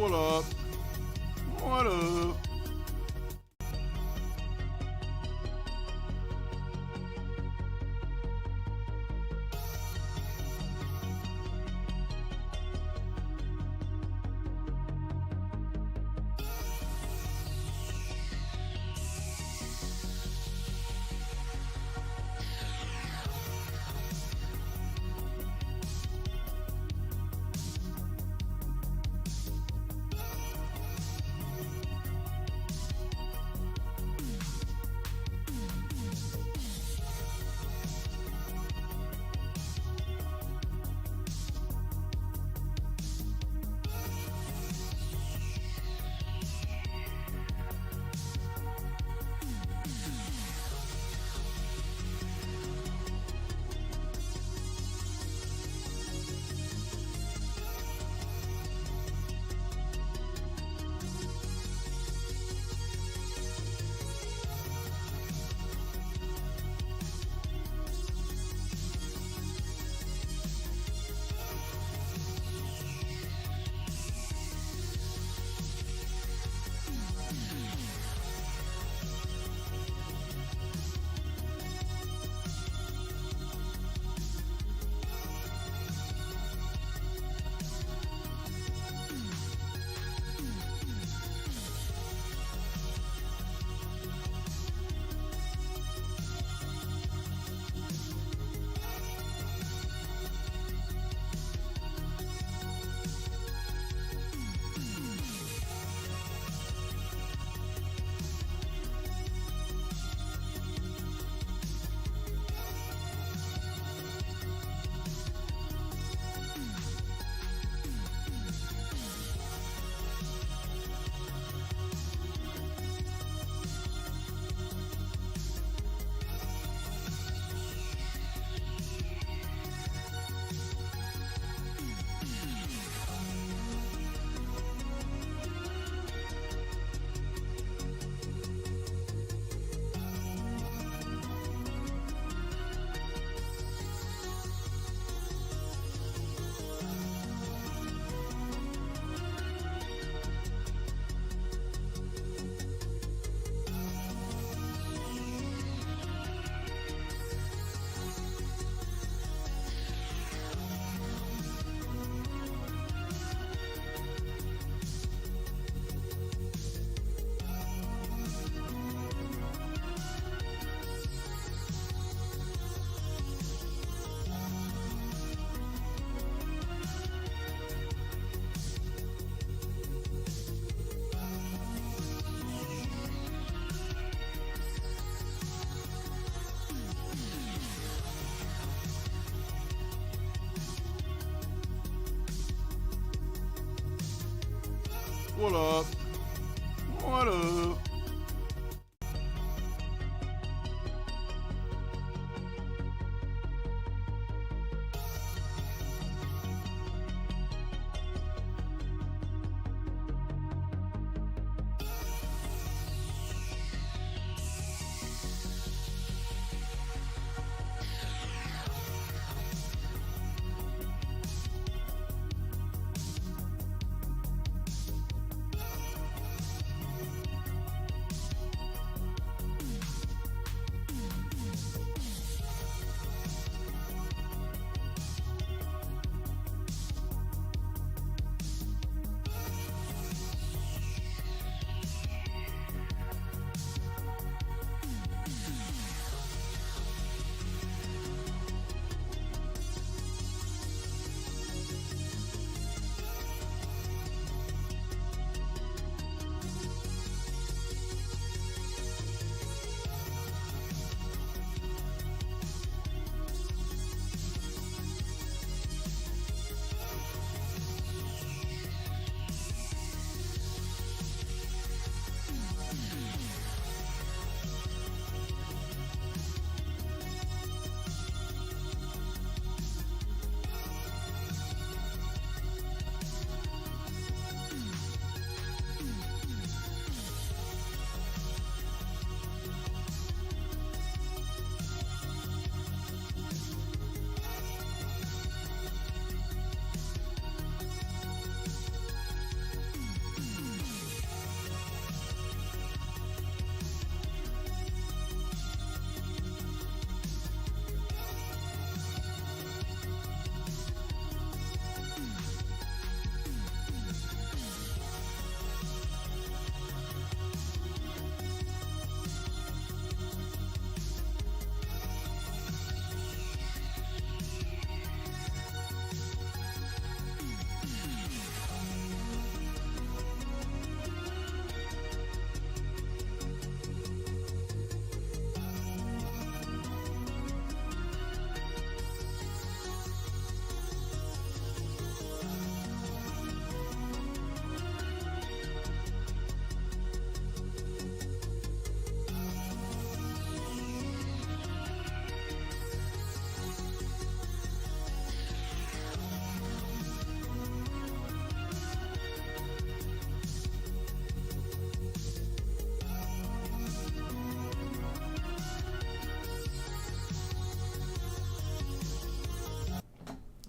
What up? What up? What up? What up?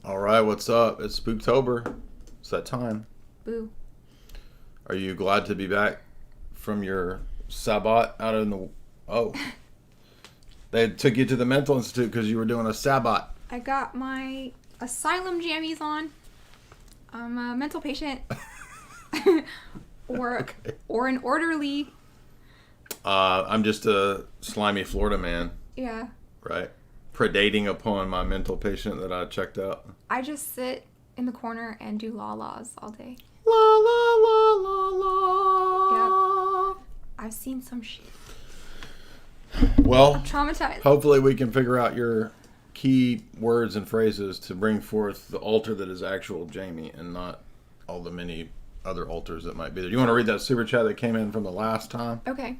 All right, what's up? It's Spooktober. It's that time. Boo. Are you glad to be back from your Sabbat out in the... Oh. They took you to the mental institute because you were doing a Sabbat. I got my asylum jammies on. I'm a mental patient. or an orderly. I'm just a slimy Florida man. Yeah. Right. Predating upon my mental patient that I checked out. I just sit in the corner and do la-las all day. La la la la la. Yep. I've seen some shit. Well, I'm traumatized. Hopefully we can figure out your key words and phrases to bring forth the altar that is actual Jamie and not all the many other altars that might be there. You want to read that super chat that came in from the last time? Okay.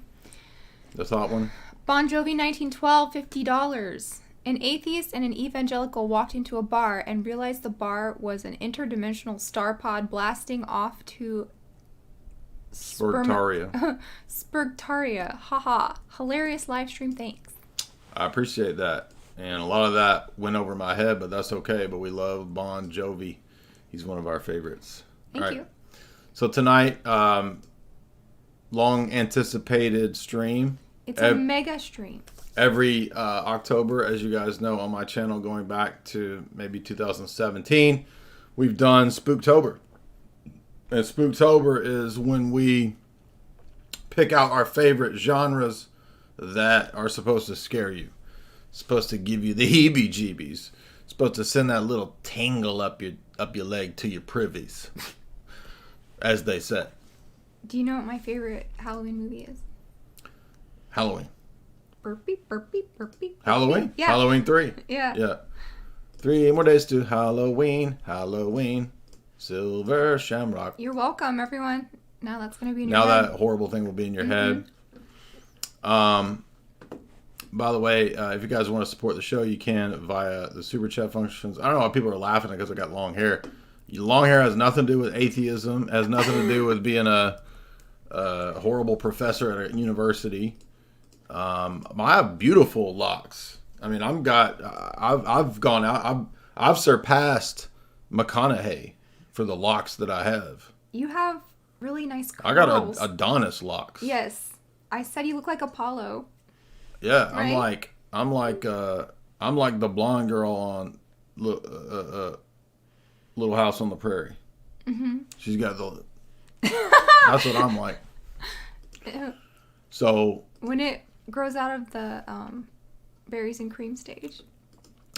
The thought one? Bon Jovi 1912, $50. An atheist and an evangelical walked into a bar and realized the bar was an interdimensional star pod blasting off to Spurgtaria. Spurgtaria. Haha. Hilarious live stream, thanks. I appreciate that. And a lot of that went over my head, but that's okay. But we love Bon Jovi. He's one of our favorites. Thank you. So tonight, long anticipated stream. It's a mega stream. Every October, as you guys know, on my channel, going back to maybe 2017, we've done Spooktober. And Spooktober is when we pick out our favorite genres that are supposed to scare you. Supposed to give you the heebie-jeebies. Supposed to send that little tingle up your leg to your privies, as they say. Do you know what my favorite Halloween movie is? Halloween. Burpee, burpee, burpee. Halloween? Yeah. Halloween 3. Yeah. 3 more days to Halloween. Halloween. Silver Shamrock. You're welcome, everyone. Now that's going to be in your now head. That horrible thing will be in your head. By the way, if you guys want to support the show, you can via the super chat functions. I don't know why people are laughing because I got long hair. Long hair has nothing to do with atheism. Has nothing to do with being a horrible professor at a university. I have beautiful locks. I mean, I've gone out. I've surpassed McConaughey for the locks that I have. You have really nice curls. I got Adonis locks. Yes, I said you look like Apollo. Yeah, right? I'm like the blonde girl on Little House on the Prairie. Mm-hmm. She's got the. That's what I'm like. So when it grows out of the berries and cream stage.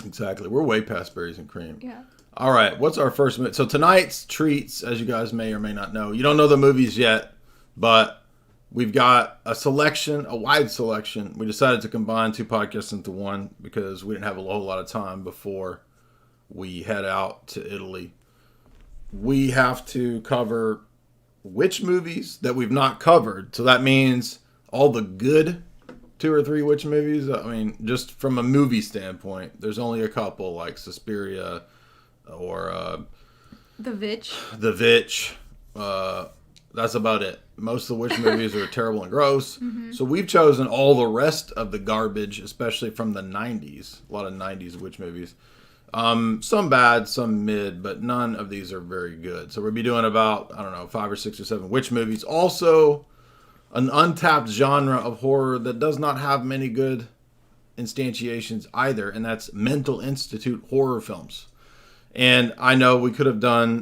Exactly, we're way past berries and cream. Yeah. All right, what's our first minute? So tonight's treats, as you guys may or may not know, you don't know the movies yet, but we've got a wide selection. We decided to combine 2 podcasts into one because we didn't have a whole lot of time before we head out to Italy. We have to cover witch movies that we've not covered. So that means all the good 2 or 3 witch movies. I mean, just from a movie standpoint, there's only a couple like Suspiria or The Witch. The Witch. That's about it. Most of the witch movies are terrible and gross. Mm-hmm. So we've chosen all the rest of the garbage, especially from the 90s. A lot of 90s witch movies. Some bad, some mid, but none of these are very good. So we'll be doing about, 5 or 6 or 7 witch movies. Also, an untapped genre of horror that does not have many good instantiations either, and that's mental institute horror films. And I know we could have done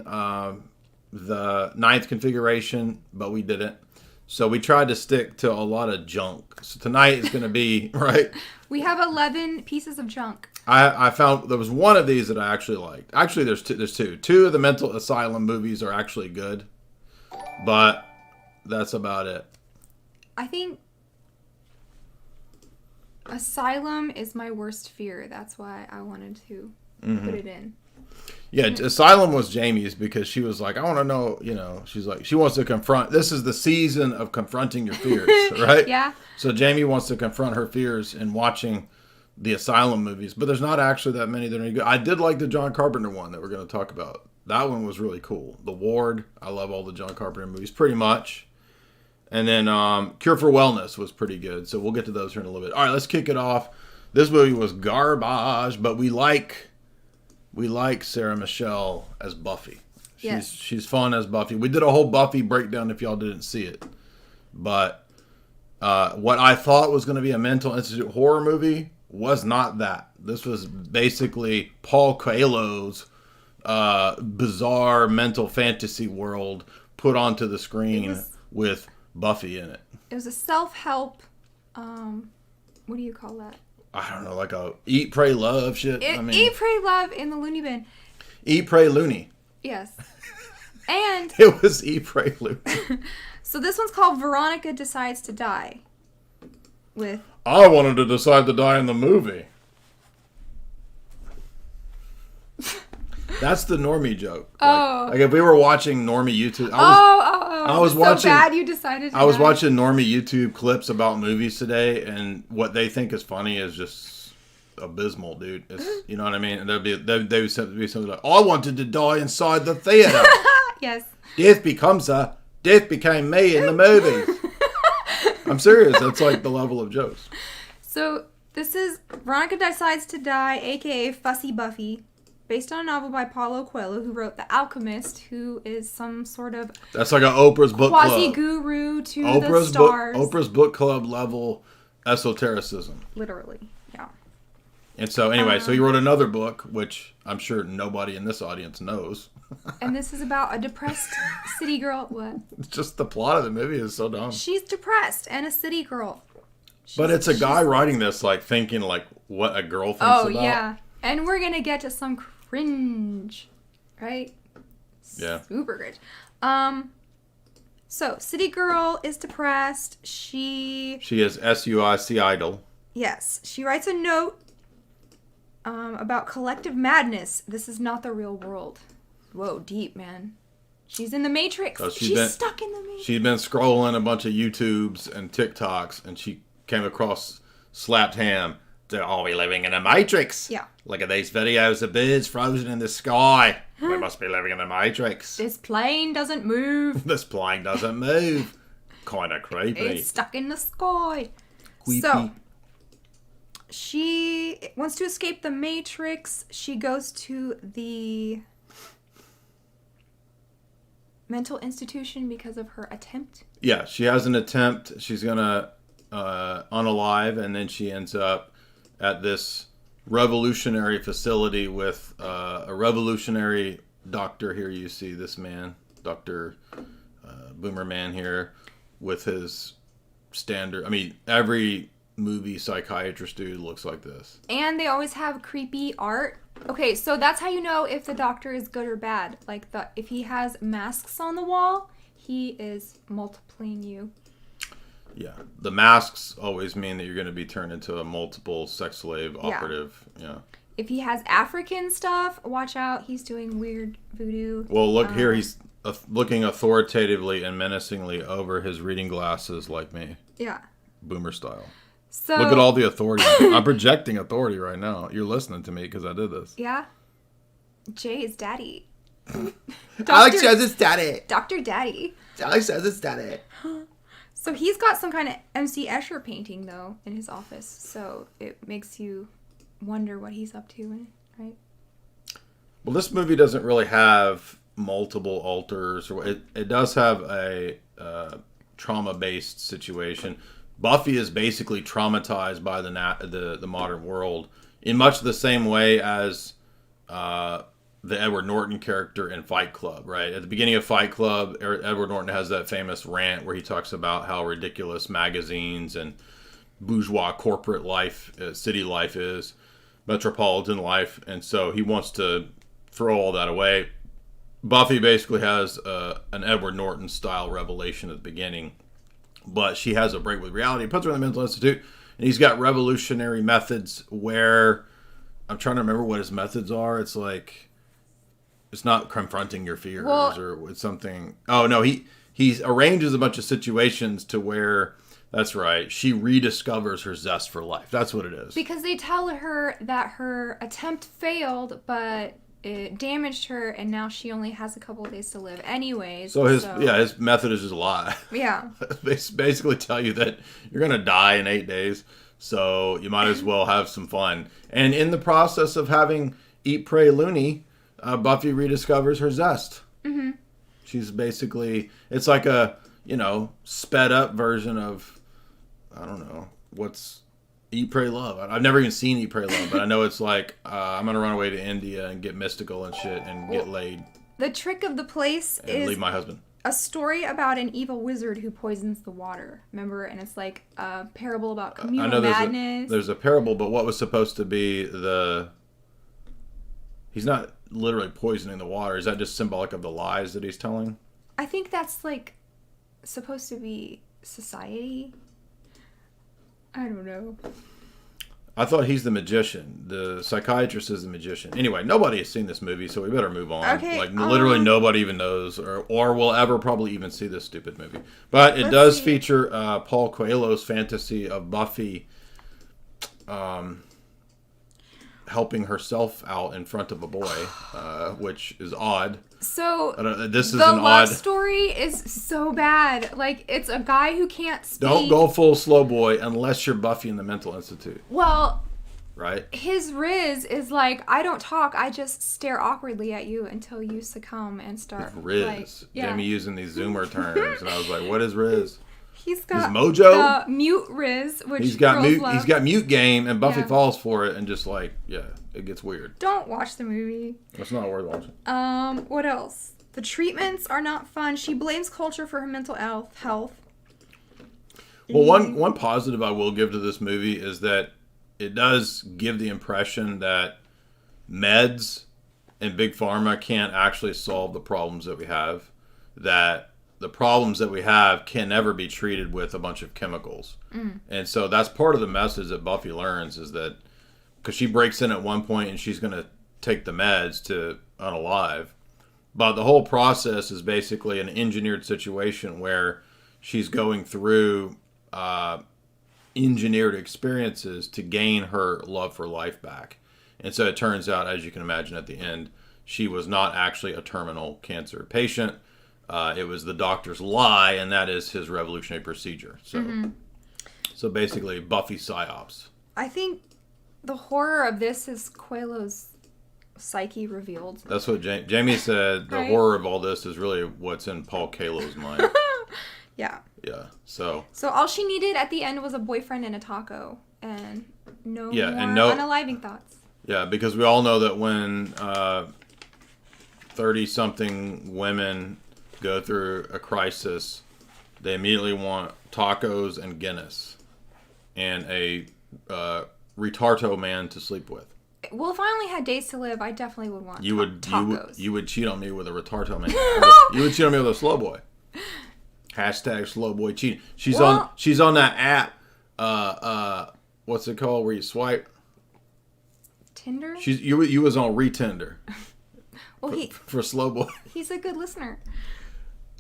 the 9th configuration, but we didn't. So we tried to stick to a lot of junk. So tonight is going to be, right? We have 11 pieces of junk. I found there was one of these that I actually liked. Actually, there's two. 2 of the mental asylum movies are actually good, but that's about it. I think Asylum is my worst fear. That's why I wanted to put it in. Yeah, Asylum was Jamie's because she was like, I want to know, she's like, she wants to confront. This is the season of confronting your fears, right? Yeah. So Jamie wants to confront her fears in watching the Asylum movies, but there's not actually that many that are any good. I did like the John Carpenter one that we're going to talk about. That one was really cool. The Ward. I love all the John Carpenter movies pretty much. And then Cure for Wellness was pretty good. So we'll get to those here in a little bit. All right, let's kick it off. This movie was garbage, but we like we like Sarah Michelle as Buffy. Yes. She's fun as Buffy. We did a whole Buffy breakdown if y'all didn't see it. But what I thought was going to be a mental institute horror movie was not that. This was basically Paul Coelho's bizarre mental fantasy world put onto the screen with Buffy in it. It was a self-help, what do you call that? I don't know, like a Eat, Pray, Love shit. Eat, Pray, Love in the loony bin. Eat, Pray, Loony. Yes. And it was Eat, Pray, Loony. So this one's called Veronica Decides to Die. I wanted to decide to die in the movie. That's the normie joke. Like if we were watching normie YouTube. I was watching. So bad you decided to I was die. watching normie YouTube clips about movies today, and what they think is funny is just abysmal, dude. You know what I mean? And they would be something like, "I wanted to die inside the theater." Yes. Death became me in the movie. I'm serious. That's like the level of jokes. So this is Veronica Decides to Die, aka Fussy Buffy, based on a novel by Paulo Coelho, who wrote The Alchemist, who is some sort of that's like an Oprah's book club. Quasi-guru to the stars. Oprah's book club level esotericism. Literally, yeah. And so anyway, so he wrote another book, which I'm sure nobody in this audience knows. And this is about a depressed city girl. What? Just the plot of the movie is so dumb. She's depressed and a city girl. But it's a guy writing this, like, thinking, like, what a girl thinks about. Oh, yeah. And we're going to get to some cringe, right? Yeah. Super cringe. So, city girl is depressed. She is SUIC idol. Yes. She writes a note about collective madness. This is not the real world. Whoa, deep, man. She's in the Matrix. So she's stuck in the Matrix. She'd been scrolling a bunch of YouTubes and TikToks, and she came across Slapped Ham. Are we living in a Matrix? Yeah. Look at these videos of birds frozen in the sky. We must be living in a Matrix. This plane doesn't move. This plane doesn't move. Kind of creepy. It's stuck in the sky. Creepy. So, she wants to escape the Matrix. She goes to the mental institution because of her attempt. Yeah, she has an attempt. She's going to unalive, and then she ends up at this revolutionary facility with a revolutionary doctor. Here you see this man, Dr. Boomer Man here, with his standard. I mean, every movie psychiatrist dude looks like this. And they always have creepy art. Okay, so that's how you know if the doctor is good or bad. Like, if he has masks on the wall, he is multiplying you. Yeah, the masks always mean that you're going to be turned into a multiple sex slave operative. Yeah. If he has African stuff, watch out. He's doing weird voodoo. Well, look here. He's looking authoritatively and menacingly over his reading glasses like me. Yeah. Boomer style. So look at all the authority. I'm projecting authority right now. You're listening to me because I did this. Yeah. Jay is daddy. Alex says it's daddy. Dr. Daddy. Alex says it's daddy. So he's got some kind of MC Escher painting, though, in his office. So it makes you wonder what he's up to, right? Well, this movie doesn't really have multiple alters. It does have a trauma-based situation. Buffy is basically traumatized by the modern world in much the same way as the Edward Norton character in Fight Club, right? At the beginning of Fight Club, Edward Norton has that famous rant where he talks about how ridiculous magazines and bourgeois corporate life, city life is, metropolitan life, and so he wants to throw all that away. Buffy basically has an Edward Norton style revelation at the beginning, but she has a break with reality. It puts her in the mental institute, and he's got revolutionary methods where, I'm trying to remember what his methods are. It's like, it's not confronting your fears or it's something. Oh no, he arranges a bunch of situations to where, that's right, she rediscovers her zest for life. That's what it is. Because they tell her that her attempt failed, but it damaged her, and now she only has a couple of days to live anyways. So his method is just a lie. Yeah. They basically tell you that you're going to die in 8 days, so you might as well have some fun. And in the process of having Eat, Pray, Loony, Buffy rediscovers her zest. Mm-hmm. She's basically, it's like a, sped up version of, I don't know, what's Eat, Pray, Love. I've never even seen Eat, Pray, Love, but I know it's like, I'm going to run away to India and get mystical and shit and get laid. The trick of the place is leave my husband. A story about an evil wizard who poisons the water. Remember? And it's like a parable about communal madness. There's a parable, but what was supposed to be he's not literally poisoning the water. Is that just symbolic of the lies that he's telling? I think that's like supposed to be society. I don't know. I thought he's the magician. The psychiatrist is the magician. Anyway, nobody has seen this movie, so we better move on. Okay, literally nobody even knows or will ever probably even see this stupid movie. But it does feature Paul Coelho's fantasy of Buffy helping herself out in front of a boy, which is odd. So this is the an love odd story is so bad. Like, it's a guy who can't speak. Don't go full slow boy unless you're Buffy in the mental institute. Well, right? His riz is like, I don't talk, I just stare awkwardly at you until you succumb and start. Riz. Like, yeah. Jamie using these Zoomer terms, and I was like, what is Riz? He's got Mojo. Mute Riz, which he's got girls mute. love. He's got mute game, and Buffy falls for it, and just like, it gets weird. Don't watch the movie. It's not worth watching. What else? The treatments are not fun. She blames culture for her mental health. Well, one positive I will give to this movie is that it does give the impression that meds and big pharma can't actually solve the problems that we have. That the problems that we have can never be treated with a bunch of chemicals. And so that's part of the message that Buffy learns, is that because she breaks in at one point and she's going to take the meds to unalive. But the whole process is basically an engineered situation where she's going through engineered experiences to gain her love for life back. And so it turns out, as you can imagine at the end, she was not actually a terminal cancer patient. It was the doctor's lie, and that is his revolutionary procedure. So, so basically, Buffy psyops. I think the horror of this is Coelho's psyche revealed. That's what Jamie said. The horror of all this is really what's in Paul Coelho's mind. Yeah. Yeah. So all she needed at the end was a boyfriend and a taco, and no more unaliving thoughts. Yeah, because we all know that when 30-something women go through a crisis, they immediately want tacos and Guinness and a retardo man to sleep with. Well, if I only had days to live, I definitely would want tacos. You would cheat on me with a retardo man. You would cheat on me with a slow boy. Hashtag slow boy cheating. She's on that app. What's it called? Where you swipe? Tinder. You was on Retender. Well, for slow boy. He's a good listener.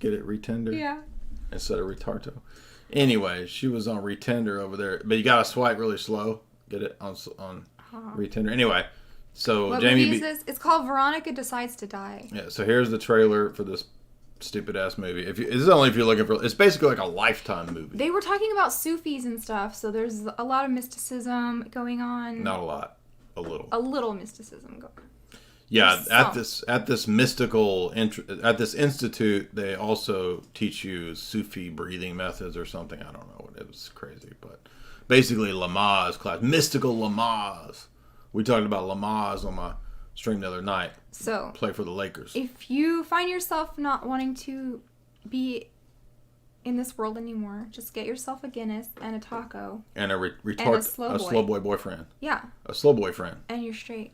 Get it, Retender? Yeah. Instead of retardo. Anyway, she was on Retender over there, but you gotta swipe really slow. Get it on Retender. Anyway, so what Jamie. Movie is this? It's called Veronica Decides to Die. Yeah. So here's the trailer for this stupid ass movie. This is only if you're looking for. It's basically like a Lifetime movie. They were talking about Sufis and stuff, so there's a lot of mysticism going on. Not a lot. A little. A little mysticism going on. Yeah, at this mystical at this institute, they also teach you Sufi breathing methods or something. I don't know. It was crazy, but basically Lamaze class, mystical Lamaze. We talked about Lamaze on my stream the other night. So play for the Lakers. If you find yourself not wanting to be in this world anymore, just get yourself a Guinness and a taco and a slow boy boyfriend. Yeah, a slow boyfriend. And you're straight.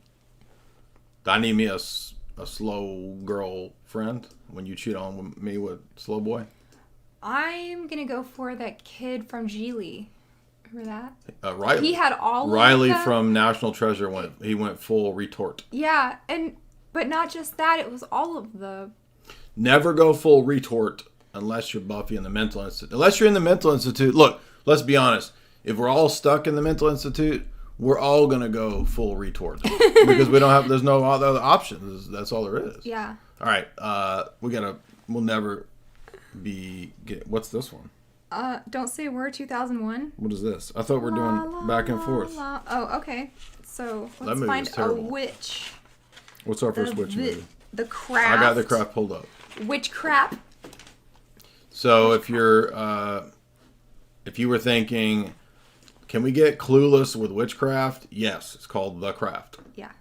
I need me a slow girl friend when you cheat on me with slow boy. I'm gonna go for that kid from Geely. Remember that? Riley. He had all Riley of from National Treasure went full retort. Yeah, but not just that. It was all of the. Never go full retort unless you're Buffy in the mental institute. Unless you're in the mental institute. Look, let's be honest. If we're all stuck in the mental institute, we're all gonna go full retort because there's no other options. That's all there is. Yeah. All right. We'll never what's this one? Don't Say a Word 2001. What is this? I thought we were doing back and forth. Oh, okay. So let's find a witch. What's our first witch movie? The Craft. I got The Craft pulled up. Witchcraft. So if you were thinking, can we get Clueless with witchcraft? Yes, it's called The Craft. Yeah.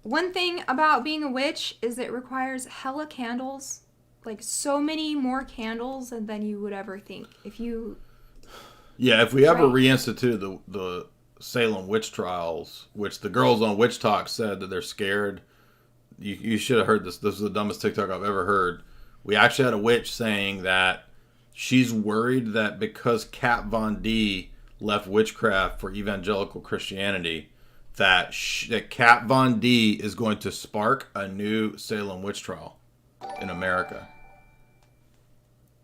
One thing about being a witch is it requires hella candles. Like, so many more candles than you would ever think. If we ever reinstituted the Salem witch trials, which the girls on Witch Talk said that they're scared. You should have heard this. This is the dumbest TikTok I've ever heard. We actually had a witch saying that she's worried that because Kat Von D left witchcraft for evangelical Christianity, that Kat Von D is going to spark a new Salem witch trial in America.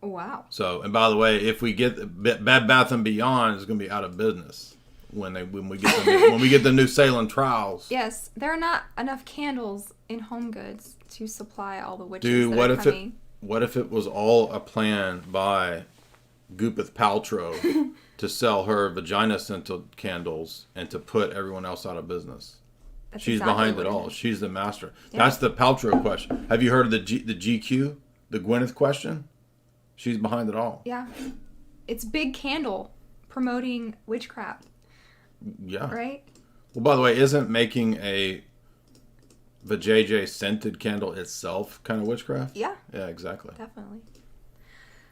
Wow. So, and by the way, if we get Bed Bath and Beyond is going to be out of business when we get the new Salem trials. Yes, there are not enough candles in Home Goods to supply all the witches. Dude, that are coming. What if it was all a plan by Gwyneth Paltrow to sell her vagina scented candles and to put everyone else out of business? She's behind it all. She's the master. Yeah. That's the Paltrow question. Have you heard of the GQ? The Gwyneth question? She's behind it all. Yeah. It's big candle promoting witchcraft. Yeah. Right? Well, by the way, isn't making the JJ scented candle itself kind of witchcraft? Yeah. Yeah, exactly. Definitely.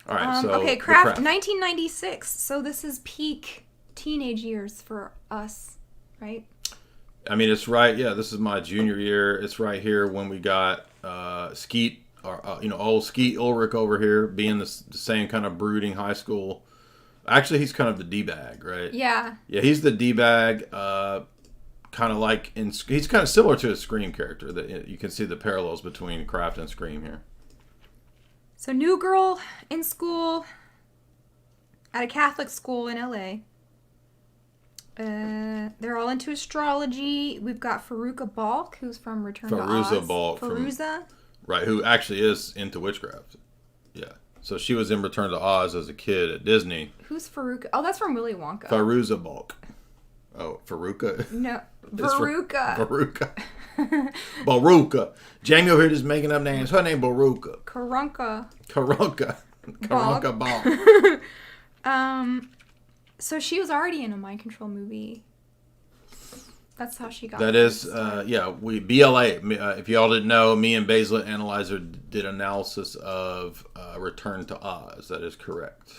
All right, so... Okay, Craft, 1996. So this is peak teenage years for us, right? I mean, it's right. Yeah, this is my junior year. It's right here when we got Skeet, old Skeet Ulrich over here being the same kind of brooding high school. Actually, he's kind of the D-bag, right? Yeah. Yeah, he's the D-bag. Kind of like he's kind of similar to a Scream character. That you can see the parallels between Craft and Scream here. So, new girl in school at a Catholic school in LA. They're all into astrology. We've got Faruka Balk, who's from Return to Oz. Faruza Balk. Right, who actually is into witchcraft. Yeah. So she was in Return to Oz as a kid at Disney. Who's Faruka? Oh, that's from Willy Wonka. Faruza Balk. Oh, Faruka? No, Baruka. Baruka. Jamie over here just making up names. Her name Baruka. Karunka Balk. So she was already in a Mind Control movie. That's how she got. That is, we BLA. If y'all didn't know, me and Basil Analyzer did analysis of Return to Oz. That is correct.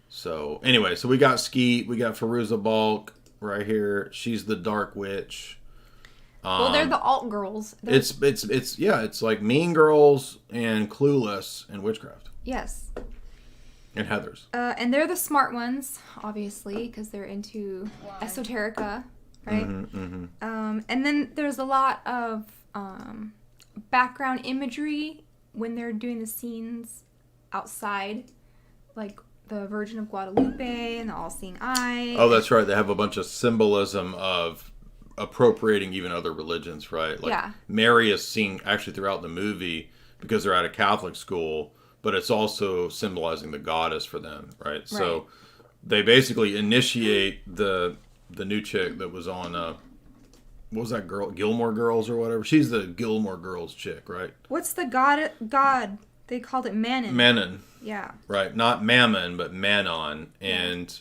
So anyway, so we got Skeet, we got Faruza Balk right here. She's the Dark Witch. Well, they're the alt girls. It's like Mean Girls and Clueless and Witchcraft. Yes. And Heathers. And they're the smart ones, obviously, because they're into esoterica, right? Mm-hmm, mm-hmm. And then there's a lot of background imagery when they're doing the scenes outside, like the Virgin of Guadalupe and the All-Seeing Eye. Oh, that's right. They have a bunch of symbolism of appropriating even other religions, right? Like Mary is seen actually throughout the movie because they're at a Catholic school, but it's also symbolizing the goddess for them, right? So they basically initiate the new chick that was on what was that girl, Gilmore Girls or whatever. She's the Gilmore Girls chick, right? What's the god? They called it Manon. Manon. Yeah. Right, not Mammon, but Manon, and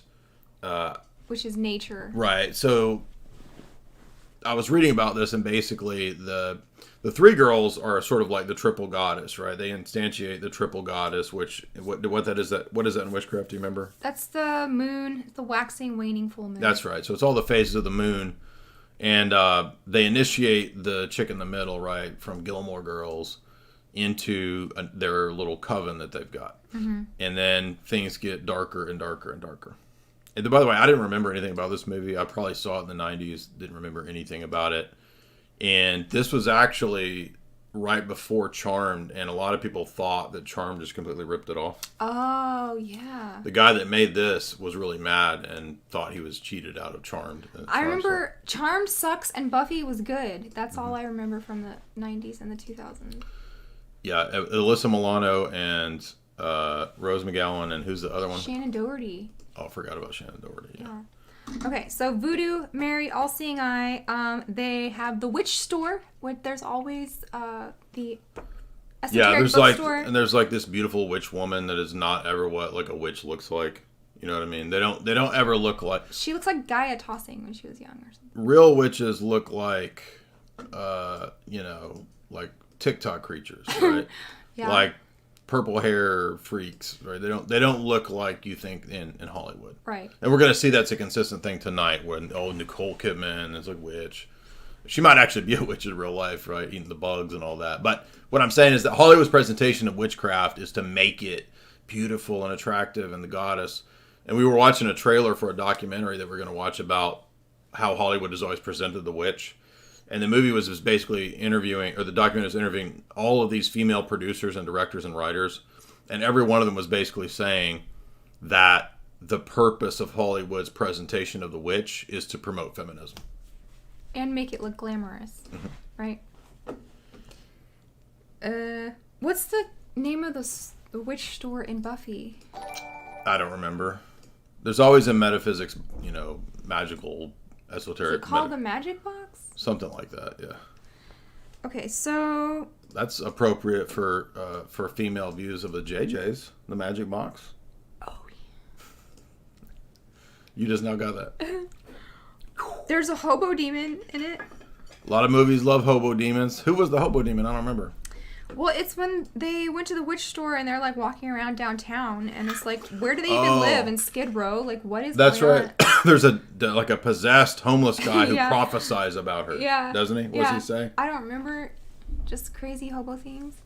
which is nature. Right. So I was reading about this, and basically the three girls are sort of like the triple goddess, right? They instantiate the triple goddess, which what that is. What is that in witchcraft? Do you remember? That's the moon, the waxing, waning full moon. That's right. So it's all the phases of the moon, and they initiate the chick in the middle, right, from Gilmore Girls into their little coven that they've got. Mm-hmm. And then things get darker and darker and darker. And by the way, I didn't remember anything about this movie. I probably saw it in the 90s, didn't remember anything about it. And this was actually right before Charmed, and a lot of people thought that Charmed just completely ripped it off. Oh, yeah. The guy that made this was really mad and thought he was cheated out of Charmed. I remember Charmed sucks and Buffy was good. That's all I remember from the 90s and the 2000s. Yeah, Alyssa Milano and Rose McGowan, and who's the other one? Shannon Doherty. Oh, I forgot about Shannon Doherty. Yeah. Okay, so Voodoo, Mary, All Seeing Eye. They have the Witch Store, where there's always the esoteric bookstore. There's this beautiful witch woman that is not ever what like a witch looks like. You know what I mean? They don't ever look like. She looks like Gaia tossing when she was young or something. Real witches look like, like TikTok creatures, right? Yeah. Like purple hair freaks, right? They don't look like you think in Hollywood. Right. And we're gonna see that's a consistent thing tonight when Nicole Kidman is a witch. She might actually be a witch in real life, right? Eating the bugs and all that. But what I'm saying is that Hollywood's presentation of witchcraft is to make it beautiful and attractive and the goddess. And we were watching a trailer for a documentary that we're going to watch about how Hollywood has always presented the witch. And the movie was basically the documentary was interviewing all of these female producers and directors and writers. And every one of them was basically saying that the purpose of Hollywood's presentation of the witch is to promote feminism. And make it look glamorous, right? What's the name of the witch store in Buffy? I don't remember. There's always a metaphysics, magical, esoteric. Is it called the Magic Box? Something like that, yeah. Okay, so that's appropriate for female views of the JJs, the Magic Box. Oh, yeah. You just now got that. There's a hobo demon in it. A lot of movies love hobo demons. Who was the hobo demon? I don't remember. Well, it's when they went to the witch store and they're like walking around downtown, and it's like, where do they even live in Skid Row? Like, what is that's going right. There's a possessed homeless guy who Yeah. prophesies about her. Yeah. Doesn't he? What does he say? I don't remember. Just crazy hobo things.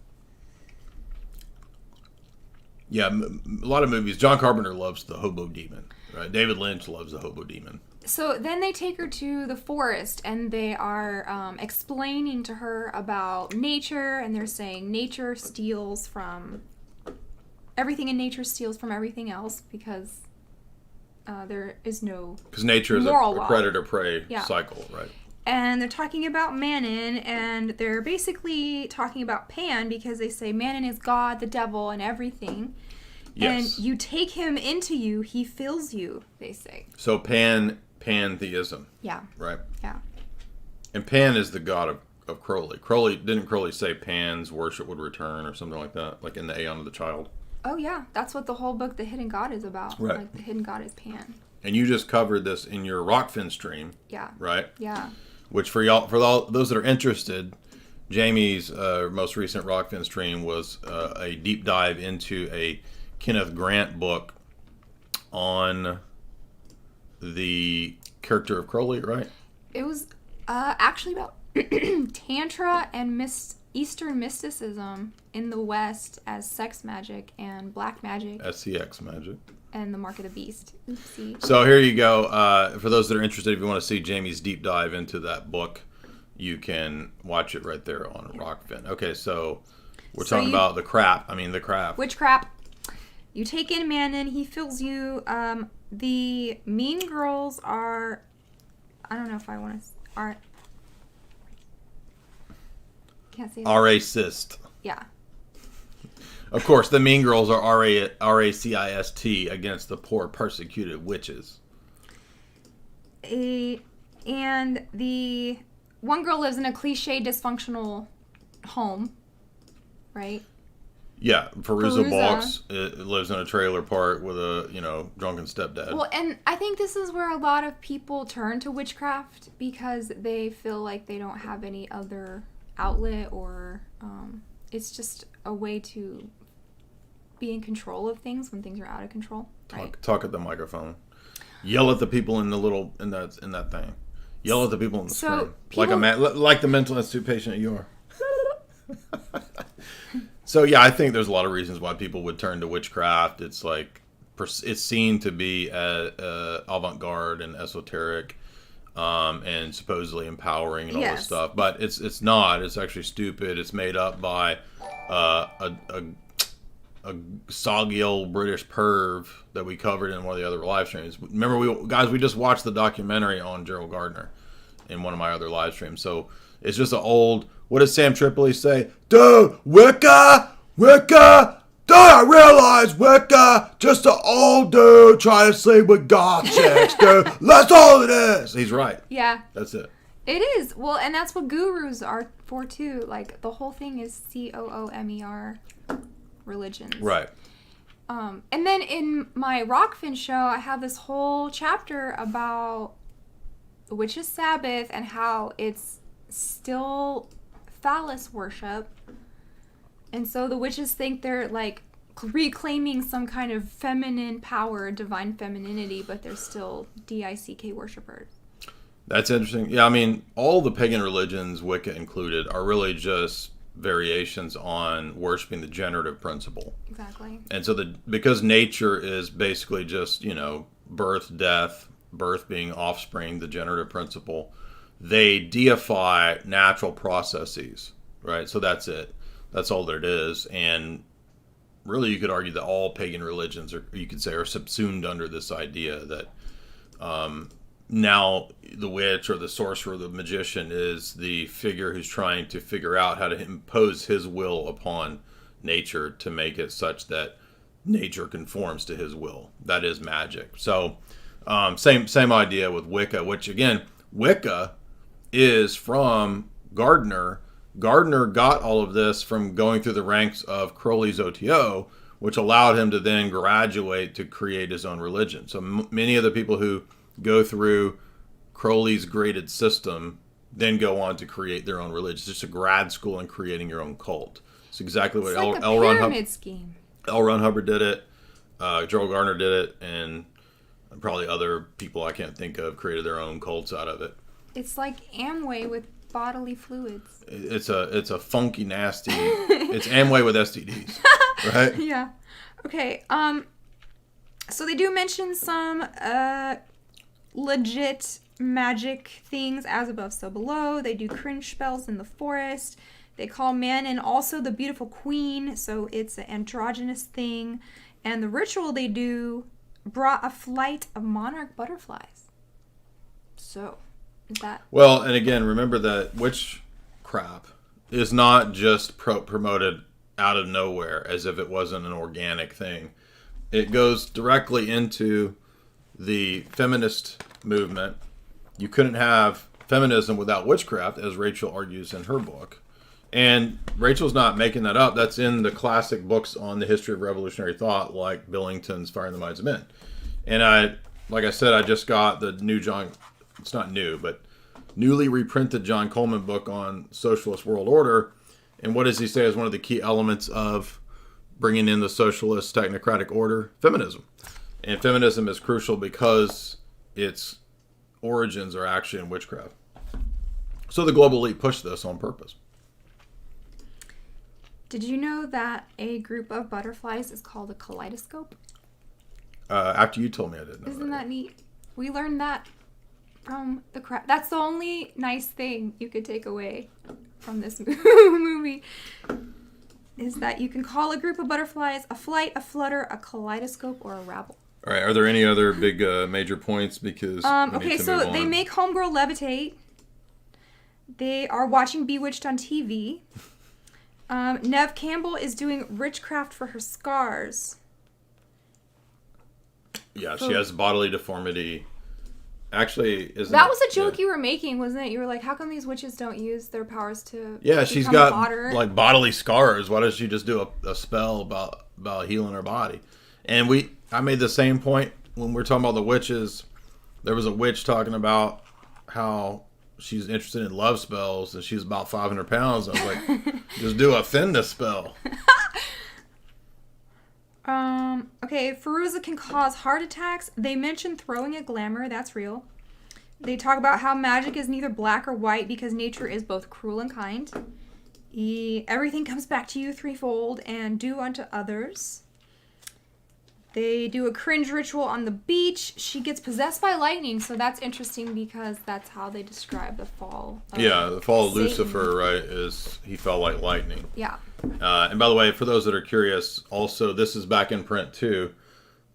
Yeah, a lot of movies. John Carpenter loves the hobo demon. Right? David Lynch loves the hobo demon. So then they take her to the forest and they are explaining to her about nature, and they're saying nature steals from everything in nature steals from everything else because there is no because nature is a predator-prey cycle, right? And they're talking about Manon, and they're basically talking about Pan because they say Manon is God, the devil, and everything. Yes. And you take him into you, he fills you, they say. So pantheism. Yeah. Right? Yeah. And Pan is the god of Crowley. Didn't Crowley say Pan's worship would return or something like that? Like in the Aeon of the Child? Oh, yeah. That's what the whole book, The Hidden God, is about. Right. Like, the hidden God is Pan. And you just covered this in your Rockfin stream. Yeah. Right? Yeah. Which for all those that are interested, Jamie's most recent Rockfin stream was a deep dive into a Kenneth Grant book on the character of Crowley, right? It was actually about Tantra and Eastern mysticism in the West as sex magic and black magic. SCX magic. And the Mark of the Beast. Oopsie. So here you go. For those that are interested, if you want to see Jamie's deep dive into that book, you can watch it right there on Rockfin. Okay, so we're talking about the crap. Which crap? You take in Manon, he fills you. The mean girls are... I don't know if I want to... Can't say that. racist. Yeah. Of course, the mean girls are racist against the poor persecuted witches. And the one girl lives in a cliche dysfunctional home, right? Yeah, Perusa Balks lives in a trailer park with a drunken stepdad. Well, and I think this is where a lot of people turn to witchcraft because they feel like they don't have any other outlet, or it's just a way to be in control of things when things are out of control. Right? Talk at the microphone. Yell at the people in that thing. Yell at the people in the screen. Like the mental institute patient you are. So yeah, I think there's a lot of reasons why people would turn to witchcraft. It's like it's seen to be avant-garde and esoteric, and supposedly empowering and all this stuff. But it's not. It's actually stupid. It's made up by a soggy old British perv that we covered in one of the other live streams. Remember, we just watched the documentary on Gerald Gardner in one of my other live streams. So it's just an old. What does Sam Tripoli say? Dude, Wicca, Don't I realize Wicca just an old dude trying to sleep with goth chicks, dude? That's all it is. He's right. Yeah. That's it. It is. Well, and that's what gurus are for, too. Like, the whole thing is COOMER religions. Right. And then in my Rockfin show, I have this whole chapter about the witches' Sabbath and how it's still phallus worship. And so the witches think they're, like, reclaiming some kind of feminine power, divine femininity, but they're still DICK worshipers. That's interesting. Yeah, I mean, all the pagan religions, Wicca included, are really just variations on worshiping the generative principle. Exactly. And so because nature is basically just, birth, death, birth being offspring, the generative principle, they deify natural processes, right? So that's it. That's all that it is. And really, you could argue that all pagan religions, are subsumed under this idea that now the witch or the sorcerer, the magician, is the figure who's trying to figure out how to impose his will upon nature to make it such that nature conforms to his will. That is magic. So same idea with Wicca, which again, Wicca is from Gardner. Gardner got all of this from going through the ranks of Crowley's OTO, which allowed him to then graduate to create his own religion. So many of the people who go through Crowley's graded system then go on to create their own religion. It's just a grad school and creating your own cult. It's exactly what It's like a pyramid scheme. L. Ron Hubbard did it. Gerald Gardner did it, and probably other people I can't think of created their own cults out of it. It's like Amway with bodily fluids. It's a funky, nasty. It's Amway with STDs, right? Yeah. Okay. So they do mention some legit magic things, as above, so below. They do cringe spells in the forest. They call Manon also the beautiful queen, so it's an androgynous thing. And the ritual they do brought a flight of monarch butterflies. So, is that... Well, and again, remember that witchcraft is not just promoted out of nowhere as if it wasn't an organic thing. It goes directly into the feminist movement. You couldn't have feminism without witchcraft, as Rachel argues in her book. And Rachel's not making that up. That's in the classic books on the history of revolutionary thought, like Billington's Fire in the Minds of Men. And like I said, I just got the new it's not new, but newly reprinted John Coleman book on socialist world order. And what does he say is one of the key elements of bringing in the socialist technocratic order? Feminism. And feminism is crucial because its origins are actually in witchcraft. So the global elite pushed this on purpose. Did you know that a group of butterflies is called a kaleidoscope? After you told me, I didn't know. Isn't that neat? We learned that from the crap. That's the only nice thing you could take away from this movie. Is that you can call a group of butterflies a flight, a flutter, a kaleidoscope, or a rabble. All right. Are there any other big major points? Because okay, so they make Homegirl levitate. They are watching Bewitched on TV. Neve Campbell is doing witchcraft for her scars. Yeah, she has bodily deformity. Actually, that was a joke you were making, wasn't it? You were like, how come these witches don't use their powers to she's got hotter? Like bodily scars. Why does she just do a spell about healing her body? And I made the same point when we were talking about the witches. There was a witch talking about how she's interested in love spells, and she's about 500 pounds. I was like, just do a thinness spell. Okay, Feruza can cause heart attacks. They mention throwing a glamour. That's real. They talk about how magic is neither black or white because nature is both cruel and kind. Everything comes back to you threefold, and do unto others. They do a cringe ritual on the beach. She gets possessed by lightning, so that's interesting because that's how they describe the fall of the fall of Satan. Lucifer, right, is he fell like lightning. Yeah. And by the way, for those that are curious, also, this is back in print too,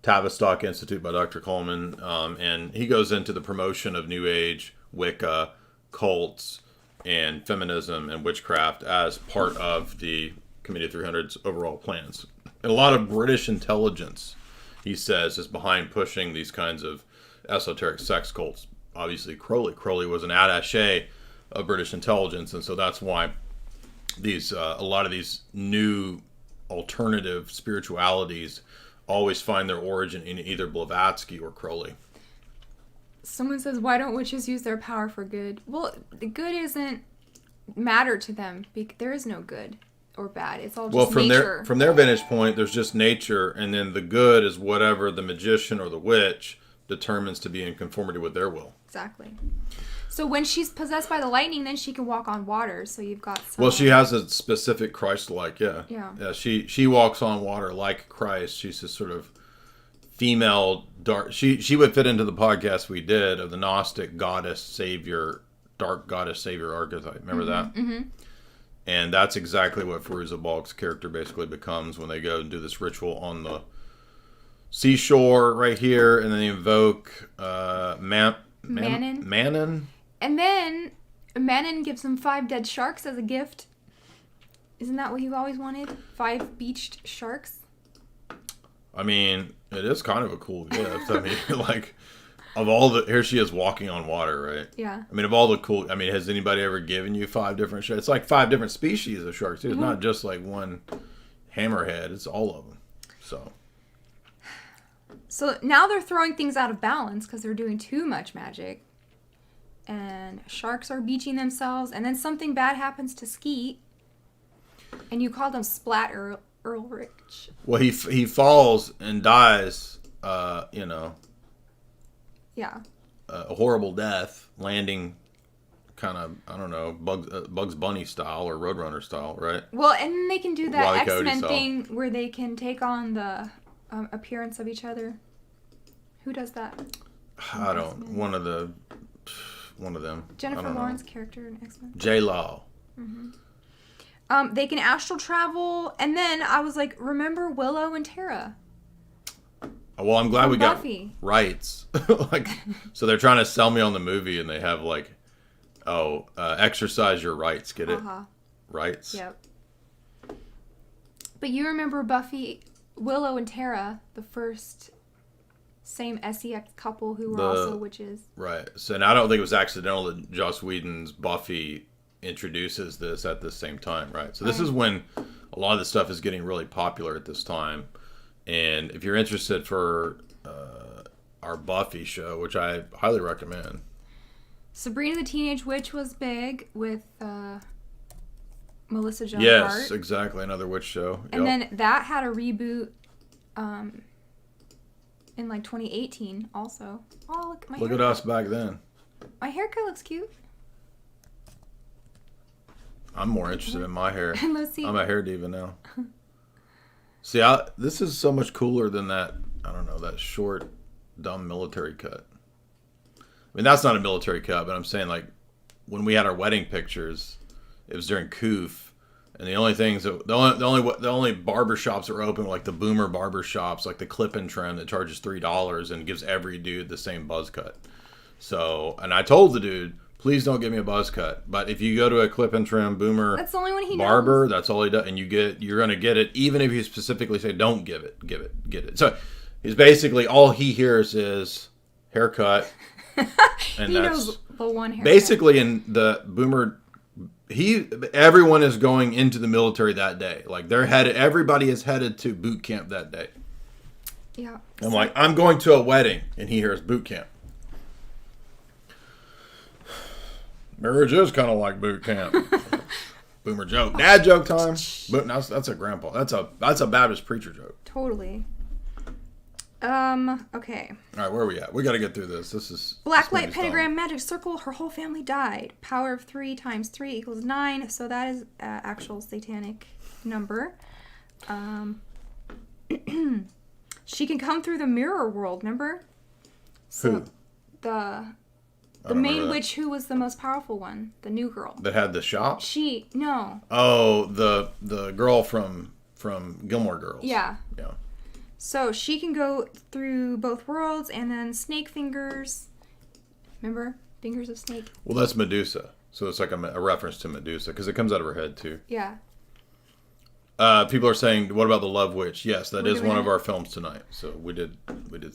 Tavistock Institute by Dr. Coleman, and he goes into the promotion of New Age, Wicca, cults, and feminism and witchcraft as part of the Committee of 300's overall plans. And a lot of British intelligence, he says, is behind pushing these kinds of esoteric sex cults. Obviously, Crowley was an attaché of British intelligence, and so that's why these a lot of these new alternative spiritualities always find their origin in either Blavatsky or Crowley. Someone says, why don't witches use their power for good? Well, the good isn't matter to them. There is no good or bad. It's all just nature. From their vantage point, there's just nature, and then the good is whatever the magician or the witch determines to be in conformity with their will. Exactly. So when she's possessed by the lightning, then she can walk on water. So you've got some... Well, she has a specific Christ-like, Yeah. She walks on water like Christ. She's this sort of female dark. She would fit into the podcast we did of the Gnostic goddess savior, dark goddess savior archetype. Remember that? Mm-hmm. And that's exactly what Firuza Balk's character basically becomes when they go and do this ritual on the seashore right here, and then they invoke Manon. And then Manon gives him 5 dead sharks as a gift. Isn't that what you always wanted? 5 beached sharks? I mean, it is kind of a cool gift. I mean, like, of all the... Here she is walking on water, right? Yeah. I mean, of all the cool... I mean, has anybody ever given you 5 different sharks? It's like 5 different species of sharks, too. It's not just like one hammerhead. It's all of them. So now they're throwing things out of balance because they're doing too much magic. And sharks are beaching themselves. And then something bad happens to Skeet. And you called him Splat Ulrich. Well, he falls and dies, Yeah. A horrible death, landing kind of, I don't know, Bugs Bunny style or Roadrunner style, right? Well, and then they can do that Wile E. X-Men Coyote thing where they can take on the appearance of each other. Who does that? I don't. One of them. Jennifer Lawrence character in X-Men. J-Law. Mm-hmm. They can astral travel, and then I was like, remember Willow and Tara? Well, I'm glad we got Buffy. rights. Like, so they're trying to sell me on the movie, and they have like, exercise your rights. Get it? Rights. Yep. But you remember Buffy, Willow, and Tara, the first same SEX couple who were also witches. Right. So now I don't think it was accidental that Joss Whedon's Buffy introduces this at the same time, right? So this is when a lot of this stuff is getting really popular at this time. And if you're interested for our Buffy show, which I highly recommend. Sabrina the Teenage Witch was big with Melissa Joan Yes, Hart. exactly. Another witch show. And then that had a reboot in like 2018 also. Oh, look, look at us back then. My haircut looks cute. I'm more interested in my hair. Let's see. I'm a hair diva now. See, this is so much cooler than that, I don't know, that short, dumb military cut. I mean, that's not a military cut, but I'm saying, like, when we had our wedding pictures, it was during Coof, and the only things that, the only barber shops that were open were, like, the boomer barber shops, like the clip and trim that charges $3 and gives every dude the same buzz cut. So, and I told the dude, please don't give me a buzz cut. But if you go to a clip and trim boomer that's the only one he barber, knows. that's all he does, and you're gonna get it, even if you specifically say don't get it. So he's basically all he hears is haircut, and he knows the one haircut. Basically in the boomer. Everyone is going into the military that day. Like everybody is headed to boot camp that day. Yeah. I'm like, I'm going to a wedding, and he hears boot camp. Marriage is kind of like boot camp. Boomer joke. Dad joke time. But that's a grandpa. That's a Baptist preacher joke. Totally. Okay. All right, where are we at? We got to get through this. Black light pentagram magic circle. Her whole family died. Power of 3 times 3 equals 9. So that is actual satanic number. She can come through the mirror world. Remember? So Who? The main witch who was the most powerful one, the new girl. That had the shop? No. Oh, the girl from Gilmore Girls. Yeah. Yeah. So she can go through both worlds, and then snake fingers. Remember? Fingers of snake. Well, that's Medusa. So it's like a reference to Medusa, because it comes out of her head, too. Yeah. People are saying, "What about the Love Witch?" Yes, that We're is doing one of it. our films tonight. So we did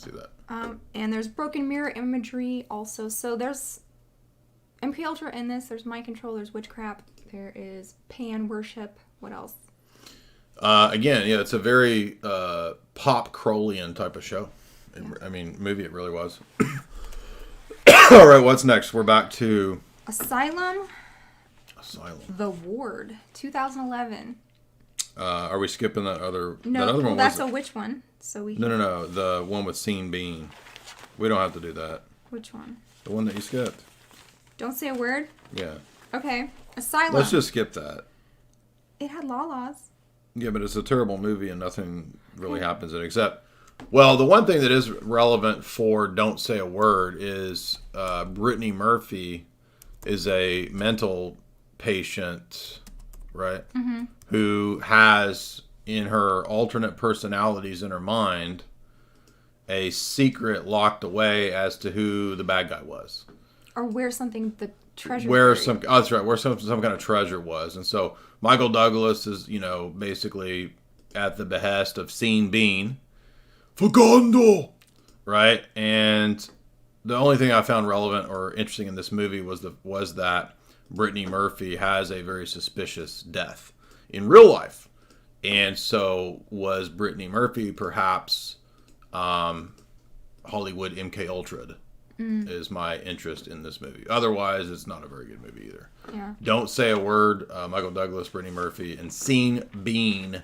see that. And there's broken mirror imagery also. So there's mkuItra in this. There's mind control. There's witchcraft. There is pan worship. What else? Again, yeah, it's a very pop Crowleyan type of show. I mean, movie it really was. All right, what's next? We're back to Asylum. Asylum. The Ward, 2011. Are we skipping that other? No, that other well, one that's was a witch one. So we. No. The one with Scene Bean. We don't have to do that. Which one? The one that you skipped. Don't say a word. Yeah. Okay. Asylum. Let's just skip that. It had laws. Yeah, but it's a terrible movie and nothing really happens in it except. Well, the one thing that is relevant for Don't Say a Word is Brittany Murphy is a mental patient, right? Mm-hmm. Who has in her alternate personalities in her mind a secret locked away as to who the bad guy was. Or where something, the treasure. That's right, where some kind of treasure was. And so Michael Douglas is, basically at the behest of Scene Bean. Facundo! Right? And the only thing I found relevant or interesting in this movie was that Brittany Murphy has a very suspicious death in real life. And so was Brittany Murphy perhaps Hollywood mkuItra is my interest in this movie. Otherwise, it's not a very good movie either. Yeah. Don't Say a Word, Michael Douglas, Brittany Murphy, and Scene Bean.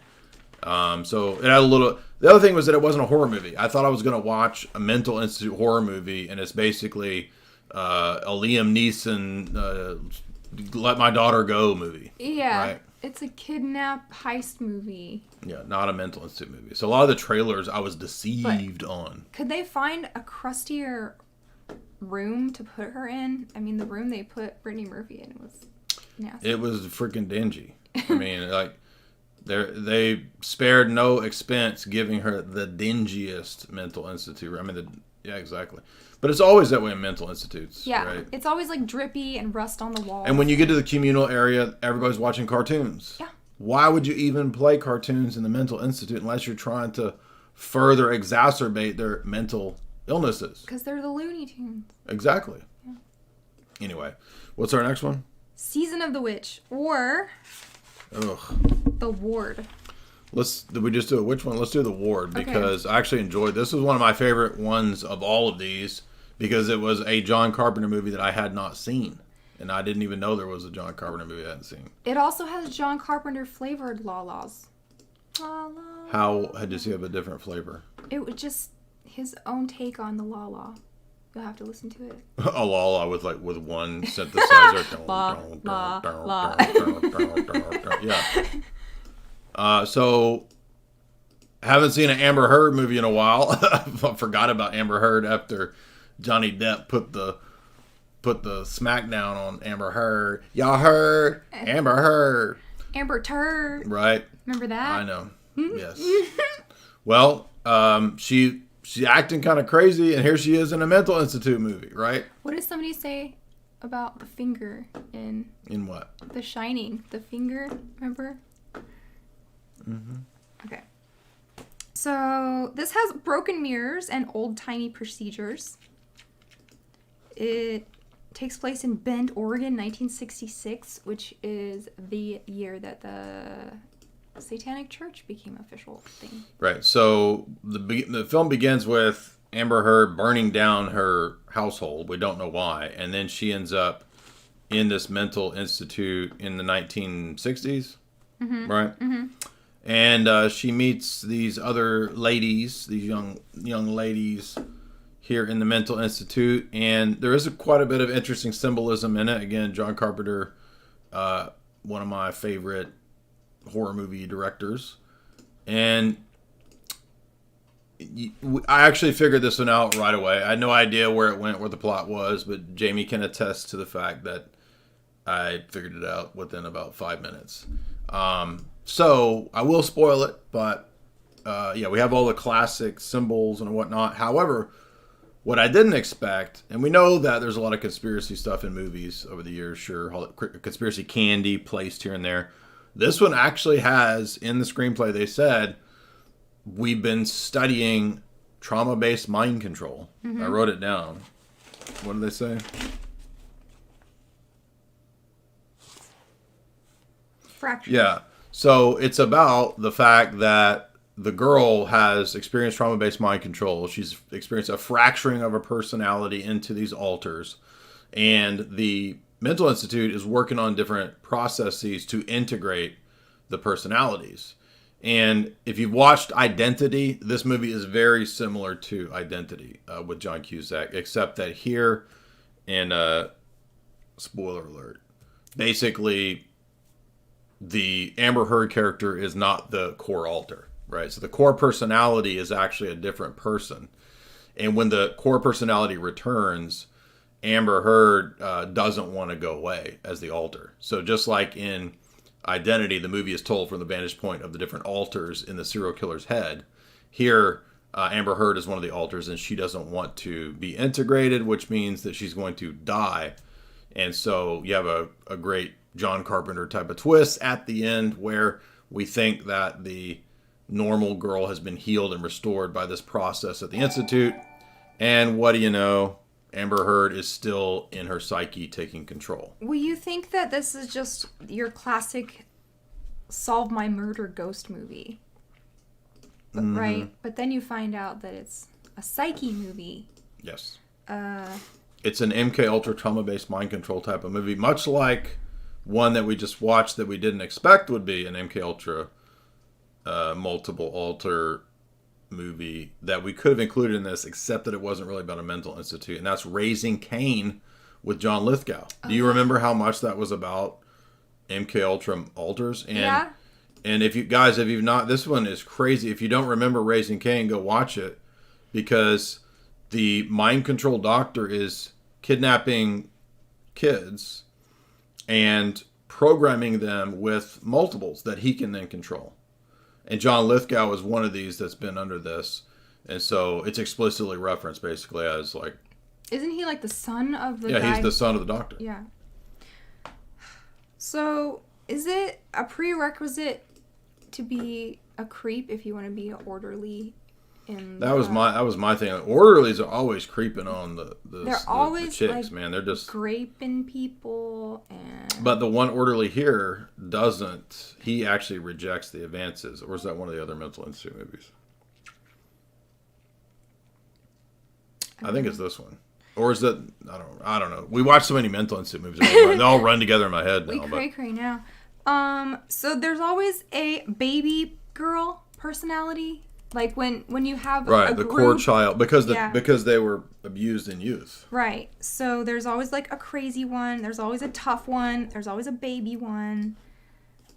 So it had a little. The other thing was that it wasn't a horror movie. I thought I was going to watch a mental institute horror movie, and it's basically a Liam Neeson let my daughter go movie. Yeah, right? It's a kidnap heist movie. Yeah, not a mental institute movie. So a lot of the trailers I was deceived on. Could they find a crustier room to put her in? I mean, the room they put Brittany Murphy in was nasty. It was freaking dingy. I mean, like. They spared no expense giving her the dingiest mental institute. I mean, yeah, exactly. But it's always that way in mental institutes. Yeah, right? It's always like drippy and rust on the wall. And when you get to the communal area, everybody's watching cartoons. Yeah. Why would you even play cartoons in the mental institute unless you're trying to further exacerbate their mental illnesses? Because they're the Looney Tunes. Exactly. Yeah. Anyway, what's our next one? Season of the Witch or The Ward. Did we just do it? Which one? Let's do The Ward because I actually enjoyed this. Was one of my favorite ones of all of these because it was a John Carpenter movie that I had not seen. And I didn't even know there was a John Carpenter movie I hadn't seen. It also has John Carpenter flavored laws. How does he have a different flavor? It was just his own take on the law. You'll have to listen to it. A la with one synthesizer. Yeah. So haven't seen an Amber Heard movie in a while. I forgot about Amber Heard after Johnny Depp put the smackdown on Amber Heard. Y'all heard? Amber Heard. Amber Turd. Right. Remember that? I know. Yes. Well, she's acting kind of crazy, and here she is in a mental institute movie, right? What did somebody say about the finger in what? The Shining? The finger, remember? Mm-hmm. Okay. So this has broken mirrors and old-timey procedures. It takes place in Bend, Oregon, 1966, which is the year that the Satanic Church became official thing. Right. So the film begins with Amber Heard burning down her household. We don't know why. And then she ends up in this mental institute in the 1960s. Mm-hmm. Right? Mm-hmm. And she meets these other ladies, these young ladies here in the mental institute. And there is quite a bit of interesting symbolism in it. Again, John Carpenter, one of my favorite horror movie directors. And I actually figured this one out right away. I had no idea where it went, what the plot was, but Jamie can attest to the fact that I figured it out within about 5 minutes. So I will spoil it, but we have all the classic symbols and whatnot. However, what I didn't expect, and we know that there's a lot of conspiracy stuff in movies over the years, sure, conspiracy candy placed here and there. This one actually has, in the screenplay, they said, we've been studying trauma-based mind control. Mm-hmm. I wrote it down. What did they say? Fracture. Yeah. So it's about the fact that the girl has experienced trauma-based mind control. She's experienced a fracturing of her personality into these alters. And the mental institute is working on different processes to integrate the personalities. And if you've watched Identity, this movie is very similar to Identity with John Cusack, except that here, and spoiler alert, basically the Amber Heard character is not the core alter, right? So the core personality is actually a different person. And when the core personality returns, Amber Heard doesn't want to go away as the alter. So just like in Identity, the movie is told from the vantage point of the different alters in the serial killer's head. Here, Amber Heard is one of the alters, and she doesn't want to be integrated, which means that she's going to die. And so you have a great John Carpenter type of twist at the end where we think that the normal girl has been healed and restored by this process at the Institute. And what do you know? Amber Heard is still in her psyche taking control. Well, you think that this is just your classic solve my murder ghost movie. But, mm-hmm. Right? But then you find out that it's a psyche movie. Yes. It's an MKUltra trauma-based mind control type of movie, much like one that we just watched that we didn't expect would be an MKUltra multiple alter movie that we could have included in this, except that it wasn't really about a mental institute, and that's Raising Cain with John Lithgow. Do you remember how much that was about MKUltra alters? And, yeah. And if you've not, this one is crazy. If you don't remember Raising Cain, go watch it, because the mind control doctor is kidnapping kids and programming them with multiples that he can then control. And John Lithgow is one of these that's been under this. And so it's explicitly referenced basically as like... Isn't he like the son of the guy? Yeah, he's the son of the doctor. Yeah. So is it a prerequisite to be a creep if you want to be an orderly in that was my thing. Orderlies are always creeping on the chicks, like, man. They're just graping people and... But the one orderly here doesn't. He actually rejects the advances. Or is that one of the other mental institute movies? I think it's this one. Or is that... I don't know. We watch so many mental institute movies. They all run together in my head now. We cray now. So there's always a baby girl personality. Like when you have right, a the group, core child, because they were abused in youth. Right. So there's always like a crazy one. There's always a tough one. There's always a baby one.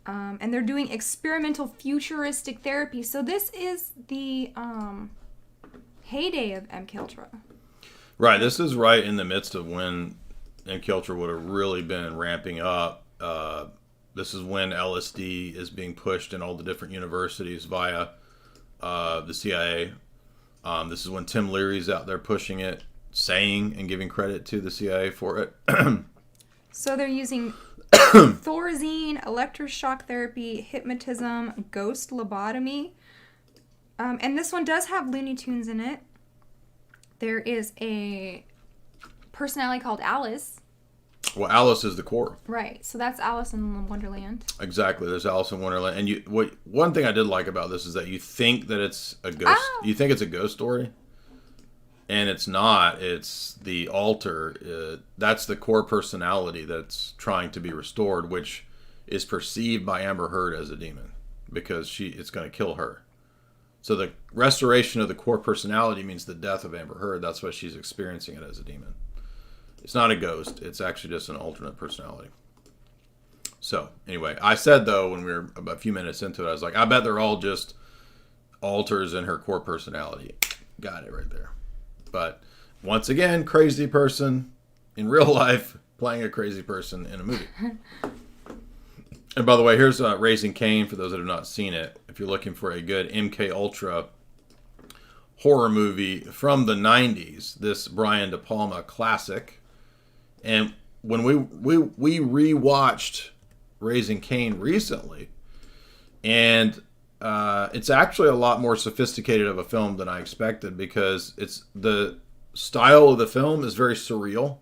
And they're doing experimental futuristic therapy. So this is the heyday of MKUltra. Right. This is right in the midst of when MKUltra would have really been ramping up. This is when LSD is being pushed in all the different universities via the CIA. This is when Tim Leary's out there pushing it, saying and giving credit to the CIA for it. So they're using Thorazine, electroshock therapy, hypnotism, ghost lobotomy. And this one does have Looney Tunes in it. There is a personality called Alice. Well, Alice is the core. Right. So that's Alice in Wonderland. Exactly. There's Alice in Wonderland. And one thing I did like about this is that you think that it's a ghost. Oh. You think it's a ghost story. And it's not. It's the alter. That's the core personality that's trying to be restored, which is perceived by Amber Heard as a demon because it's going to kill her. So the restoration of the core personality means the death of Amber Heard. That's why she's experiencing it as a demon. It's not a ghost. It's actually just an alternate personality. So, anyway, I said, though, when we were about a few minutes into it, I was like, I bet they're all just alters in her core personality. Got it right there. But, once again, crazy person in real life playing a crazy person in a movie. And by the way, here's Raising Cain for those that have not seen it. If you're looking for a good MKUltra horror movie from the 90s, this Brian De Palma classic. And when we rewatched Raising Cain recently, and it's actually a lot more sophisticated of a film than I expected, because it's the style of the film is very surreal.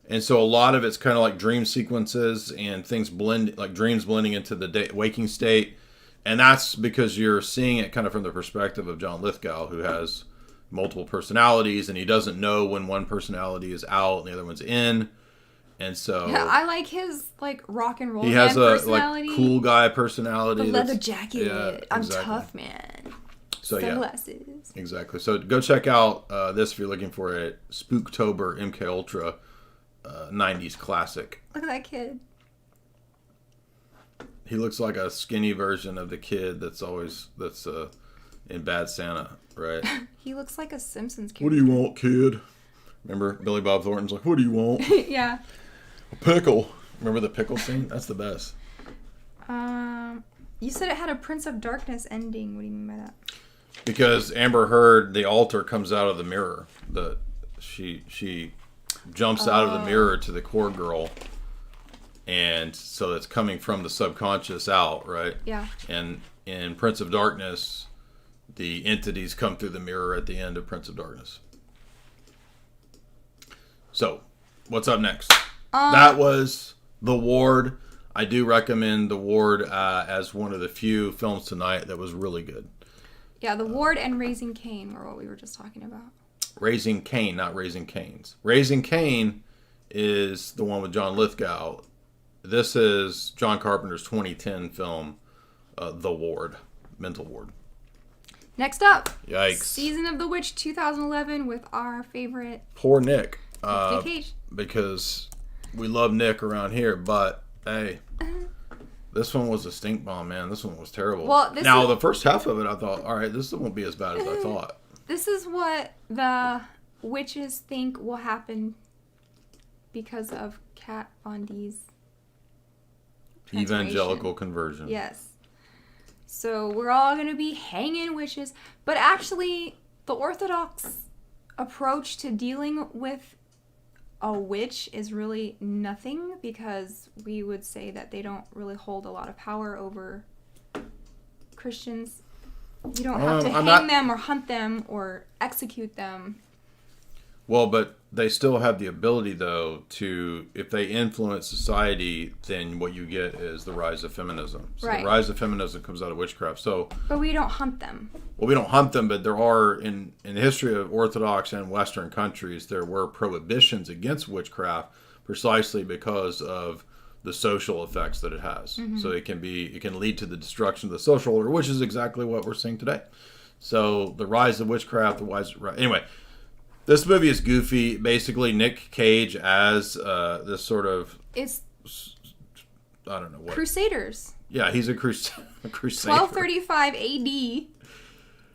And so a lot of it's kind of like dream sequences and things blend, like dreams blending into the waking state. And that's because you're seeing it kind of from the perspective of John Lithgow, who has multiple personalities, and he doesn't know when one personality is out and the other one's in. And so yeah, I like his like rock and roll. He has man a personality. like cool guy personality. The leather jacket. Yeah, I'm exactly. tough, man. So Sunglasses. Yeah, exactly. So go check out this if you're looking for a Spooktober mkuItra 90s classic. Look at that kid. He looks like a skinny version of the kid that's in Bad Santa, right? He looks like a Simpsons character. What do you want, kid? Remember Billy Bob Thornton's like, what do you want? Yeah. A pickle. Remember the pickle scene? That's the best. You said it had a Prince of Darkness ending. What do you mean by that? Because Amber Heard, the altar comes out of the mirror. She jumps out of the mirror to the core girl, and so it's coming from the subconscious out, right? Yeah. And in Prince of Darkness, the entities come through the mirror at the end of Prince of Darkness. So, what's up next? That was The Ward. I do recommend The Ward as one of the few films tonight that was really good. Yeah, The Ward and Raising Cain were what we were just talking about. Raising Cain, not Raising Cane's. Raising Cain is the one with John Lithgow. This is John Carpenter's 2010 film, The Ward, Mental Ward. Next up, Yikes. Season of the Witch 2011 with our favorite Poor Nick. Nick Cage. Because we love Nick around here, but hey, this one was a stink bomb, man. This one was terrible. Well, the first half of it, I thought, all right, this won't be as bad as I thought. This is what the witches think will happen because of Kat Von D's Evangelical conversion. Yes. So we're all going to be hanging witches. But actually, the Orthodox approach to dealing with a witch is really nothing, because we would say that they don't really hold a lot of power over Christians. You don't have to hang them or hunt them or execute them. Well, but they still have the ability, though, to, if they influence society, then what you get is the rise of feminism. So the rise of feminism comes out of witchcraft. But we don't hunt them. Well, we don't hunt them, but there are, in the history of Orthodox and Western countries, there were prohibitions against witchcraft precisely because of the social effects that it has. Mm-hmm. So it can lead to the destruction of the social order, which is exactly what we're seeing today. So the rise of witchcraft, anyway. This movie is goofy. Basically, Nick Cage as this sort of... I don't know what. Crusaders. Yeah, he's a crusader. 1235 AD.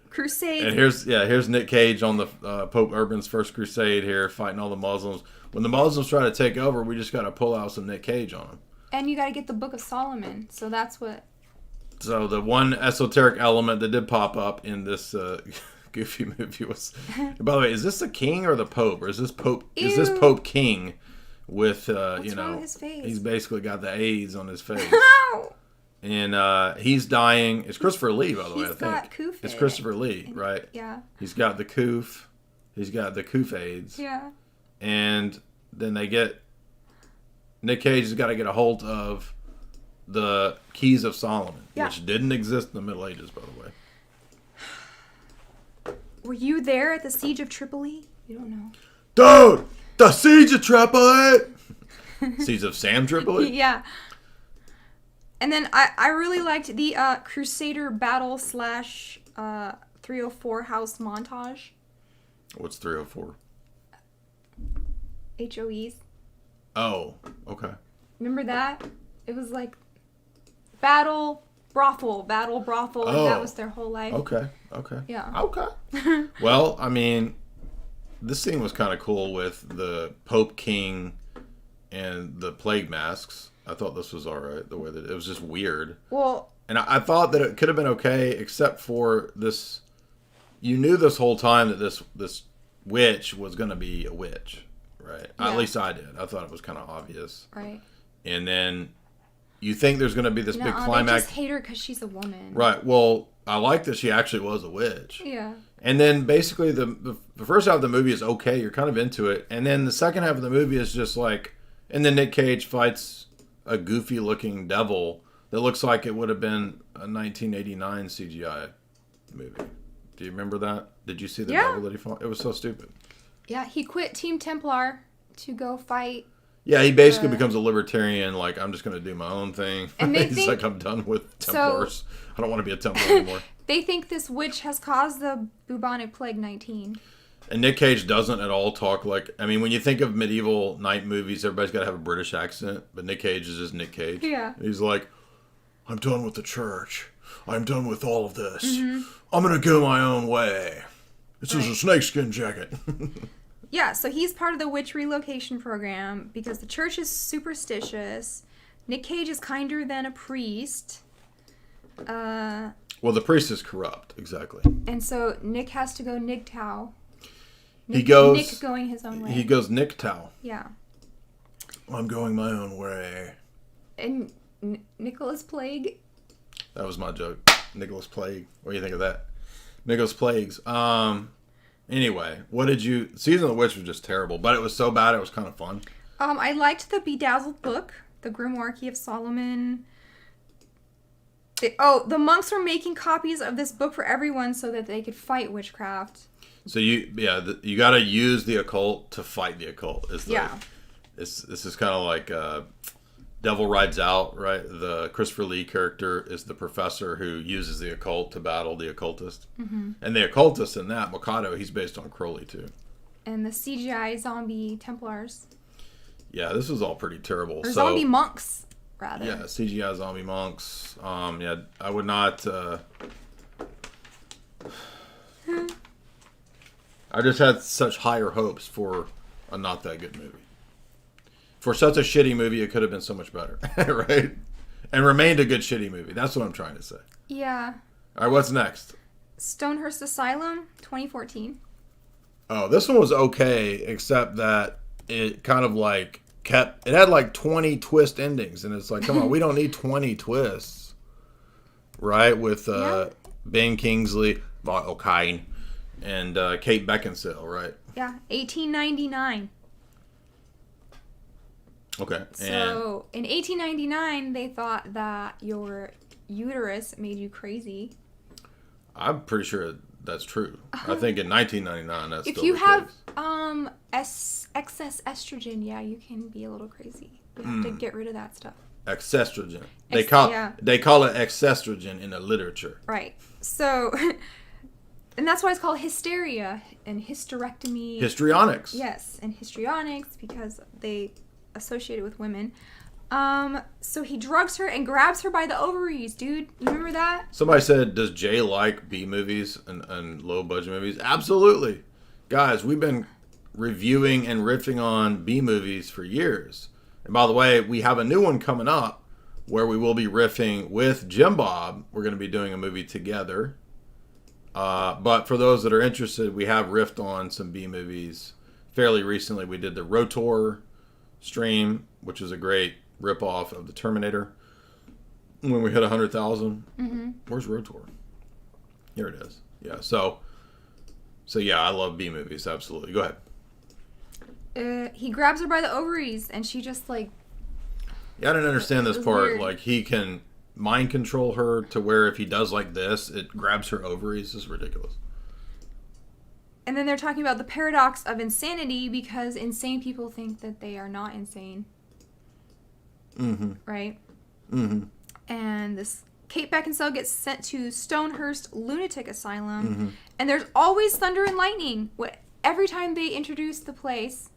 Crusade. And here's Nick Cage on the Pope Urban's first crusade here, fighting all the Muslims. When the Muslims try to take over, we just got to pull out some Nick Cage on them. And you got to get the Book of Solomon. So that's what... So the one esoteric element that did pop up in this... goofy movie was. By the way, is this the king or the pope, or is this pope? Ew. Is this Pope King with What's wrong with his face? He's basically got the AIDS on his face, and he's dying. It's Christopher Lee, by the way. I think Coof it's Christopher Lee, right? Yeah. He's got the coof. He's got the coof AIDS. Yeah. And then Nick Cage has got to get a hold of the Keys of Solomon, which didn't exist in the Middle Ages, by the way. Were you there at the Siege of Tripoli? You don't know. Dude! The Siege of Tripoli! Siege of Sam Tripoli? Yeah. And then I really liked the Crusader Battle / 304 House montage. What's 304? HOEs. Oh, okay. Remember that? It was like battle, brothel, and that was their whole life. Okay. Yeah. Okay. Well, I mean, this scene was kind of cool with the Pope King and the plague masks. I thought this was all right, the way that it was just weird. Well, and I thought that it could have been okay, except for this. You knew this whole time that this witch was going to be a witch, right? Yeah. At least I did. I thought it was kind of obvious. Right. And then you think there's going to be this big climax. They just hate her because she's a woman. Right. Well, I like that she actually was a witch. Yeah. And then basically the first half of the movie is okay. You're kind of into it. And then the second half of the movie is just like, and then Nick Cage fights a goofy looking devil that looks like it would have been a 1989 CGI movie. Do you remember that? Did you see the devil that he fought? It was so stupid. Yeah, he quit Team Templar to go fight. Yeah, he basically becomes a libertarian, like, I'm just going to do my own thing. And they He's like, I'm done with Templars. I don't want to be a Templar anymore. They think this witch has caused the bubonic plague 19. And Nick Cage doesn't at all talk like... I mean, when you think of medieval night movies, everybody's got to have a British accent. But Nick Cage is just Nick Cage. Yeah. He's like, I'm done with the church. I'm done with all of this. Mm-hmm. I'm going to go my own way. This is a snakeskin jacket. Yeah, so he's part of the witch relocation program because the church is superstitious. Nick Cage is kinder than a priest. Well, the priest is corrupt, exactly. And so Nick has to go Nick He goes... Nick going his own way. He goes Nick-tow. Yeah. I'm going my own way. And Nicholas Plague. That was my joke. Nicholas Plague. What do you think of that? Nicholas Plagues. Anyway, what did you... Season of the Witch was just terrible, but it was so bad it was kind of fun. I liked the Bedazzled book, the Grimoire of Solomon. The monks were making copies of this book for everyone so that they could fight witchcraft. So you got to use the occult to fight the occult. This is kind of like Devil Rides Out, right? The Christopher Lee character is the professor who uses the occult to battle the occultist. Mm-hmm. And the occultist in that, Mikado, he's based on Crowley too. And the CGI zombie Templars. Yeah, this was all pretty terrible. Or zombie monks, rather. Yeah, CGI zombie monks. Yeah, I would not... I just had such higher hopes for a not that good movie. For such a shitty movie, it could have been so much better, right? And remained a good shitty movie. That's what I'm trying to say. Yeah. All right, what's next? Stonehurst Asylum, 2014. Oh, this one was okay, except that it kind of like it had like 20 twist endings, and it's like, come on, we don't need 20 twists, right? With Ben Kingsley, O'Kane, and Kate Beckinsale, right? Yeah, 1899. Okay. So, in 1899, they thought that your uterus made you crazy. I'm pretty sure that's true. I think in 1999, that's if still you the have case. excess estrogen, yeah, you can be a little crazy. You have to get rid of that stuff. Exestrogen. They call it exestrogen in the literature. Right. So, and that's why it's called hysteria and hysterectomy. Histrionics. Yes, and histrionics because they associate it with women. So he drugs her and grabs her by the ovaries, dude. You remember that? Somebody said, does Jay like B movies and low budget movies? Absolutely. Guys, we've been reviewing and riffing on B movies for years. And by the way, we have a new one coming up where we will be riffing with Jim Bob. We're going to be doing a movie together. But for those that are interested, we have riffed on some B movies fairly recently. We did the Rotor stream, which is a great ripoff of the Terminator. When we hit 100,000, Where's Rotor? Here it is. Yeah. So yeah, I love B movies. Absolutely. Go ahead. He grabs her by the ovaries, and she just like. Yeah, I didn't understand this part. Weird. Like he can mind control her to where if he does like this, it grabs her ovaries. This is ridiculous. And then they're talking about the paradox of insanity because insane people think that they are not insane. Mm-hmm. Right? Mm-hmm. And this Kate Beckinsale gets sent to Stonehurst Lunatic Asylum. And there's always thunder and lightning. Every time they introduce the place.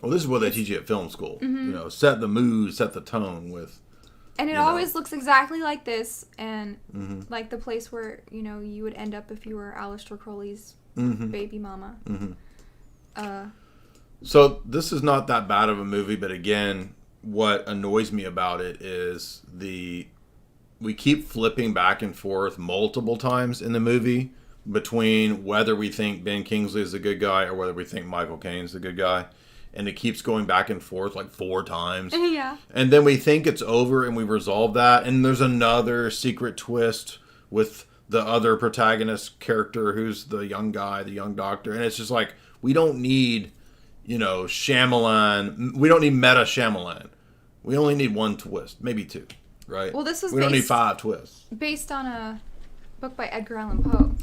Well, this is what they teach you at film school. You know, set the mood, set the tone with... And it always looks exactly like this, and like the place where, you would end up if you were Aleister Crowley's baby mama. So this is not that bad of a movie, but again, what annoys me about it is we keep flipping back and forth multiple times in the movie between whether we think Ben Kingsley is the good guy or whether we think Michael Caine's the good guy. and it keeps going back and forth like 4 times. Yeah. And then we think it's over and we resolve that, and there's another secret twist with the other protagonist character who's the young guy, the young doctor, and it's just like, we don't need, Shyamalan. We don't need meta Shyamalan. We only need 1 twist, maybe 2, right? Well, this was we don't need 5 twists. Based on a book by Edgar Allan Poe.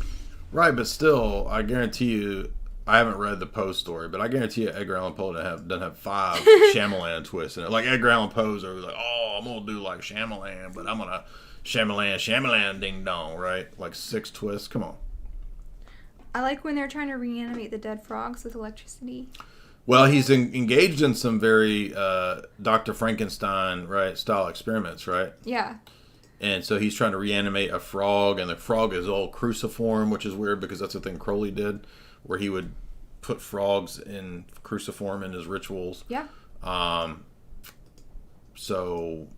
Right, but still, I guarantee you, I haven't read the Poe story, but I guarantee you Edgar Allan Poe doesn't have 5 Shyamalan twists in it. Like Edgar Allan Poe's are like, oh, I'm going to do like Shyamalan, but I'm going to Shyamalan ding dong, right? Like 6 twists. Come on. I like when they're trying to reanimate the dead frogs with electricity. Well, he's engaged in some very Dr. Frankenstein, right, style experiments, right? Yeah. And so he's trying to reanimate a frog, and the frog is all cruciform, which is weird because that's the thing Crowley did, where he would put frogs in cruciform in his rituals. Yeah. So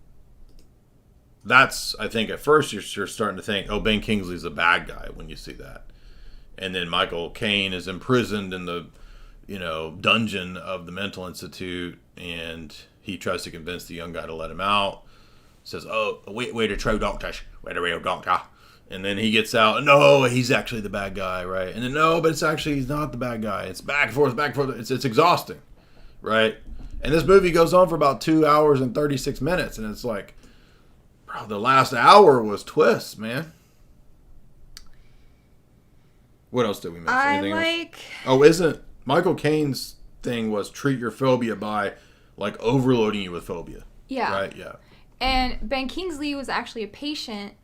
that's, I think, at first you're starting to think, oh, Ben Kingsley's a bad guy when you see that. And then Michael Caine is imprisoned in the, dungeon of the mental institute, and he tries to convince the young guy to let him out. Says, oh, we're the true doctors. We're the real doctor. And then he gets out. No, he's actually the bad guy, right? And then, no, but he's not the bad guy. It's back and forth, back and forth. It's exhausting, right? And this movie goes on for about 2 hours and 36 minutes. And it's like, bro, the last hour was twists, man. What else did we miss? Anything else? Oh, isn't Michael Caine's thing was treat your phobia by, like, overloading you with phobia. Yeah. Right? Yeah. And Ben Kingsley was actually a patient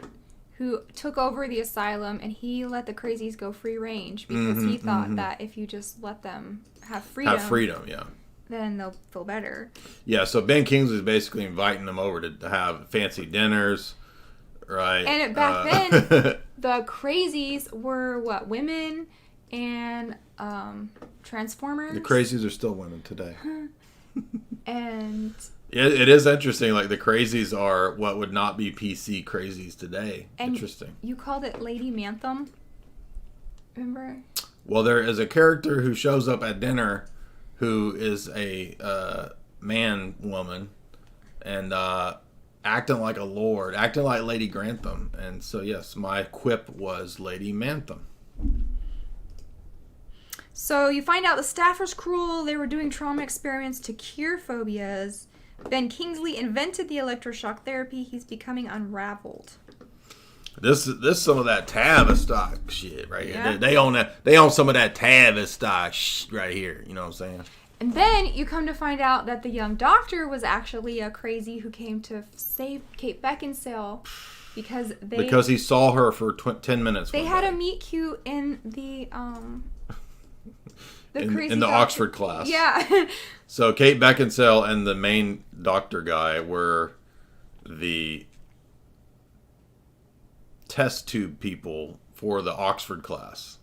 who took over the asylum, and he let the crazies go free range because he thought that if you just let them have freedom. Yeah. Then they'll feel better. Yeah, so Ben Kingsley's basically inviting them over to have fancy dinners, right? And back then, the crazies were, women and Transformers? The crazies are still women today. And... It is interesting. Like, the crazies are what would not be PC crazies today. And interesting. You called it Lady Mantham. Remember? Well, there is a character who shows up at dinner who is a woman, and acting like a lord, acting like Lady Grantham. And so, yes, my quip was Lady Mantham. So you find out the staff was cruel. They were doing trauma experiments to cure phobias. Ben Kingsley invented the electroshock therapy. He's becoming unraveled. This some of that Tavistock shit right here. Yeah. They own some of that Tavistock shit right here. You know what I'm saying? And then you come to find out that the young doctor was actually a crazy who came to save Kate Beckinsale because he saw her for 10 minutes. They had a meet cute in the in the Oxford class. Yeah. So Kate Beckinsale and the main doctor guy were the test tube people for the Oxford class,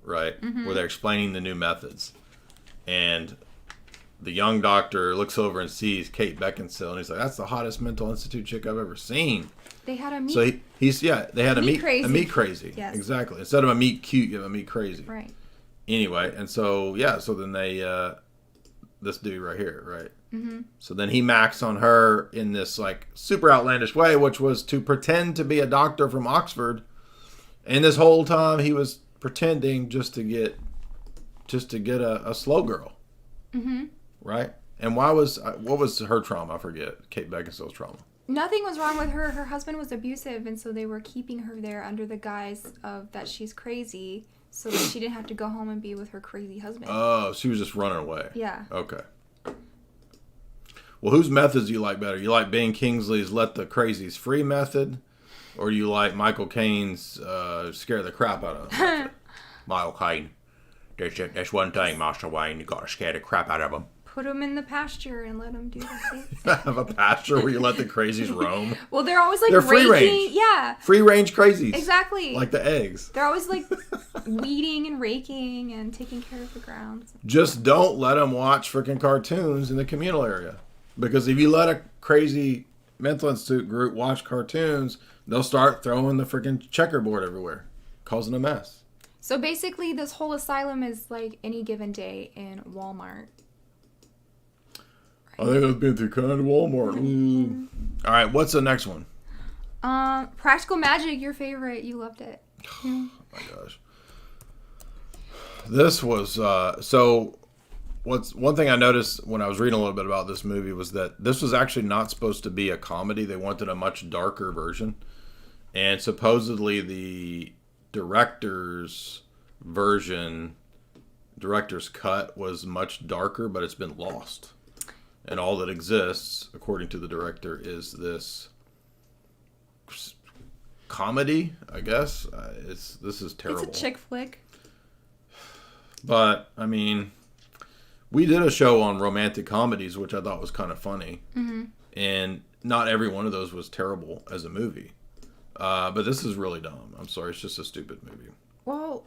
right? Mm-hmm. Where they're explaining the new methods. And the young doctor looks over and sees Kate Beckinsale, and he's like, that's the hottest mental institute chick I've ever seen. They had a meet. So they had a meet crazy. Yes. Exactly. Instead of a meet cute, you have a meet crazy. Right. Anyway, and so then they this dude right here, right? Mm-hmm. So then he macks on her in this like super outlandish way, which was to pretend to be a doctor from Oxford, and this whole time he was pretending just to get a slow girl, right? And what was her trauma? I forget. Kate Beckinsale's trauma. Nothing was wrong with her. Her husband was abusive, and so they were keeping her there under the guise of that she's crazy, so that she didn't have to go home and be with her crazy husband. Oh, she was just running away. Yeah. Okay. Well, whose methods do you like better? You like Ben Kingsley's let the crazies free method, or you like Michael Caine's scare the crap out of them method? Michael Caine. There's one thing, Master Wayne, you gotta scare the crap out of them. Put them in the pasture and let them do their thing. Have a pasture where you let the crazies roam? Well, they're always like they're free raking. Range. Yeah. Free range crazies. Exactly. Like the eggs. They're always like weeding and raking and taking care of the ground. Just don't let them watch freaking cartoons in the communal area. Because if you let a crazy mental institute group watch cartoons, they'll start throwing the freaking checkerboard everywhere, causing a mess. So basically, this whole asylum is like any given day in Walmart. I think I've been through kind of Walmart. All right, what's the next one? Practical Magic, your favorite. You loved it. Oh my gosh. This was one thing I noticed when I was reading a little bit about this movie was that this was actually not supposed to be a comedy. They wanted a much darker version. And supposedly the director's cut was much darker, but it's been lost. And all that exists, according to the director, is this comedy, I guess. This is terrible. It's a chick flick. But, I mean, we did a show on romantic comedies, which I thought was kind of funny. Mm-hmm. And not every one of those was terrible as a movie. But this is really dumb. I'm sorry, it's just a stupid movie. Well,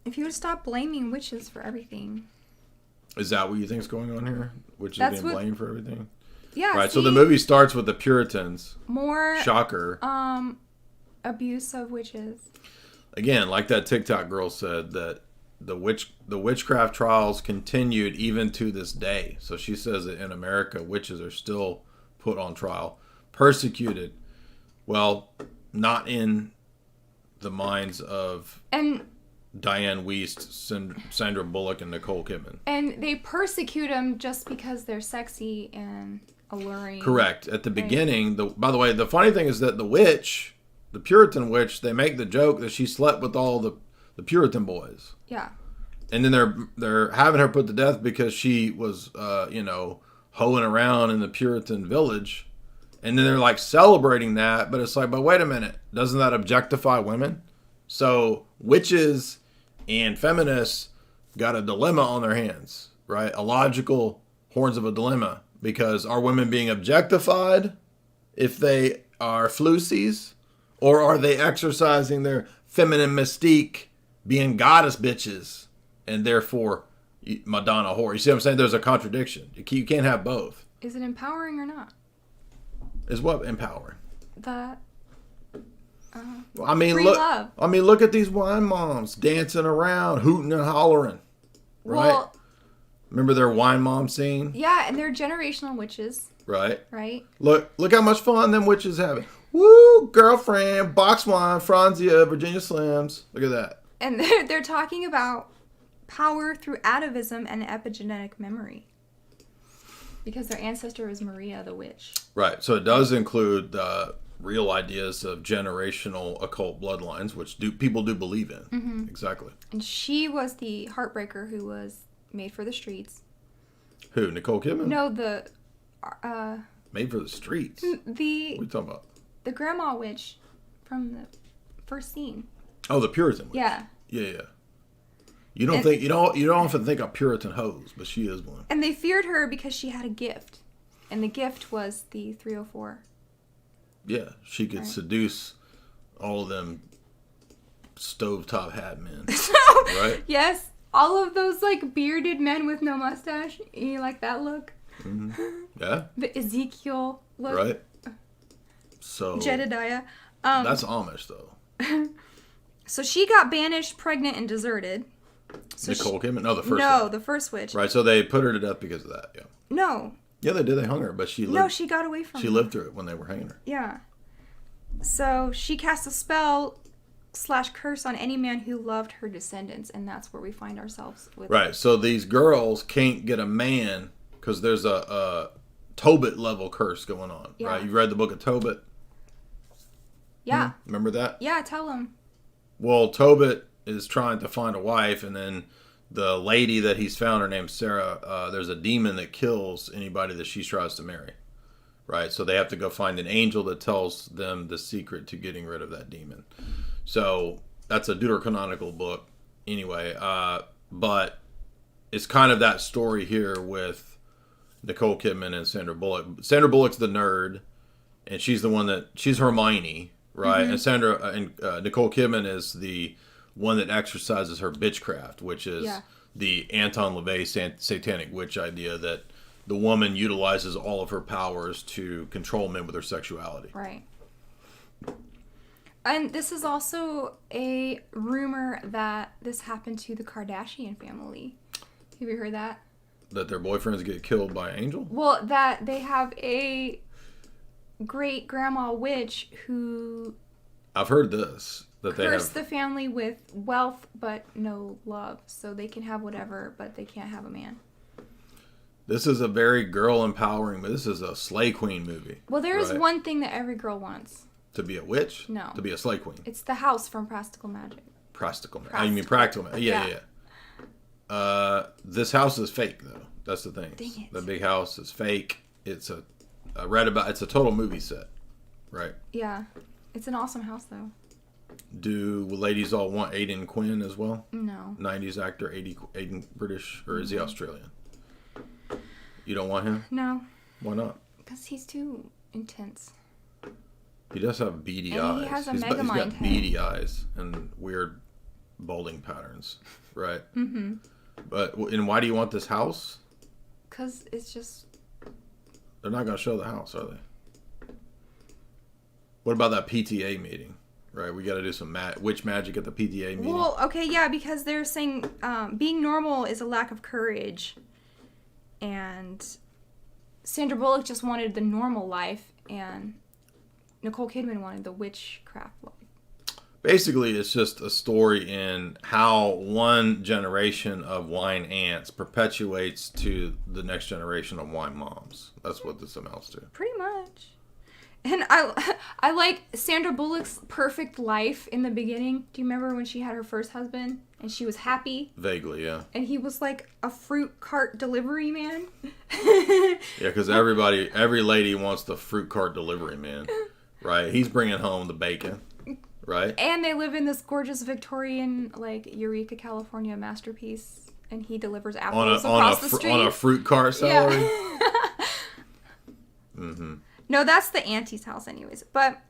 if you would stop blaming witches for everything. Is that what you think is going on here? Witches being blamed for everything? Yeah. Right, so the movie starts with the Puritans. More... Shocker. Abuse of witches. Again, like that TikTok girl said, that the witchcraft trials continued even to this day. So she says that in America, witches are still put on trial, persecuted. Well, not in the minds of Diane Wiest, Sandra Bullock, and Nicole Kidman. And they persecute them just because they're sexy and alluring. Correct. At the beginning, by the way, the funny thing is that the Puritan witch, they make the joke that she slept with all the Puritan boys. Yeah. And then they're having her put to death because she was, hoeing around in the Puritan village. And then they're like celebrating that, but it's like, but wait a minute, doesn't that objectify women? So witches and feminists got a dilemma on their hands, right? A logical horns of a dilemma, because are women being objectified if they are flusies, or are they exercising their feminine mystique, being goddess bitches, and therefore Madonna whore? You see what I'm saying? There's a contradiction. You can't have both. Is it empowering or not? Is what empowering? That. Free love. I mean, look at these wine moms dancing around, hooting and hollering. Right? Well, remember their wine mom scene? Yeah, and they're generational witches. Right. Right. Look how much fun them witches having. Woo, girlfriend, box wine, Franzia, Virginia Slims. Look at that. And they're talking about power through atavism and epigenetic memory. Because their ancestor was Maria the witch. Right. So it does include real ideas of generational occult bloodlines, which people do believe in. Mm-hmm. Exactly. And she was the heartbreaker who was made for the streets. Who? Nicole Kidman? No, made for the streets? What are you talking about? The grandma witch from the first scene. Oh, the Puritan witch. Yeah. Yeah. You don't often think of Puritan hoes, but she is one. And they feared her because she had a gift. And the gift was the 304. Yeah, she could seduce all of them stovetop hat men. Right? Yes. All of those like bearded men with no mustache. You like that look? Mm-hmm. Yeah. The Ezekiel look. Right. So Jedediah. That's Amish though. So she got banished, pregnant, and deserted. So Nicole Kidman? No, the first one. No, the first witch. Right, so they put her to death because of that, yeah. No. Yeah, they did. They hung her, but she lived. No, she got away from She lived through it when they were hanging her. Yeah. So she cast a spell / curse on any man who loved her descendants, and that's where we find ourselves with. Right, so these girls can't get a man because there's a Tobit level curse going on, right? You read the book of Tobit? Yeah. Remember that? Yeah, tell them. Well, Tobit is trying to find a wife, and then the lady that he's found, her name's Sarah, there's a demon that kills anybody that she tries to marry, right? So they have to go find an angel that tells them the secret to getting rid of that demon. So that's a deuterocanonical book anyway, but it's kind of that story here with Nicole Kidman and Sandra Bullock. Sandra Bullock's the nerd, and she's the one she's Hermione, right? Mm-hmm. And Nicole Kidman is the one that exercises her bitchcraft, which is the Anton LaVey satanic witch idea that the woman utilizes all of her powers to control men with her sexuality. Right. And this is also a rumor that this happened to the Kardashian family. Have you heard that? That their boyfriends get killed by an angel? Well, that they have a great grandma witch who I've heard this. That they cursed have the family with wealth but no love. So they can have whatever, but they can't have a man. This is a very girl empowering, but this is a Slay Queen movie. Well, there is right? one thing that every girl wants. To be a witch? No. To be a Slay Queen? It's the house from Practical Magic. Practical Magic. Oh, you mean Practical Magic? Yeah. This house is fake, though. That's the thing. Dang it. The big house is fake. It's I read about, it's a total movie set, right? Yeah. It's an awesome house, though. Do ladies all want Aidan Quinn as well? No. 90s actor, Aidan British, or is he Australian? You don't want him? No. Why not? Because he's too intense. He does have beady And eyes. he has a He's Megamind got head. beady eyes and weird balding patterns, right? Mm-hmm. And why do you want this house? Because it's just... They're not going to show the house, are they? What about that PTA meeting? Right, we got to do some witch magic at the PTA meeting. Well, okay, yeah, because they're saying being normal is a lack of courage. And Sandra Bullock just wanted the normal life, and Nicole Kidman wanted the witchcraft life. Basically, it's just a story in how one generation of wine ants perpetuates to the next generation of wine moms. That's what this amounts to. Pretty much. And I like Sandra Bullock's perfect life in the beginning. Do you remember when she had her first husband and she was happy? Vaguely, yeah. And he was like a fruit cart delivery man. Yeah, because every lady wants the fruit cart delivery man, right? He's bringing home the bacon, right? And they live in this gorgeous Victorian, like, Eureka, California masterpiece. And he delivers apples across the street. On a fruit cart salary? Yeah. Mm-hmm. No, that's the auntie's house anyways. But,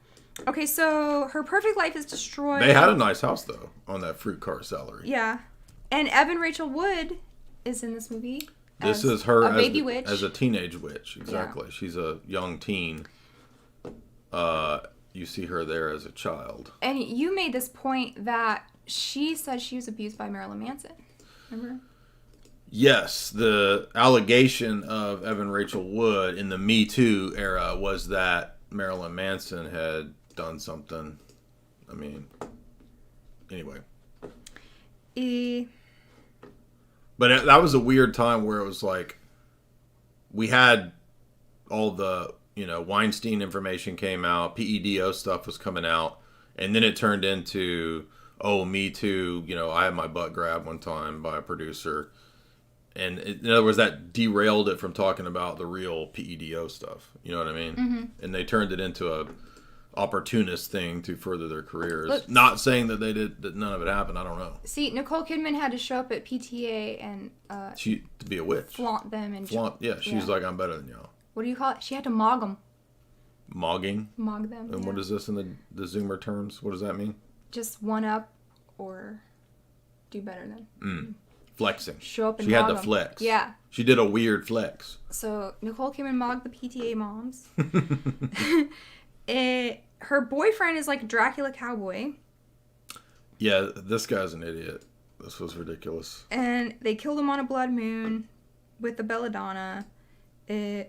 okay, so her perfect life is destroyed. They had a nice house, though, on that fruit cart salary. Yeah. And Evan Rachel Wood is in this movie. This is her a baby witch. As a teenage witch, exactly. Yeah. She's a young teen. You see her there as a child. And you made this point that she said she was abused by Marilyn Manson. Remember? Yes, the allegation of Evan Rachel Wood in the Me Too era was that Marilyn Manson had done something. I mean, anyway. But that was a weird time where it was like, we had all the, Weinstein information came out, PEDO stuff was coming out, and then it turned into, Me Too, I had my butt grabbed one time by a producer. And in other words, that derailed it from talking about the real PEDO stuff. You know what I mean? Mm-hmm. And they turned it into a opportunist thing to further their careers. Not saying that that none of it happened. I don't know. See, Nicole Kidman had to show up at PTA and to be a witch, flaunt them and Yeah, she's like, I'm better than y'all. What do you call it? She had to mog them. Mogging. Mog them. And what is this in the Zoomer terms? What does that mean? Just one up or do better than. Flexing. Show up and she had to them. flex. Yeah. She did a weird flex. So Nicole Kidman mogged the PTA moms. Her boyfriend is like Dracula cowboy. Yeah, this guy's an idiot. This was ridiculous. And they killed him on a blood moon with the belladonna. They're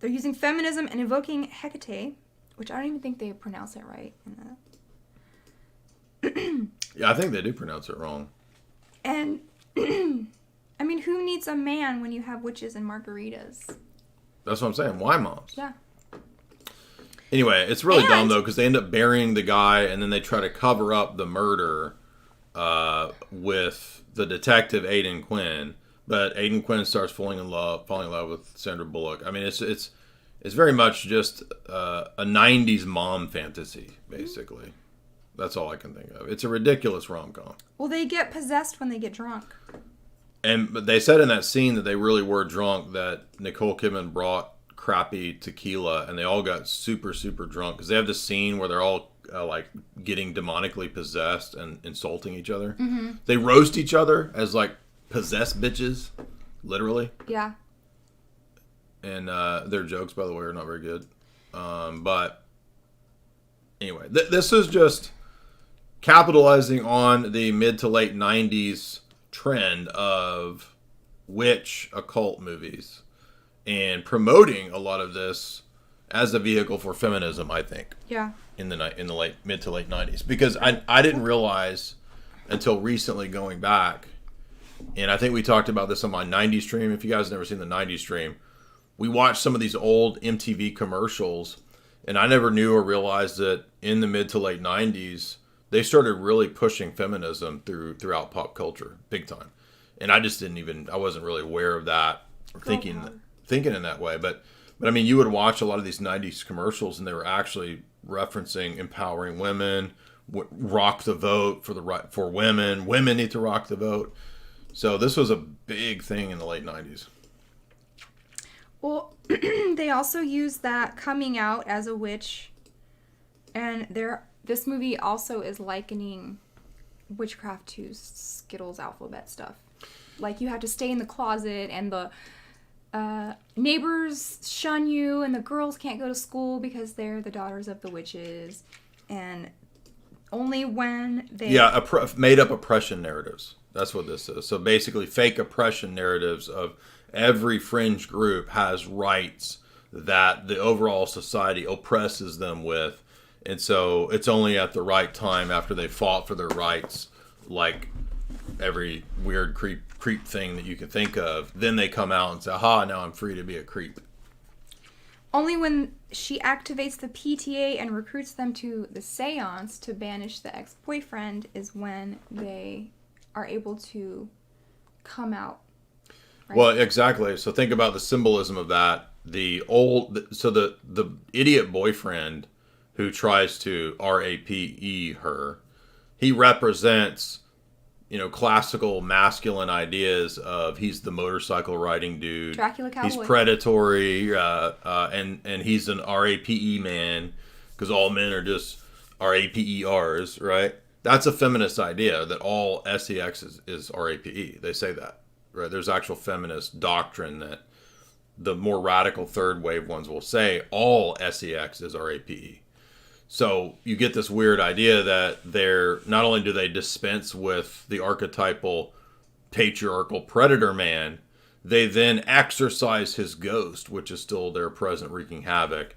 using feminism and invoking Hecate, which I don't even think they pronounce it right. Yeah, I think they do pronounce it wrong. And I mean, who needs a man when you have witches and margaritas? That's what I'm saying. Why moms? Yeah. Anyway, it's really dumb, though, because they end up burying the guy, and then they try to cover up the murder with the detective, Aidan Quinn. But Aidan Quinn starts falling in love with Sandra Bullock. I mean, it's very much just a 90s mom fantasy, basically. That's all I can think of. It's a ridiculous rom-com. Well, they get possessed when they get drunk. But they said in that scene that they really were drunk, that Nicole Kidman brought crappy tequila, and they all got super, super drunk. Because they have this scene where they're all like getting demonically possessed and insulting each other. Mm-hmm. They roast each other as like possessed bitches, literally. Yeah. And their jokes, by the way, are not very good. But anyway, this is just capitalizing on the mid to late 90s trend of witch occult movies and promoting a lot of this as a vehicle for feminism, I think. Yeah. In the mid to late 90s. Because I didn't realize until recently going back, and I think we talked about this on my 90s stream. If you guys have never seen the 90s stream, we watched some of these old MTV commercials, and I never knew or realized that in the mid to late 90s, they started really pushing feminism throughout pop culture, big time. And I just I wasn't really aware of that or thinking in that way. But I mean, you would watch a lot of these 90s commercials, and they were actually referencing empowering women, rock the vote for women. Women need to rock the vote. So this was a big thing in the late 90s. Well, they also use that coming out as a witch, and this movie also is likening witchcraft to Skittles alphabet stuff. Like, you have to stay in the closet, and the neighbors shun you, and the girls can't go to school because they're the daughters of the witches, and only when they... Yeah, made up oppression narratives. That's what this is. So basically, fake oppression narratives of every fringe group has rights that the overall society oppresses them with. And so it's only at the right time, after they fought for their rights, like every weird creep thing that you can think of, then they come out and say, aha, now I'm free to be a creep. Only when she activates the PTA and recruits them to the seance to banish the ex-boyfriend is when they are able to come out. Right? Well, exactly. So think about the symbolism of that. The idiot boyfriend who tries to RAPE her, he represents, classical masculine ideas of he's the motorcycle riding dude. Dracula cowboy. He's predatory, and he's an RAPE man, because all men are just RAPERs, right? That's a feminist idea, that all sex is RAPE. They say that, right? There's actual feminist doctrine that the more radical third wave ones will say all sex is RAPE. So you get this weird idea that they're, not only do they dispense with the archetypal patriarchal predator man, they then exorcise his ghost, which is still there present wreaking havoc.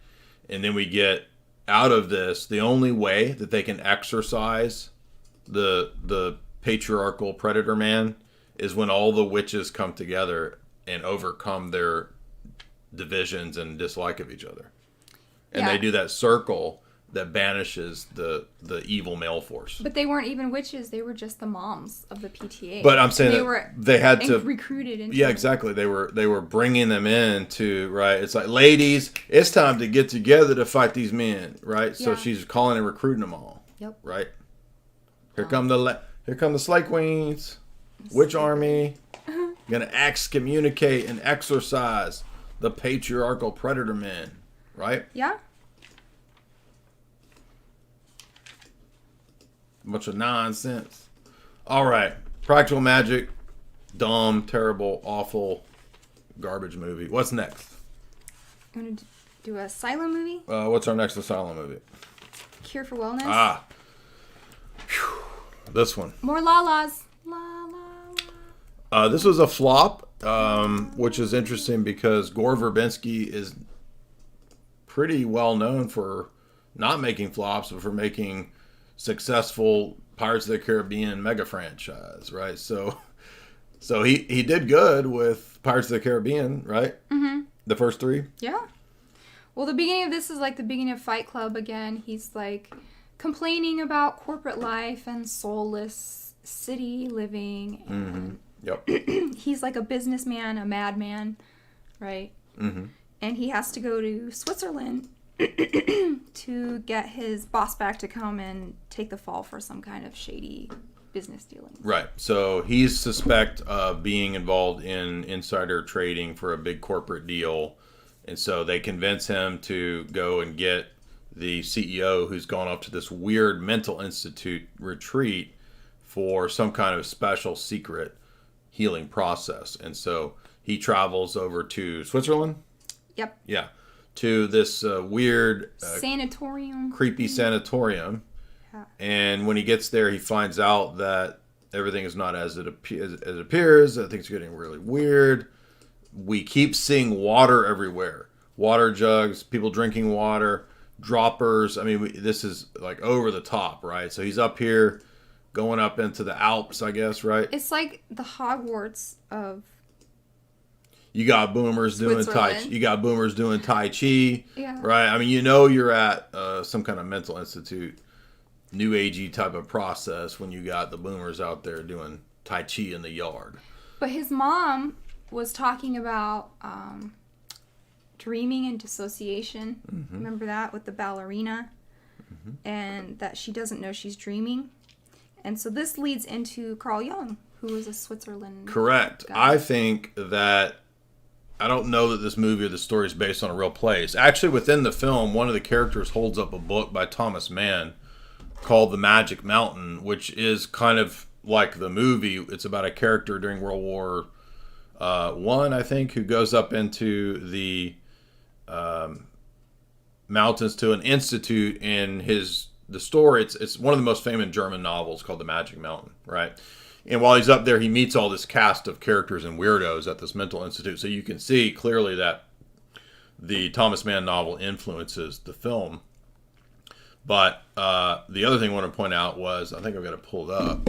And then we get out of this, the only way that they can exorcise the patriarchal predator man is when all the witches come together and overcome their divisions and dislike of each other. And they do that circle that banishes the evil male force. But they weren't even witches. They were just the moms of the PTA. But I'm saying they had to recruited into. Yeah, exactly. They were bringing them in to, right. It's like, ladies, it's time to get together to fight these men, right? So she's calling and recruiting them all. Yep. Right. Here come the Slay Queens, Witch Army, gonna excommunicate and exorcise the patriarchal predator men, right? Yeah. Bunch of nonsense. All right. Practical Magic. Dumb, terrible, awful, garbage movie. What's next? You want to do an Asylum movie? What's our next Asylum movie? Cure for Wellness. Whew. This one. More la-las. La, la, la. This was a flop, which is interesting because Gore Verbinski is pretty well known for not making flops, but for making successful Pirates of the Caribbean mega franchise, right? So he did good with Pirates of the Caribbean, right? Mm-hmm. The first three? Yeah. Well, the beginning of this is like the beginning of Fight Club again. He's like complaining about corporate life and soulless city living. And Yep. he's like a businessman, a madman, right? Mm-hmm. And he has to go to Switzerland to get his boss back to come and take the fall for some kind of shady business dealings. Right. So he's suspect of being involved in insider trading for a big corporate deal. And so they convince him to go and get the CEO, who's gone off to this weird mental institute retreat for some kind of special secret healing process. And so he travels over to Switzerland. Yep. Yeah. To this weird sanatorium. Creepy sanatorium. Yeah. And when he gets there, he finds out that Everything is not as it appears. Things are getting really weird. We keep seeing water everywhere. Water jugs, people drinking water, droppers. I mean, this is like over the top, right? So he's up here going up into the Alps, I guess, right? It's like the Hogwarts of... You got boomers doing Tai Chi. You got boomers doing Tai Chi, yeah. Right? I mean, you know you're at some kind of mental institute, new agey type of process when you got the boomers out there doing Tai Chi in the yard. But his mom was talking about dreaming and dissociation. Mm-hmm. Remember that with the ballerina? Mm-hmm. And that she doesn't know she's dreaming. And so this leads into Carl Jung, who is a Switzerland Correct. guy. I think that... I don't know that this movie or the story is based on a real place. Actually, within the film, one of the characters holds up a book by Thomas Mann called The Magic Mountain, which is kind of like the movie. It's about a character during World War I, I think, who goes up into the mountains to an institute. In the story, it's one of the most famous German novels called The Magic Mountain, right? And while he's up there, he meets all this cast of characters and weirdos at this mental institute. So you can see clearly that the Thomas Mann novel influences the film. But the other thing I want to point out was, I think I've got it pulled up.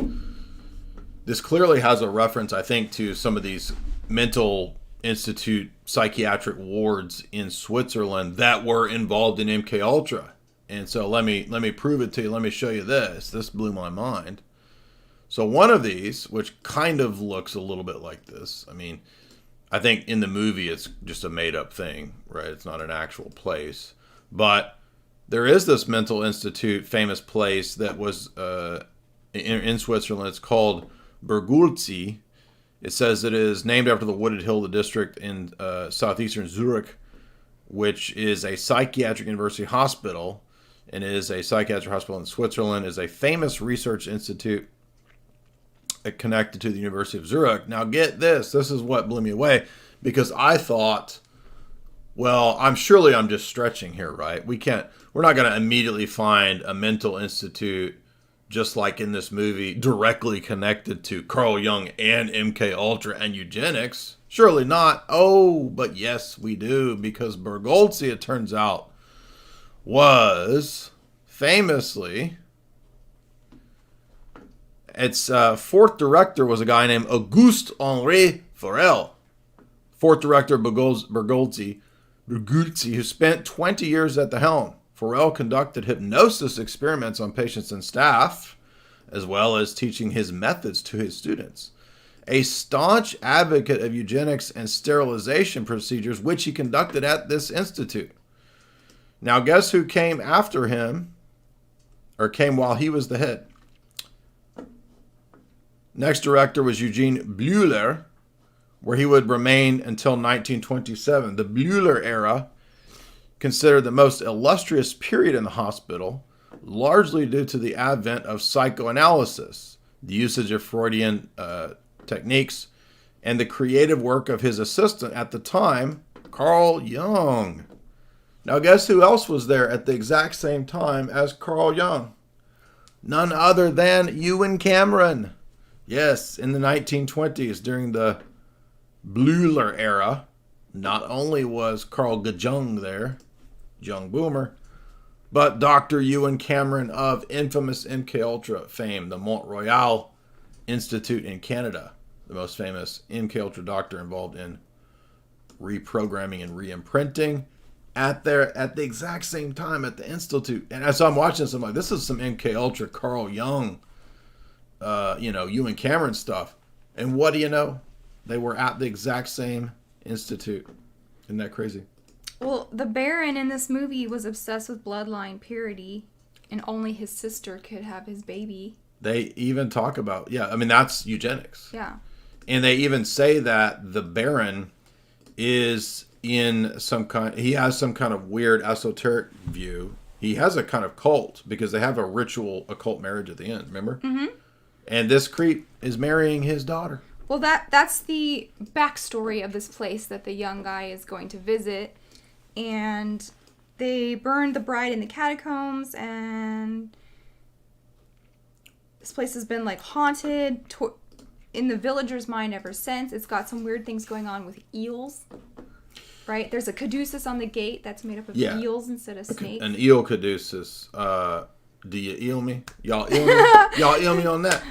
This clearly has a reference, I think, to some of these mental institute psychiatric wards in Switzerland that were involved in MKUltra. And so let me prove it to you. Let me show you this. This blew my mind. So one of these, which kind of looks a little bit like this, I mean, I think in the movie it's just a made-up thing, right? It's not an actual place. But there is this mental institute, famous place that was in Switzerland. It's called Bergulzi. It says it is named after the wooded hill of the district in southeastern Zurich, which is a psychiatric university hospital, and is a psychiatric hospital in Switzerland, is a famous research institute connected to the University of Zurich. Now get this. This is what blew me away, because I thought, well, I'm just stretching here, right? We're not going to immediately find a mental institute just like in this movie directly connected to Carl Jung and MKUltra and eugenics. Surely not. Oh, but yes, we do, because Bergolzi, it turns out, was famously... Its fourth director was a guy named Auguste Henri Forel. Fourth director Bergolzi, who spent 20 years at the helm. Forel conducted hypnosis experiments on patients and staff, as well as teaching his methods to his students. A staunch advocate of eugenics and sterilization procedures, which he conducted at this institute. Now, guess who came after him, or came while he was the head? Next director was Eugene Bleuler, where he would remain until 1927. The Bleuler era, considered the most illustrious period in the hospital, largely due to the advent of psychoanalysis, the usage of Freudian techniques, and the creative work of his assistant at the time, Carl Jung. Now guess who else was there at the exact same time as Carl Jung? None other than Ewan Cameron. Yes, in the 1920s, during the Bleuler era, not only was Carl Jung there, Jung Boomer, but Dr. Ewan Cameron of infamous MKUltra fame, the Mont Royal Institute in Canada, the most famous MKUltra doctor involved in reprogramming and re-imprinting, at the exact same time at the Institute. And as I'm watching this, I'm like, this is some MKUltra Carl Jung, Ewan Cameron stuff. And what do you know? They were at the exact same institute. Isn't that crazy? Well, the Baron in this movie was obsessed with bloodline purity, and only his sister could have his baby. They even talk about, that's eugenics. Yeah. And they even say that the Baron is in he has some kind of weird esoteric view. He has a kind of cult, because they have a ritual occult marriage at the end, remember? Mm-hmm. And this creep is marrying his daughter. Well, that's the backstory of this place that the young guy is going to visit. And they burned the bride in the catacombs, and this place has been like haunted in the villagers' mind ever since. It's got some weird things going on with eels. Right? There's a caduceus on the gate that's made up of eels instead of snakes. An eel caduceus. Do you eel me? Y'all eel me? Y'all eel me on that?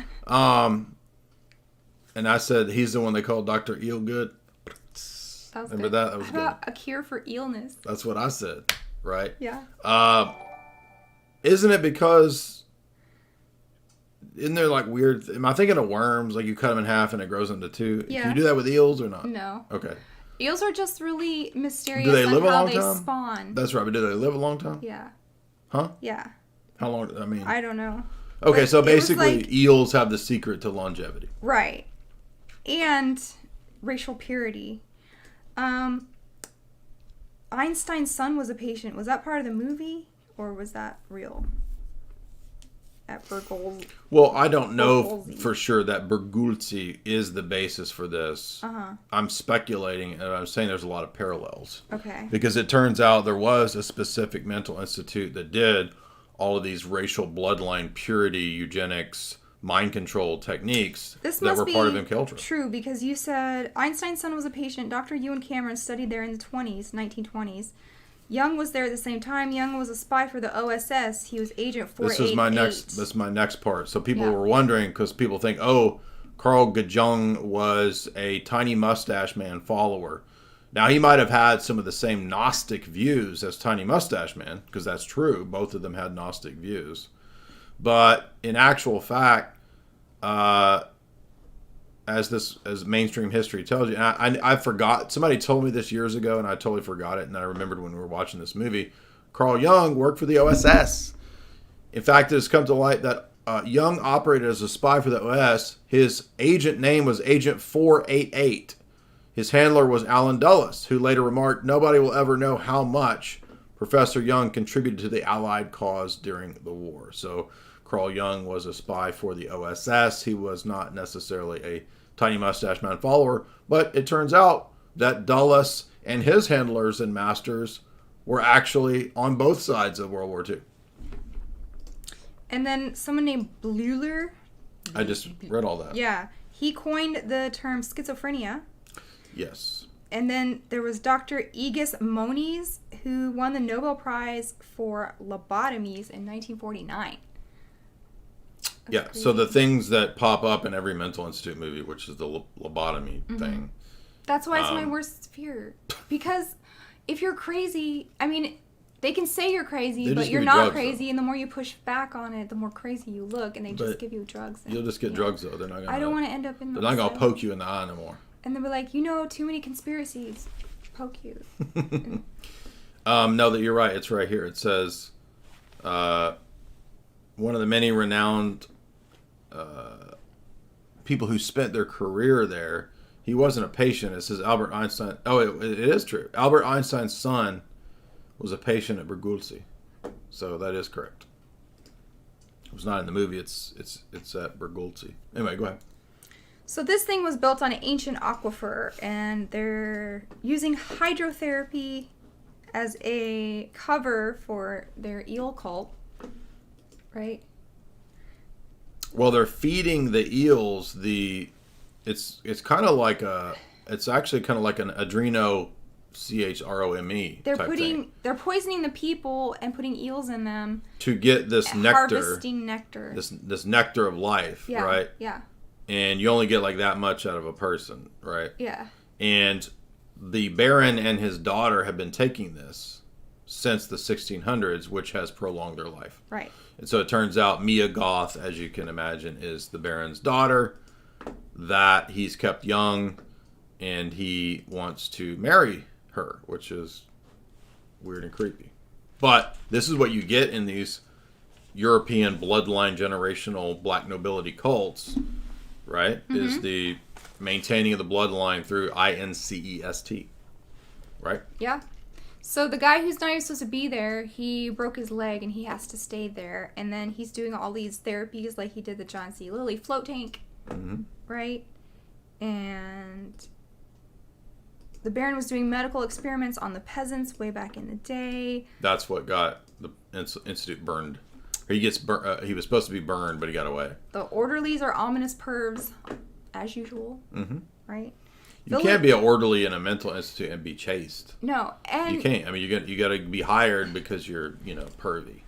And I said he's the one they call Dr. Eelgood. Remember good. that? That was How good. about a cure for eelness? That's what I said, right? Yeah. Isn't it because... Isn't there like weird... Am I thinking of worms? Like you cut them in half and it grows into two? Yeah. Can you do that with eels or not? No. Okay. Eels are just really mysterious. Do they live a long how time? They spawn. That's right, but do they live a long time? Yeah. Huh? Yeah. How long? I mean... I don't know. Okay, but so basically like, eels have the secret to longevity. Right. And racial purity. Einstein's son was a patient. Was that part of the movie? Or was that real? At Bergolzi. Well, I don't know for sure that Bergolzi is the basis for this. Uh-huh. I'm speculating, and I'm saying there's a lot of parallels. Okay. Because it turns out there was a specific mental institute that did all of these racial bloodline purity, eugenics, mind control techniques that were part of mkuItra. True, because you said Einstein's son was a patient. Dr. Ewan Cameron studied there in the 1920s. Young was there at the same time. Young was a spy for the OSS. He was Agent 488. This is my next part. So people were wondering, because people think, oh, Carl Gajung was a tiny mustache man follower. Now, he might have had some of the same Gnostic views as Tiny Mustache Man, because that's true. Both of them had Gnostic views. But in actual fact, as mainstream history tells you, and I forgot, somebody told me this years ago, and I totally forgot it, and I remembered when we were watching this movie. Carl Jung worked for the OSS. In fact, it has come to light that Jung operated as a spy for the OSS. His agent name was Agent 488. His handler was Alan Dulles, who later remarked, "Nobody will ever know how much Professor Jung contributed to the Allied cause during the war." So Carl Jung was a spy for the OSS. He was not necessarily a tiny mustache man follower, but it turns out that Dulles and his handlers and masters were actually on both sides of World War II. And then someone named Bleuler. I just read all that. Yeah. He coined the term schizophrenia. Yes. And then there was Dr. Aegis Moniz, who won the Nobel Prize for lobotomies in 1949. Yeah, crazy. So the things that pop up in every mental institute movie, which is the lobotomy thing. That's why it's my worst fear. Because if you're crazy, I mean, they can say you're crazy, but you're not crazy, and the more you push back on it, the more crazy you look, and they just give you drugs. You'll just get drugs, though. They're not gonna. I don't want to end up in. They're not gonna poke you in the eye anymore. And they'll be like, too many conspiracies. Poke you. No, that you're right. It's right here. It says, one of the many renowned people who spent their career there. He wasn't a patient. It says Albert Einstein. Oh, it is true. Albert Einstein's son was a patient at Bergolzi. So that is correct. It was not in the movie. It's at Bergolzi. Anyway, go ahead. So this thing was built on an ancient aquifer, and they're using hydrotherapy as a cover for their eel cult, right? Well, they're feeding the eels it's kind of like it's actually kind of like an adrenochrome They're poisoning the people and putting eels in them to get this nectar, harvesting nectar, this nectar of life, right? Yeah. And you only get like that much out of a person, right? Yeah. And the Baron and his daughter have been taking this since the 1600s, which has prolonged their life. Right. And so it turns out Mia Goth, as you can imagine, is the Baron's daughter that he's kept young, and he wants to marry her, which is weird and creepy. But this is what you get in these European bloodline generational black nobility cults, right? Mm-hmm. Is the maintaining of the bloodline through incest, right? Yeah. So the guy who's not even supposed to be there, he broke his leg and he has to stay there. And then he's doing all these therapies like he did the John C. Lilly float tank, right? And the Baron was doing medical experiments on the peasants way back in the day. That's what got the institute burned. He gets he was supposed to be burned, but he got away. The orderlies are ominous pervs, as usual. Mm-hmm. Right? You can't be an orderly in a mental institute and be chaste. No, and you can't. I mean, you got to be hired because you're, pervy.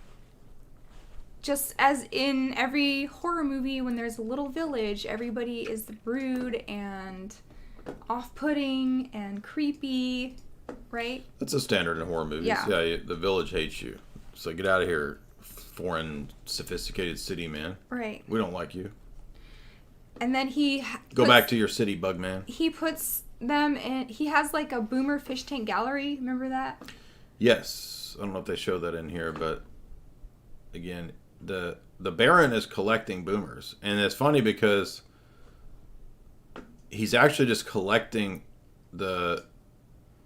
Just as in every horror movie, when there's a little village, everybody is rude and off-putting and creepy, right? That's a standard in horror movies. Yeah, the village hates you. So get out of here, foreign, sophisticated city man. Right. We don't like you. And then go back to your city, bug man. He puts them in. He has like a boomer fish tank gallery. Remember that? Yes. I don't know if they show that in here, but again, the Baron is collecting boomers, and it's funny because he's actually just collecting the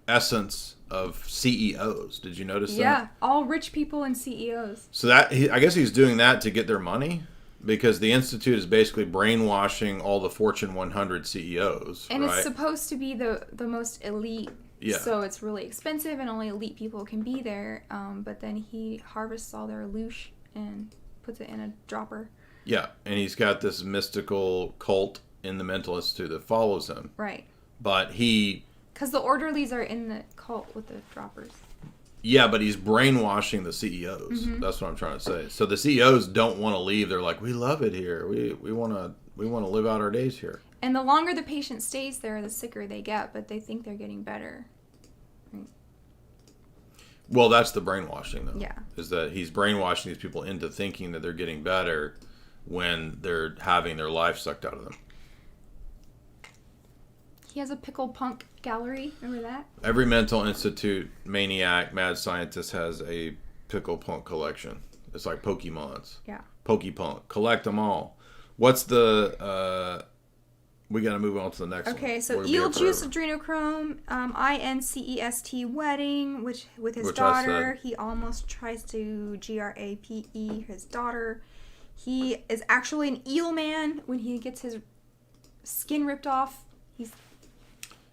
essence of CEOs. Did you notice that? Yeah, all rich people and CEOs. So I guess he's doing that to get their money. Because the Institute is basically brainwashing all the Fortune 100 CEOs, and right? It's supposed to be the most elite, so it's really expensive and only elite people can be there. But then he harvests all their loosh and puts it in a dropper. Yeah, and he's got this mystical cult in the mental institute that follows him. Right. But because the orderlies are in the cult with the droppers. Yeah, but he's brainwashing the CEOs. Mm-hmm. That's what I'm trying to say. So the CEOs don't want to leave. They're like, we love it here. We want to live out our days here. And the longer the patient stays there, the sicker they get. But they think they're getting better. Right. Well, that's the brainwashing, though. Yeah. Is that he's brainwashing these people into thinking that they're getting better when they're having their life sucked out of them. He has a pickle punk gallery. Remember that? Every mental institute maniac, mad scientist has a pickle punk collection. It's like Pokemons. Yeah. Pokepunk. Collect them all. What's the... we got to move on to the next one. Okay, so eel juice adrenochrome, INCEST wedding, with his daughter. He almost tries to GRAPE his daughter. He is actually an eel man when he gets his skin ripped off.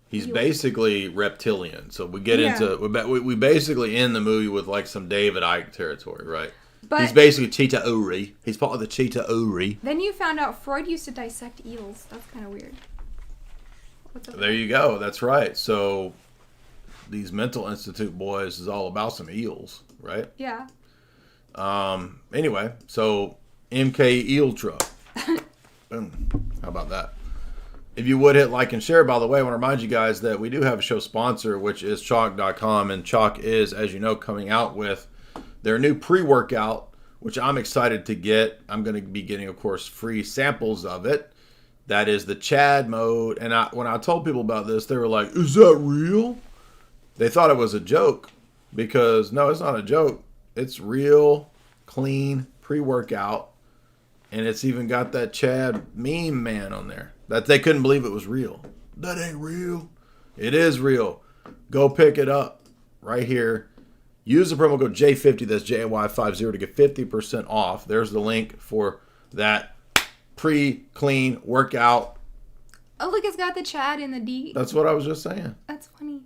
He's basically reptilian. So we get into... We basically end the movie with like some David Icke territory, right? But he's basically Cheetah Uri. He's part of the Cheetah Uri. Then you found out Freud used to dissect eels. That's kind of weird. There you go. That's right. So these mental institute boys is all about some eels, right? Yeah. Anyway, so mkuItra. Boom. How about that? If you would hit like and share, by the way, I want to remind you guys that we do have a show sponsor, which is Chalk.com. And Chalk is, as you know, coming out with their new pre-workout, which I'm excited to get. I'm going to be getting, of course, free samples of it. That is the Chad mode. And when I told people about this, they were like, is that real? They thought it was a joke because, no, it's not a joke. It's real, clean pre-workout. And it's even got that Chad meme man on there. That they couldn't believe it was real. That ain't real. It is real. Go pick it up right here. Use the promo code J50, that's JAY50 to get 50% off. There's the link for that pre-clean workout. Oh, look, it's got the Chad in the D. That's what I was just saying. That's funny.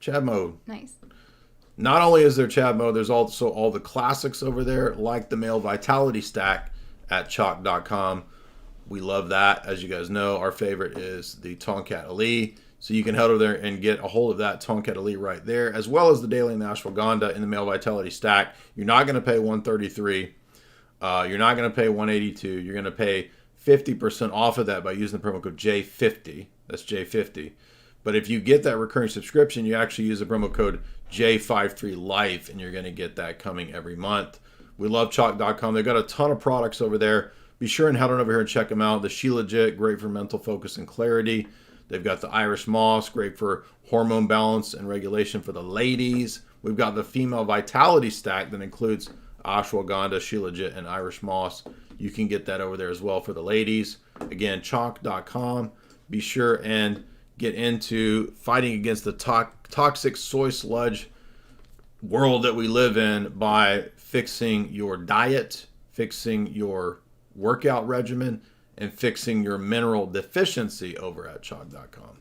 Chad mode. Nice. Not only is there Chad mode, there's also all the classics over there, like the male vitality stack at chalk.com. We love that. As you guys know, our favorite is the Tonkat Ali. So you can head over there and get a hold of that Tonkat Ali right there, as well as the Daily and the Ashwagandha in the male vitality stack. You're not going to pay $133. You're not going to pay $182. You're going to pay 50% off of that by using the promo code J50. That's J50. But if you get that recurring subscription, you actually use the promo code J53Life, and you're going to get that coming every month. We love Chalk.com. They've got a ton of products over there. Be sure and head on over here and check them out. The She Legit, great for mental focus and clarity. They've got the Irish Moss, great for hormone balance and regulation for the ladies. We've got the Female Vitality Stack that includes Ashwagandha, She Legit, and Irish Moss. You can get that over there as well for the ladies. Again, chalk.com. Be sure and get into fighting against the toxic soy sludge world that we live in by fixing your diet, fixing your workout regimen, and fixing your mineral deficiency over at chalk.com.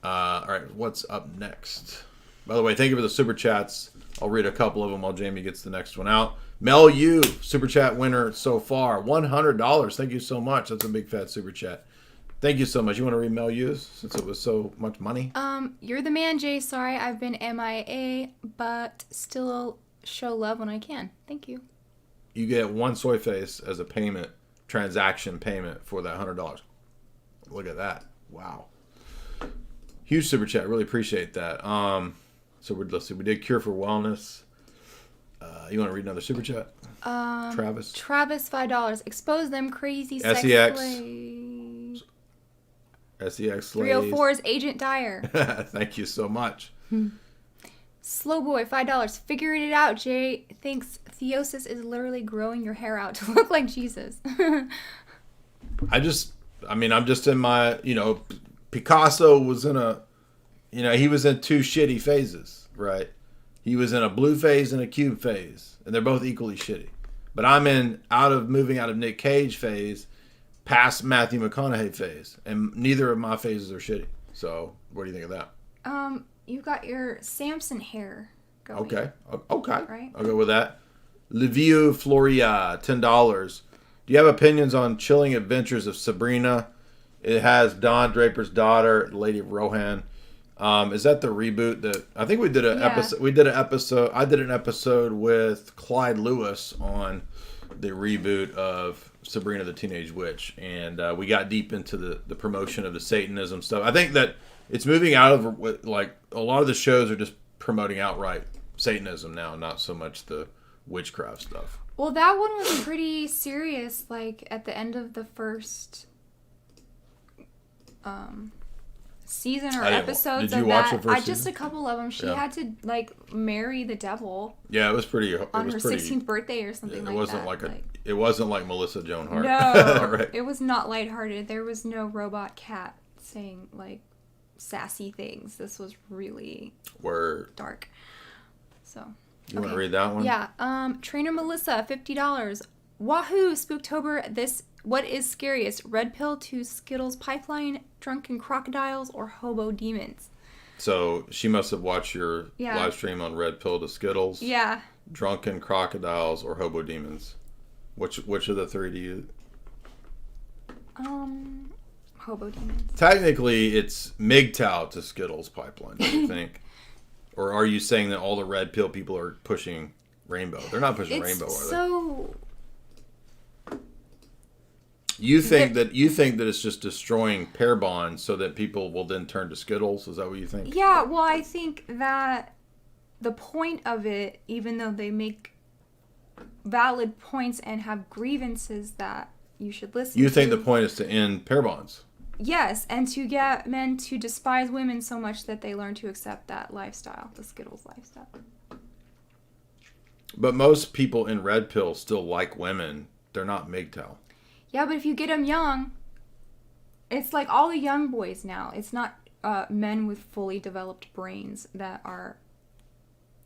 All right, what's up next? By the way, thank you for the super chats I'll read a couple of them while Jamie gets the next one out. Mel Yu, super chat winner so far, $100. Thank you so much. That's a big fat super chat. Thank you so much. You want to read Mel Yu's since it was so much money? You're the man, Jay. Sorry, I've been MIA, but still show love when I can. Thank you. You get one soy face as a payment, transaction payment for that $100. Look at that. Wow. Huge super chat. Really appreciate that. So let's see. We did Cure for Wellness. You want to read another super chat? Travis, $5. Expose them crazy sex SEX. slaves. SEX slaves. 304 is Agent Dyer. Thank you so much. Slow Boy, $5. Figured it out, Jay. Thinks theosis is literally growing your hair out to look like Jesus. I'm just in my, Picasso was in he was in two shitty phases, right? He was in a blue phase and a cube phase, and they're both equally shitty. But I'm moving out of Nick Cage phase past Matthew McConaughey phase, and neither of my phases are shitty. So, what do you think of that? You got your Samson hair going. Okay. Right? I'll go with that. Livio Floria, $10. Do you have opinions on Chilling Adventures of Sabrina? It has Don Draper's daughter, Lady Rohan. Is that the reboot that I think we did an episode? We did an episode. I did an episode with Clyde Lewis on the reboot of Sabrina the Teenage Witch, and we got deep into the promotion of the Satanism stuff. I think that it's moving out of like a lot of the shows are just promoting outright Satanism now, not so much the witchcraft stuff. Well, that one was pretty serious. Like at the end of the first season or episodes did you of watch that. the first Just season? a couple of them. She had to like marry the devil. Yeah, it was pretty. On her 16th birthday or something like that. It wasn't like Melissa Joan Hart. No, right. It was not lighthearted. There was no robot cat saying like sassy things. This was really dark. So you want to read that one? Yeah. Trainer Melissa, $50. Wahoo! Spooktober. What is scariest? Red pill to Skittles pipeline, drunken crocodiles, or hobo demons? So she must have watched your live stream on Red Pill to Skittles. Yeah. Drunken crocodiles or hobo demons. Which of the three do you? Hobo demons. Technically, it's MGTOW to Skittles pipeline. Do you think? Or are you saying that all the red pill people are pushing rainbow? They're not pushing rainbow, are they? So. You think that it's just destroying pair bonds so that people will then turn to Skittles? Is that what you think? Yeah, well, I think that the point of it, even though they make valid points and have grievances that you should listen to. You think the point is to end pair bonds? Yes, and to get men to despise women so much that they learn to accept that lifestyle, the Skittles lifestyle. But most people in red pill still like women. They're not MGTOW. Yeah, but if you get them young, it's like all the young boys now. It's not men with fully developed brains that are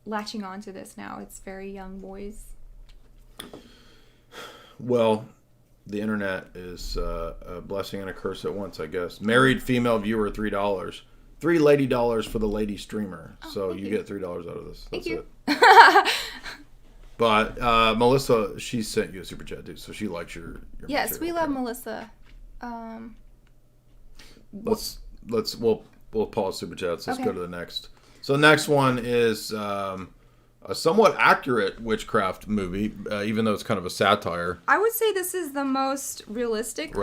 latching onto this now. It's very young boys. Well, the internet is a blessing and a curse at once, I guess. Married female viewer, $3. $3 lady dollars for the lady streamer. So you get $3 out of this. That's you. It. But Melissa, she sent you a super chat too, so she likes your yes, material. We love Melissa. We'll pause super chats. Let's go to the next. So the next one is a somewhat accurate witchcraft movie, even though it's kind of a satire. I would say this is the most realistic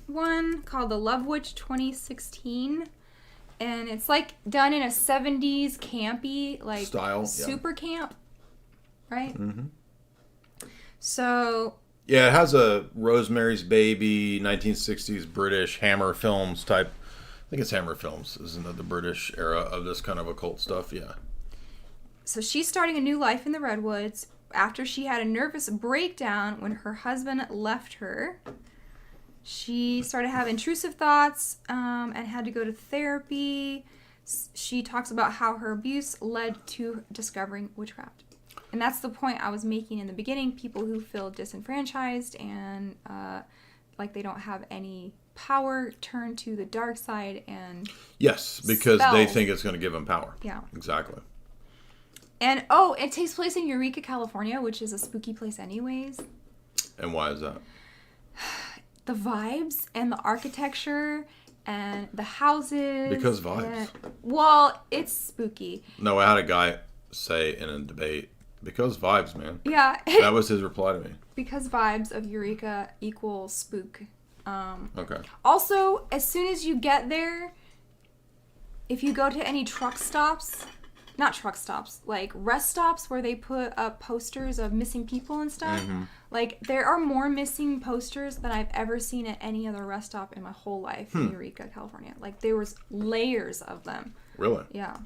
one, called The Love Witch 2016. And it's like done in a 70s campy like style, super camp. Right? Mm-hmm. So... yeah, it has a Rosemary's Baby, 1960s British Hammer Films type. I think it's Hammer Films, isn't it? The British era of this kind of occult stuff, yeah. So she's starting a new life in the Redwoods after she had a nervous breakdown when her husband left her. She started having intrusive thoughts and had to go to therapy. She talks about how her abuse led to discovering witchcraft. And that's the point I was making in the beginning. People who feel disenfranchised and like they don't have any power turn to the dark side and yes, because they think it's going to give them power. Yeah. Exactly. And it takes place in Eureka, California, which is a spooky place anyways. And why is that? The vibes and the architecture and the houses. Because vibes. Well, it's spooky. No, I had a guy say in a debate, because vibes, man. Yeah. That was his reply to me. Because vibes of Eureka equals spook. Okay. Also, as soon as you get there, if you go to any not truck stops, like rest stops where they put up posters of missing people and stuff, like there are more missing posters than I've ever seen at any other rest stop in my whole life in Eureka, California. Like there was layers of them. Really? Yeah.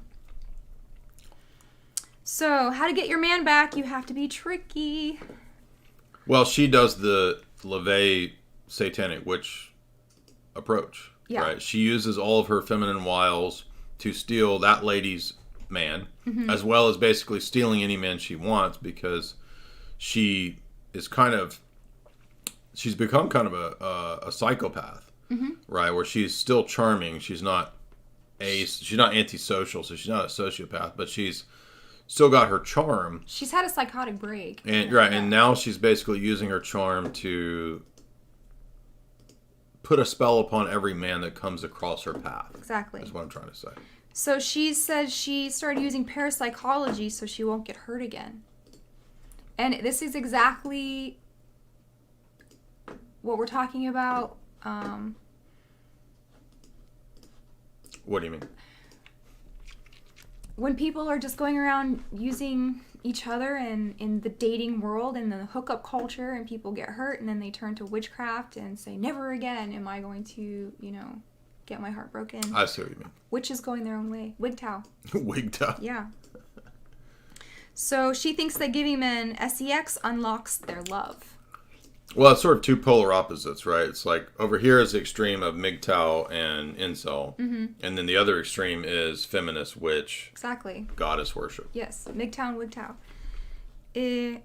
So, how to get your man back? You have to be tricky. Well, she does the LaVey satanic witch approach, right? She uses all of her feminine wiles to steal that lady's man, as well as basically stealing any man she wants, because she is she's become kind of a psychopath, right? Where she's still charming. She's not antisocial, so she's not a sociopath, but she's still got her charm. She's had a psychotic break. And and now she's basically using her charm to put a spell upon every man that comes across her path. Exactly. That's what I'm trying to say. So she says she started using parapsychology so she won't get hurt again. And this is exactly what we're talking about. What do you mean? When people are just going around using each other and in the dating world and the hookup culture, and people get hurt and then they turn to witchcraft and say, never again am I going to, get my heart broken. I see what you mean. Witches going their own way. Wigtow. Wigtow. Yeah. So she thinks that giving men sex unlocks their love. Well, it's sort of two polar opposites, right? It's like over here is the extreme of MGTOW and incel, and then the other extreme is feminist witch. Exactly. Goddess worship. Yes, MGTOW and WGTOW.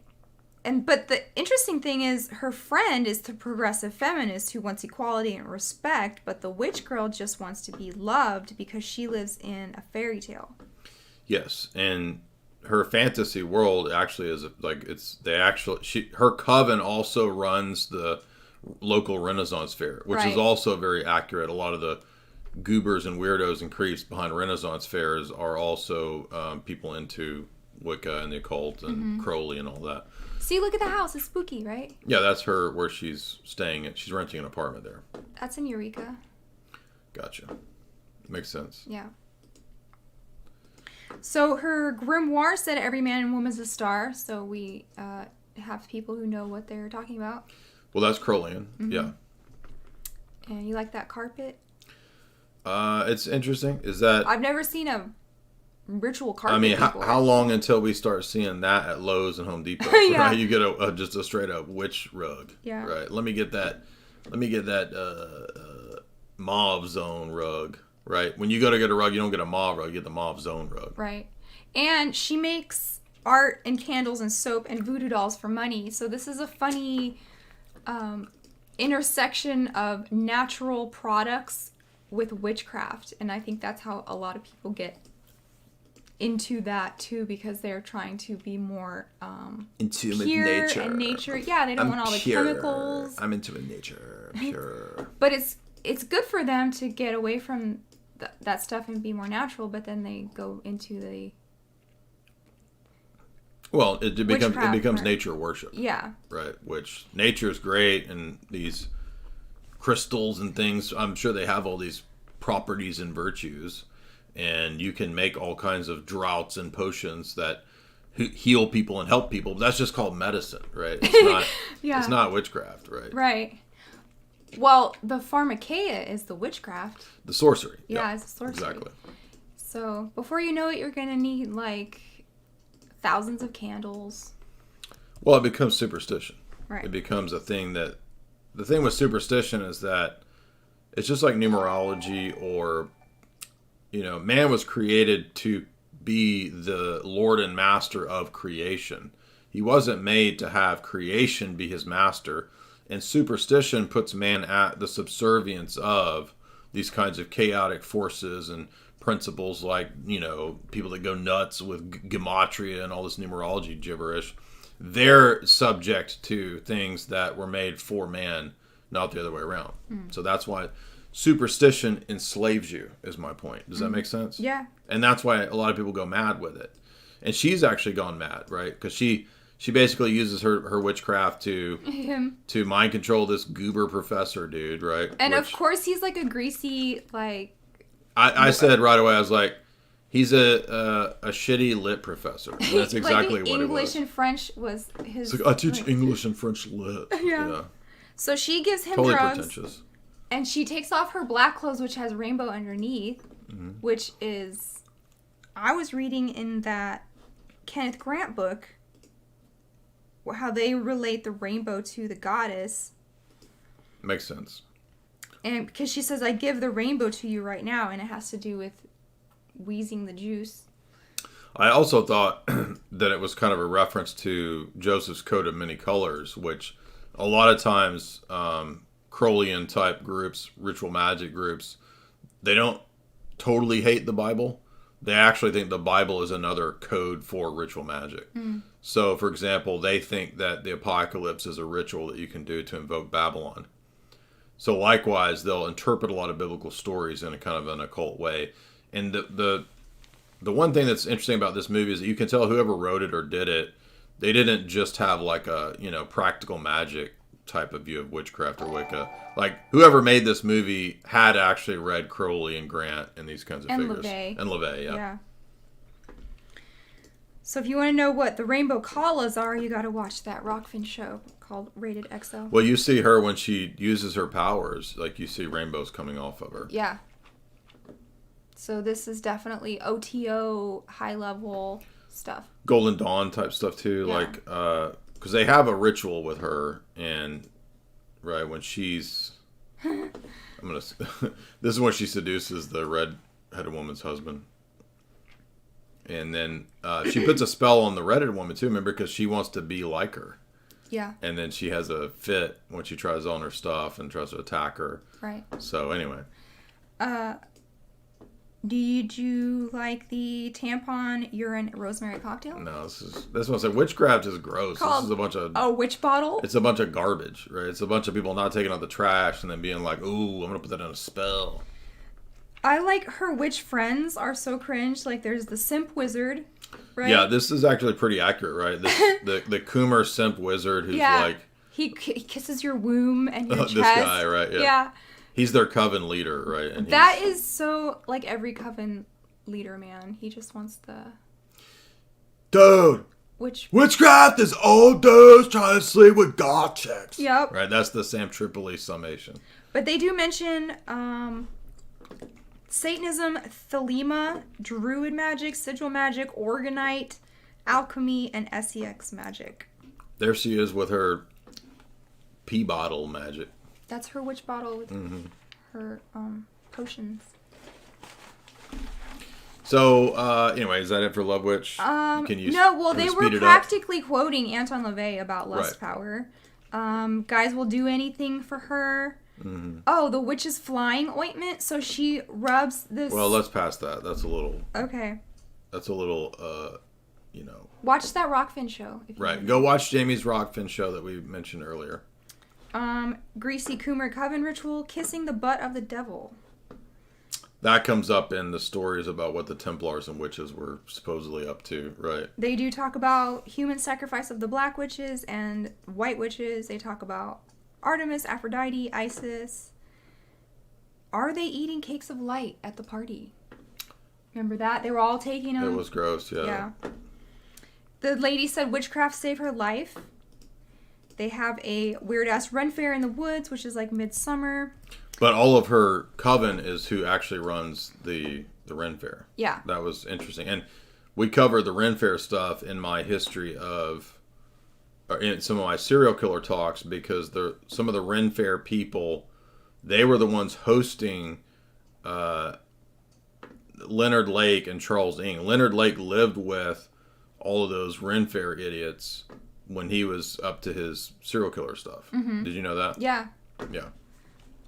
But the interesting thing is her friend is the progressive feminist who wants equality and respect, but the witch girl just wants to be loved because she lives in a fairy tale. Yes, and her fantasy world actually is like her coven also runs the local Renaissance fair, which is also very accurate. A lot of the goobers and weirdos and creeps behind Renaissance fairs are also people into Wicca and the occult and Crowley and all that. See, look at the house. It's spooky, right? Yeah, that's her where she's staying. She's renting an apartment there. That's in Eureka. Gotcha. Makes sense. Yeah. So her grimoire said every man and woman is a star. So we have people who know what they're talking about. Well, that's Crowleyan. Yeah. And you like that carpet? It's interesting. Is that I've never seen a ritual carpet. I mean, before. how long until we start seeing that at Lowe's and Home Depot? Yeah. Right? You get just a straight up witch rug. Yeah. Right. Let me get that mauve zone rug. Right. When you go to get a rug, you don't get a mauve rug. You get the mauve zone rug. Right. And she makes art and candles and soap and voodoo dolls for money. So this is a funny intersection of natural products with witchcraft, and I think that's how a lot of people get into that too, because they're trying to be more into pure nature. And nature. Yeah, they don't want all the chemicals. I'm into nature. Pure. But it's good for them to get away from that stuff and be more natural. But then they go into the it becomes nature worship. Yeah. Right. Which nature is great, and these crystals and things. I'm sure they have all these properties and virtues. And you can make all kinds of draughts and potions that heal people and help people. But that's just called medicine, right? It's not. It's not witchcraft, right? Right. Well, the pharmakeia is the witchcraft. The sorcery. Yeah, it's the sorcery. Exactly. So before you know it, you're gonna need like thousands of candles. Well, it becomes superstition. Right. It becomes a thing that. The thing with superstition is that it's just like numerology or. Man was created to be the Lord and Master of creation. He wasn't made to have creation be his master. And superstition puts man at the subservience of these kinds of chaotic forces and principles, like, you know, people that go nuts with gematria and all this numerology gibberish, they're subject to things that were made for man, not the other way around. So that's why superstition enslaves you, is my point. Does that make sense? Yeah. And that's why a lot of people go mad with it. And she's actually gone mad, right? Because she basically uses her witchcraft to mind control this goober professor dude, right? And of course he's like a greasy, like... I said right away, I was like, he's a shitty lit professor. And that's exactly like what it was. English and French was his... It's like, I teach English and French lit. Yeah. So she gives him totally drugs. Pretentious. And she takes off her black clothes, which has rainbow underneath, which is... I was reading in that Kenneth Grant book how they relate the rainbow to the goddess. Makes sense. And because she says, I give the rainbow to you right now, and it has to do with wheezing the juice. I also thought that it was kind of a reference to Joseph's coat of many colors, which a lot of times Crowleyan type groups, ritual magic groups, they don't totally hate the Bible. They actually think the Bible is another code for ritual magic. So, for example, they think that the apocalypse is a ritual that you can do to invoke Babylon. So, likewise, they'll interpret a lot of biblical stories in a kind of an occult way. And the one thing that's interesting about this movie is that you can tell whoever wrote it or did it, they didn't just have like a, you know, practical magic type of view of witchcraft or Wicca. Like, whoever made this movie had actually read Crowley and Grant and these kinds of figures. And LaVey, yeah. So if you want to know what the rainbow kalas are, you got to watch that Rockfin show called Rated XO. Well, you see her when she uses her powers, like you see rainbows coming off of her. Yeah. So this is definitely OTO high level stuff. Golden Dawn type stuff too, like because they have a ritual with her, and right when she's, this is when she seduces the red-headed woman's husband, and then she puts a spell on the red-headed woman too. Remember, because she wants to be like her. Yeah. And then she has a fit when she tries on her stuff and tries to attack her. Right. So anyway. Did you like the tampon urine rosemary cocktail? No, this one said witchcraft is gross. This is a bunch of witch bottle. It's a bunch of garbage, right? It's a bunch of people not taking out the trash and then being like, "Ooh, I'm gonna put that in a spell." I like her witch friends are so cringe. Like there's the simp wizard, right? Yeah, this is actually pretty accurate, right? The Coomer simp wizard who's like he kisses your womb and your chest. This guy, right? Yeah. He's their coven leader, right? And that is so, like, every coven leader, man. He just wants the... Dude! Witchcraft is old dudes trying to sleep with goth chicks. Yep. Right, that's the Sam Tripoli summation. But they do mention Satanism, Thelema, Druid magic, Sigil magic, Organite, Alchemy, and SEX magic. There she is with her pee bottle magic. That's her witch bottle with her potions. So, anyway, is that it for Love Witch? They were practically quoting Anton LaVey about lust power. Guys will do anything for her. Oh, the witch's flying ointment. So she rubs this... Well, let's pass that. That's a little... Okay. That's a little, Watch that Rockfin show. Right. Go watch Jamie's Rockfin show that we mentioned earlier. Greasy Coomer coven ritual, kissing the butt of the devil. That comes up in the stories about what the Templars and witches were supposedly up to, right? They do talk about human sacrifice of the black witches and white witches. They talk about Artemis, Aphrodite, Isis. Are they eating cakes of light at the party? Remember that? They were all taking them. It was gross, yeah. Yeah. The lady said witchcraft saved her life. They have a weird-ass Ren Fair in the woods, which is like midsummer. But all of her coven is who actually runs the Ren Fair. Yeah. That was interesting. And we covered the Ren Fair stuff in my history of... in some of my serial killer talks, because some of the Ren Fair people, they were the ones hosting Leonard Lake and Charles Ng. Leonard Lake lived with all of those Ren Fair idiots when he was up to his serial killer stuff. Did you know that? Yeah. Yeah.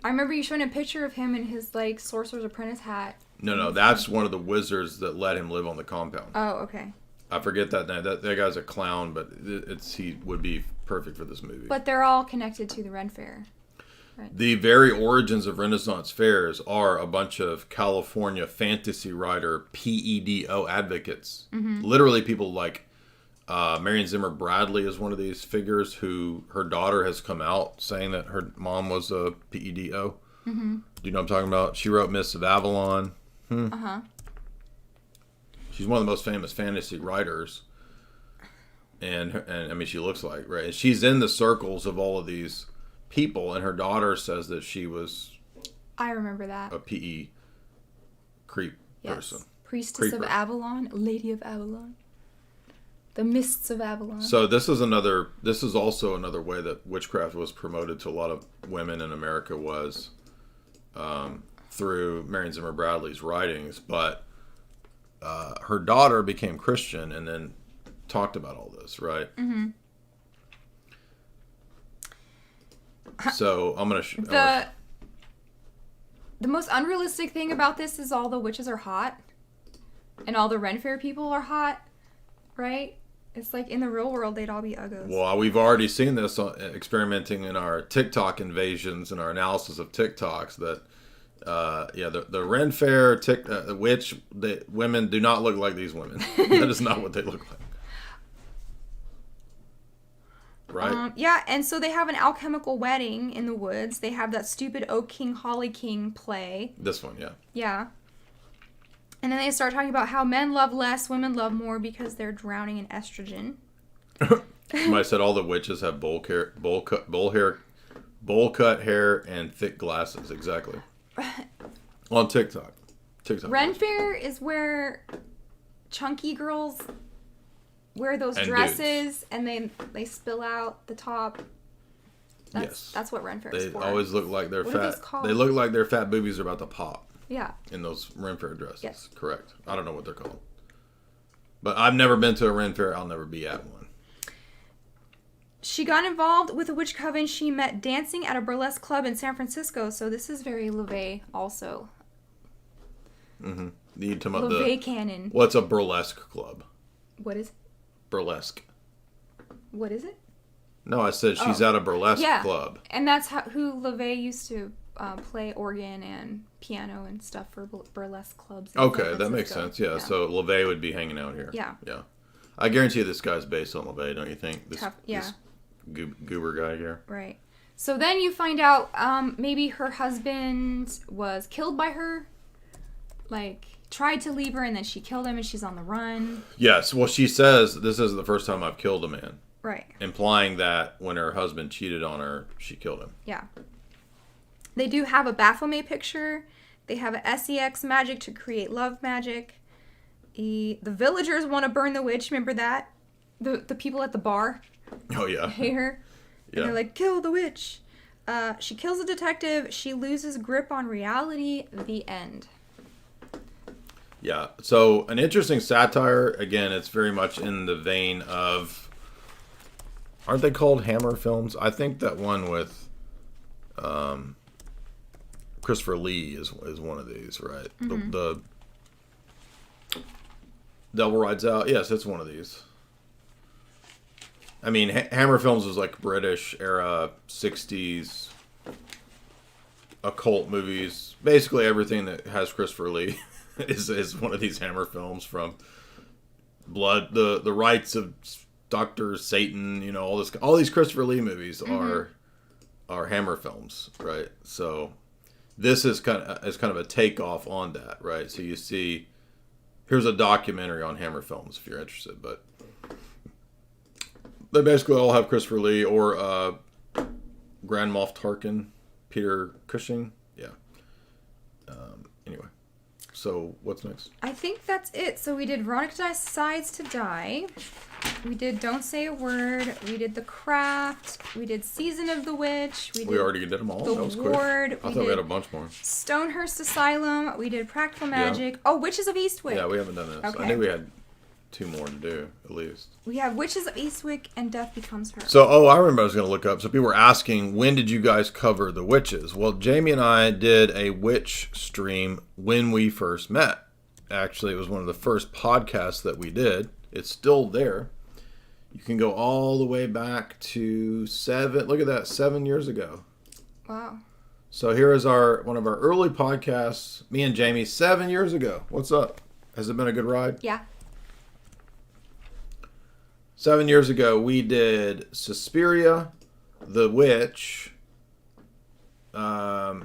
I remember you showing a picture of him in his, like, Sorcerer's Apprentice hat. No, that's one of the wizards that let him live on the compound. Oh, okay. I forget that name. That guy's a clown, but he would be perfect for this movie. But they're all connected to the Ren Fair. Right. The very origins of Renaissance fairs are a bunch of California fantasy writer PEDO advocates. Mm-hmm. Literally people like Marion Zimmer Bradley is one of these figures who her daughter has come out saying that her mom was a PEDO. Mm-hmm. Do you know what I'm talking about? She wrote Mists of Avalon. Uh-huh. She's one of the most famous fantasy writers. And I mean, she looks like, right? And she's in the circles of all of these people, and her daughter says that she was... I remember that. A PE creep person. Priestess of Avalon, Lady of Avalon. The Mists of Avalon. So this is also another way that witchcraft was promoted to a lot of women in America was through Marion Zimmer Bradley's writings, but her daughter became Christian and then talked about all this, right? Mm-hmm. So I'm gonna the most unrealistic thing about this is all the witches are hot, and all the Ren Fair people are hot, right? It's like in the real world they'd all be uggos. Well, we've already seen this experimenting in our TikTok invasions and our analysis of TikToks that the Ren Fair witch women do not look like these women. That is not what they look like. Right. Yeah, and so they have an alchemical wedding in the woods. They have that stupid Oak King, Holly King play. This one, yeah. Yeah. And then they start talking about how men love less, women love more because they're drowning in estrogen. Somebody said all the witches have bowl cut hair, and thick glasses. Exactly. On TikTok. Ren Fair is where chunky girls wear those and dresses dudes. And they spill out the top. That's what Ren Fair is for. They always look like they're what fat. Are these called? They look like their fat boobies are about to pop. Yeah. In those Ren Fair dresses. Yes. Correct. I don't know what they're called. But I've never been to a Ren Fair. I'll never be at one. She got involved with a witch coven she met dancing at a burlesque club in San Francisco. So this is very LaVey also. Mm-hmm. You talking about LaVey canon. What's a burlesque club? What is it? Burlesque. What is it? No, I said she's at a burlesque club. And that's who LaVey used to play organ and piano and stuff for burlesque clubs. Okay, that makes sense. Yeah, so LaVey would be hanging out here. Yeah. Yeah. I guarantee you this guy's based on LaVey, don't you think? This goober guy here. Right. So then you find out maybe her husband was killed by her. Like, tried to leave her and then she killed him and she's on the run. Yes. Well, she says, this is the first time I've killed a man. Right. Implying that when her husband cheated on her, she killed him. Yeah. They do have a Baphomet picture. They have a SEX magic to create love magic. The villagers want to burn the witch. Remember that? The people at the bar. Oh, yeah. Hate her. And they're like, kill the witch. She kills a detective. She loses grip on reality. The end. Yeah. So an interesting satire. Again, it's very much in the vein of... Aren't they called Hammer films? I think that one with Christopher Lee is one of these, right? Mm-hmm. The Devil Rides Out. Yes, it's one of these. I mean, Hammer films was like British era 60s occult movies. Basically everything that has Christopher Lee is one of these Hammer films, from Blood, the Rites of Dr. Satan, you know, all these Christopher Lee movies are Hammer films, right? So this is kind of a takeoff on that, right? So you see, here's a documentary on Hammer films if you're interested, but they basically all have Christopher Lee or Grand Moff Tarkin, Peter Cushing, yeah. Anyway. So, what's next? I think that's it. So, we did Veronica Decides to Die. We did Don't Say a Word. We did The Craft. We did Season of the Witch. We already did them all. The that was Ward. quick. I thought we had a bunch more. Stonehurst Asylum. We did Practical Magic. Yeah. Oh, Witches of Eastwick. Yeah, we haven't done this. Okay. I knew we had 2 more to do, at least. We have Witches of Eastwick and Death Becomes Her. So, I remember I was going to look up. So people were asking, when did you guys cover the witches? Well, Jamie and I did a witch stream when we first met. Actually, it was one of the first podcasts that we did. It's still there. You can go all the way back to 7 years ago. Wow. So here is one of our early podcasts, me and Jamie, 7 years ago. What's up? Has it been a good ride? Yeah. 7 years ago, we did Suspiria, The Witch, The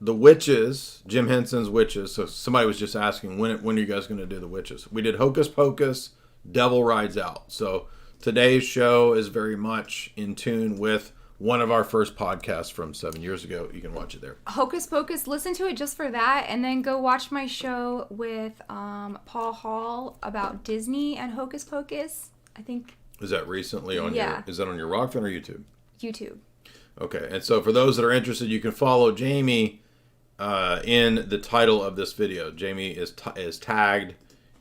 Witches, Jim Henson's Witches. So somebody was just asking, when are you guys going to do The Witches? We did Hocus Pocus, Devil Rides Out. So today's show is very much in tune with one of our first podcasts from 7 years ago. You can watch it there. Hocus Pocus, listen to it just for that, and then go watch my show with Paul Hall about Disney and Hocus Pocus. I think. Is that recently on is that on your Rockfin or YouTube? YouTube. Okay, and so for those that are interested, you can follow Jamie in the title of this video. Jamie is tagged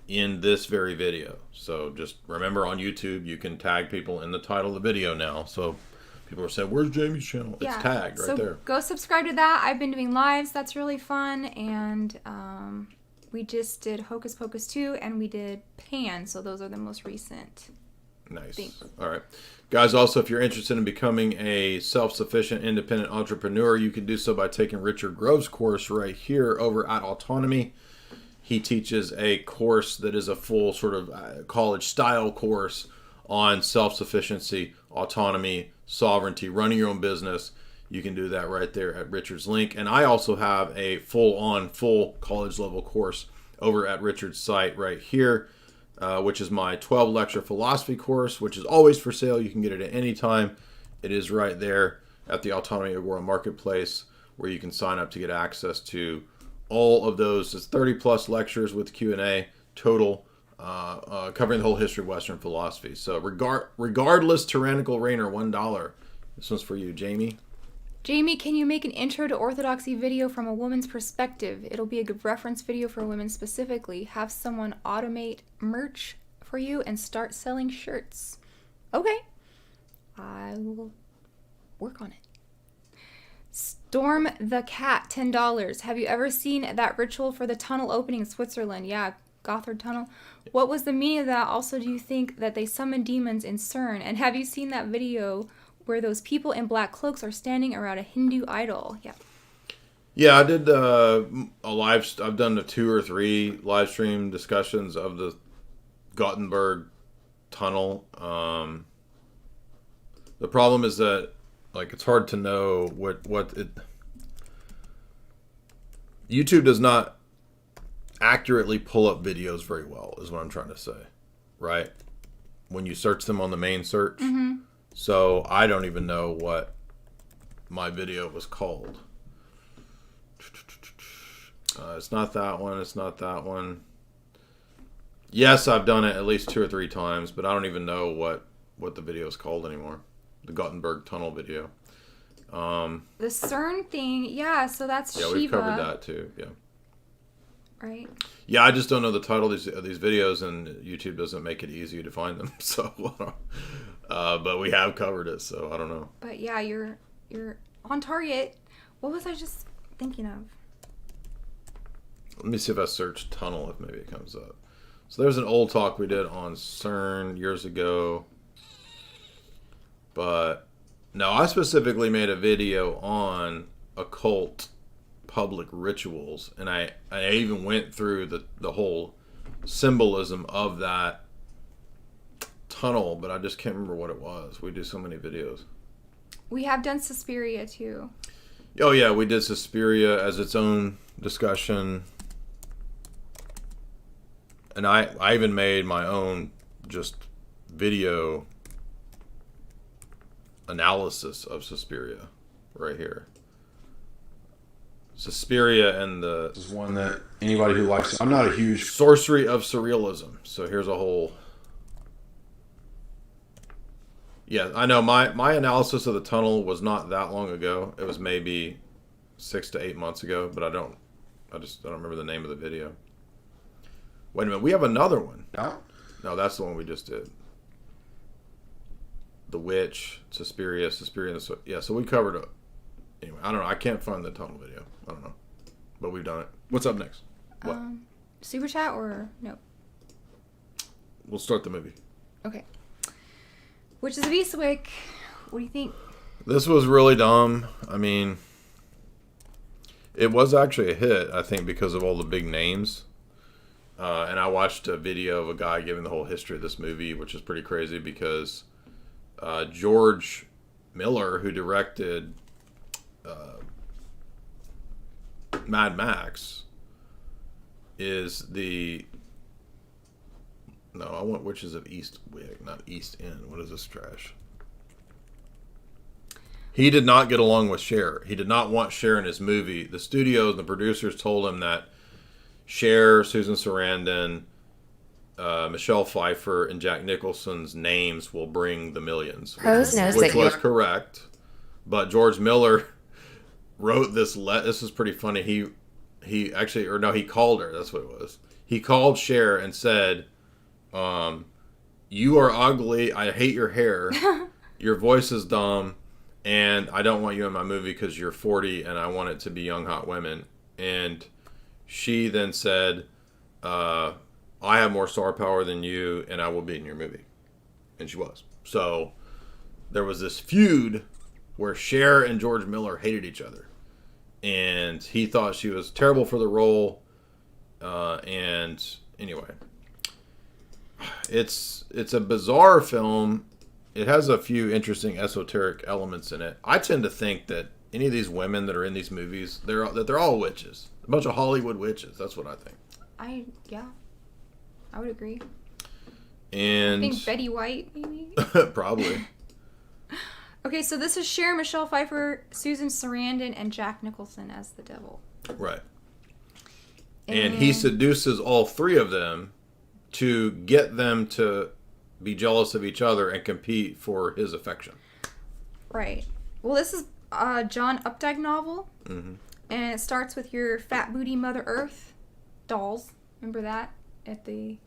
in this very video. So just remember, on YouTube, you can tag people in the title of the video now. So people are saying, where's Jamie's channel? It's tagged right there. Go subscribe to that. I've been doing lives. That's really fun. And we just did Hocus Pocus 2 and we did Pan. So those are the most recent. Nice. All right. Guys, also, if you're interested in becoming a self-sufficient, independent entrepreneur, you can do so by taking Richard Grove's course right here over at Autonomy. He teaches a course that is a full sort of college-style course on self-sufficiency, autonomy, sovereignty, running your own business. You can do that right there at Richard's link. And I also have a full college-level course over at Richard's site right here, which is my 12-lecture philosophy course, which is always for sale. You can get it at any time. It is right there at the Autonomy Agora Marketplace, where you can sign up to get access to all of those. It's 30-plus lectures with Q&A total, covering the whole history of Western philosophy. So regardless, tyrannical reigner, $1. This one's for you, Jamie. Jamie, can you make an intro to orthodoxy video from a woman's perspective? It'll be a good reference video for women specifically. Have someone automate merch for you and start selling shirts. Okay. I will work on it. Storm the Cat, $10. Have you ever seen that ritual for the tunnel opening in Switzerland? Yeah, Gotthard Tunnel. What was the meaning of that? Also, do you think that they summon demons in CERN? And have you seen that video where those people in black cloaks are standing around a Hindu idol? Yeah, I did I've done 2 or 3 live stream discussions of the Gothenburg tunnel. The problem is that, like, it's hard to know what it. YouTube does not accurately pull up videos very well, is what I'm trying to say, right? When you search them on the main search. Mm-hmm. So I don't even know what my video was called. It's not that one. It's not that one. Yes, I've done it at least 2 or 3 times, but I don't even know what the video is called anymore. The Gothenburg Tunnel video. The CERN thing, yeah, so that's Shiva. Yeah, we've covered that too, yeah. Right. Yeah, I just don't know the title of these videos, and YouTube doesn't make it easy to find them. So, but we have covered it, so I don't know. But yeah, you're on target. What was I just thinking of? Let me see if I search tunnel, if maybe it comes up. So there's an old talk we did on CERN years ago. But no, I specifically made a video on occult public rituals, and I even went through the whole symbolism of that tunnel, but I just can't remember what it was. We do so many videos. We have done Suspiria too. Oh yeah, we did Suspiria as its own discussion, and I even made my own just video analysis of Suspiria right here. Suspiria and the is one that anybody who likes. I'm not a huge sorcery of surrealism, so here's a whole. Yeah, I know my analysis of the tunnel was not that long ago. It was maybe 6 to 8 months ago, but I don't remember the name of the video. Wait a minute, we have another one. No, that's the one we just did. The Witch, Suspiria and the... Yeah, so we covered it. Anyway, I don't know. I can't find the tunnel video. I don't know. But we've done it. What's up next? What? Super chat or no? We'll start the movie. Okay. Witches of Eastwick. What do you think? This was really dumb. I mean, it was actually a hit, I think, because of all the big names. And I watched a video of a guy giving the whole history of this movie, which is pretty crazy because George Miller, who directed Mad Max, is the... No, I want Witches of Eastwick, not East End. What is this trash? He did not get along with Cher. He did not want Cher in his movie. The studios and the producers told him that Cher, Susan Sarandon, Michelle Pfeiffer, and Jack Nicholson's names will bring the millions. Which was correct. But George Miller wrote this. This is pretty funny. He actually, or no, he called her. That's what it was. He called Cher and said, "You are ugly. I hate your hair. Your voice is dumb. And I don't want you in my movie because you're 40 and I want it to be young, hot women." And she then said, "I have more star power than you and I will be in your movie." And she was. So there was this feud where Cher and George Miller hated each other. And he thought she was terrible for the role. And anyway, it's a bizarre film. It has a few interesting esoteric elements in it. I tend to think that any of these women that are in these movies, they're all witches. A bunch of Hollywood witches. That's what I think. I would agree. And I think Betty White, maybe? Probably. Okay, so this is Cher, Michelle Pfeiffer, Susan Sarandon, and Jack Nicholson as the devil. Right. And he seduces all three of them to get them to be jealous of each other and compete for his affection. Right. Well, this is a John Updike novel. Mm-hmm. And it starts with your fat booty Mother Earth dolls. Remember that? At the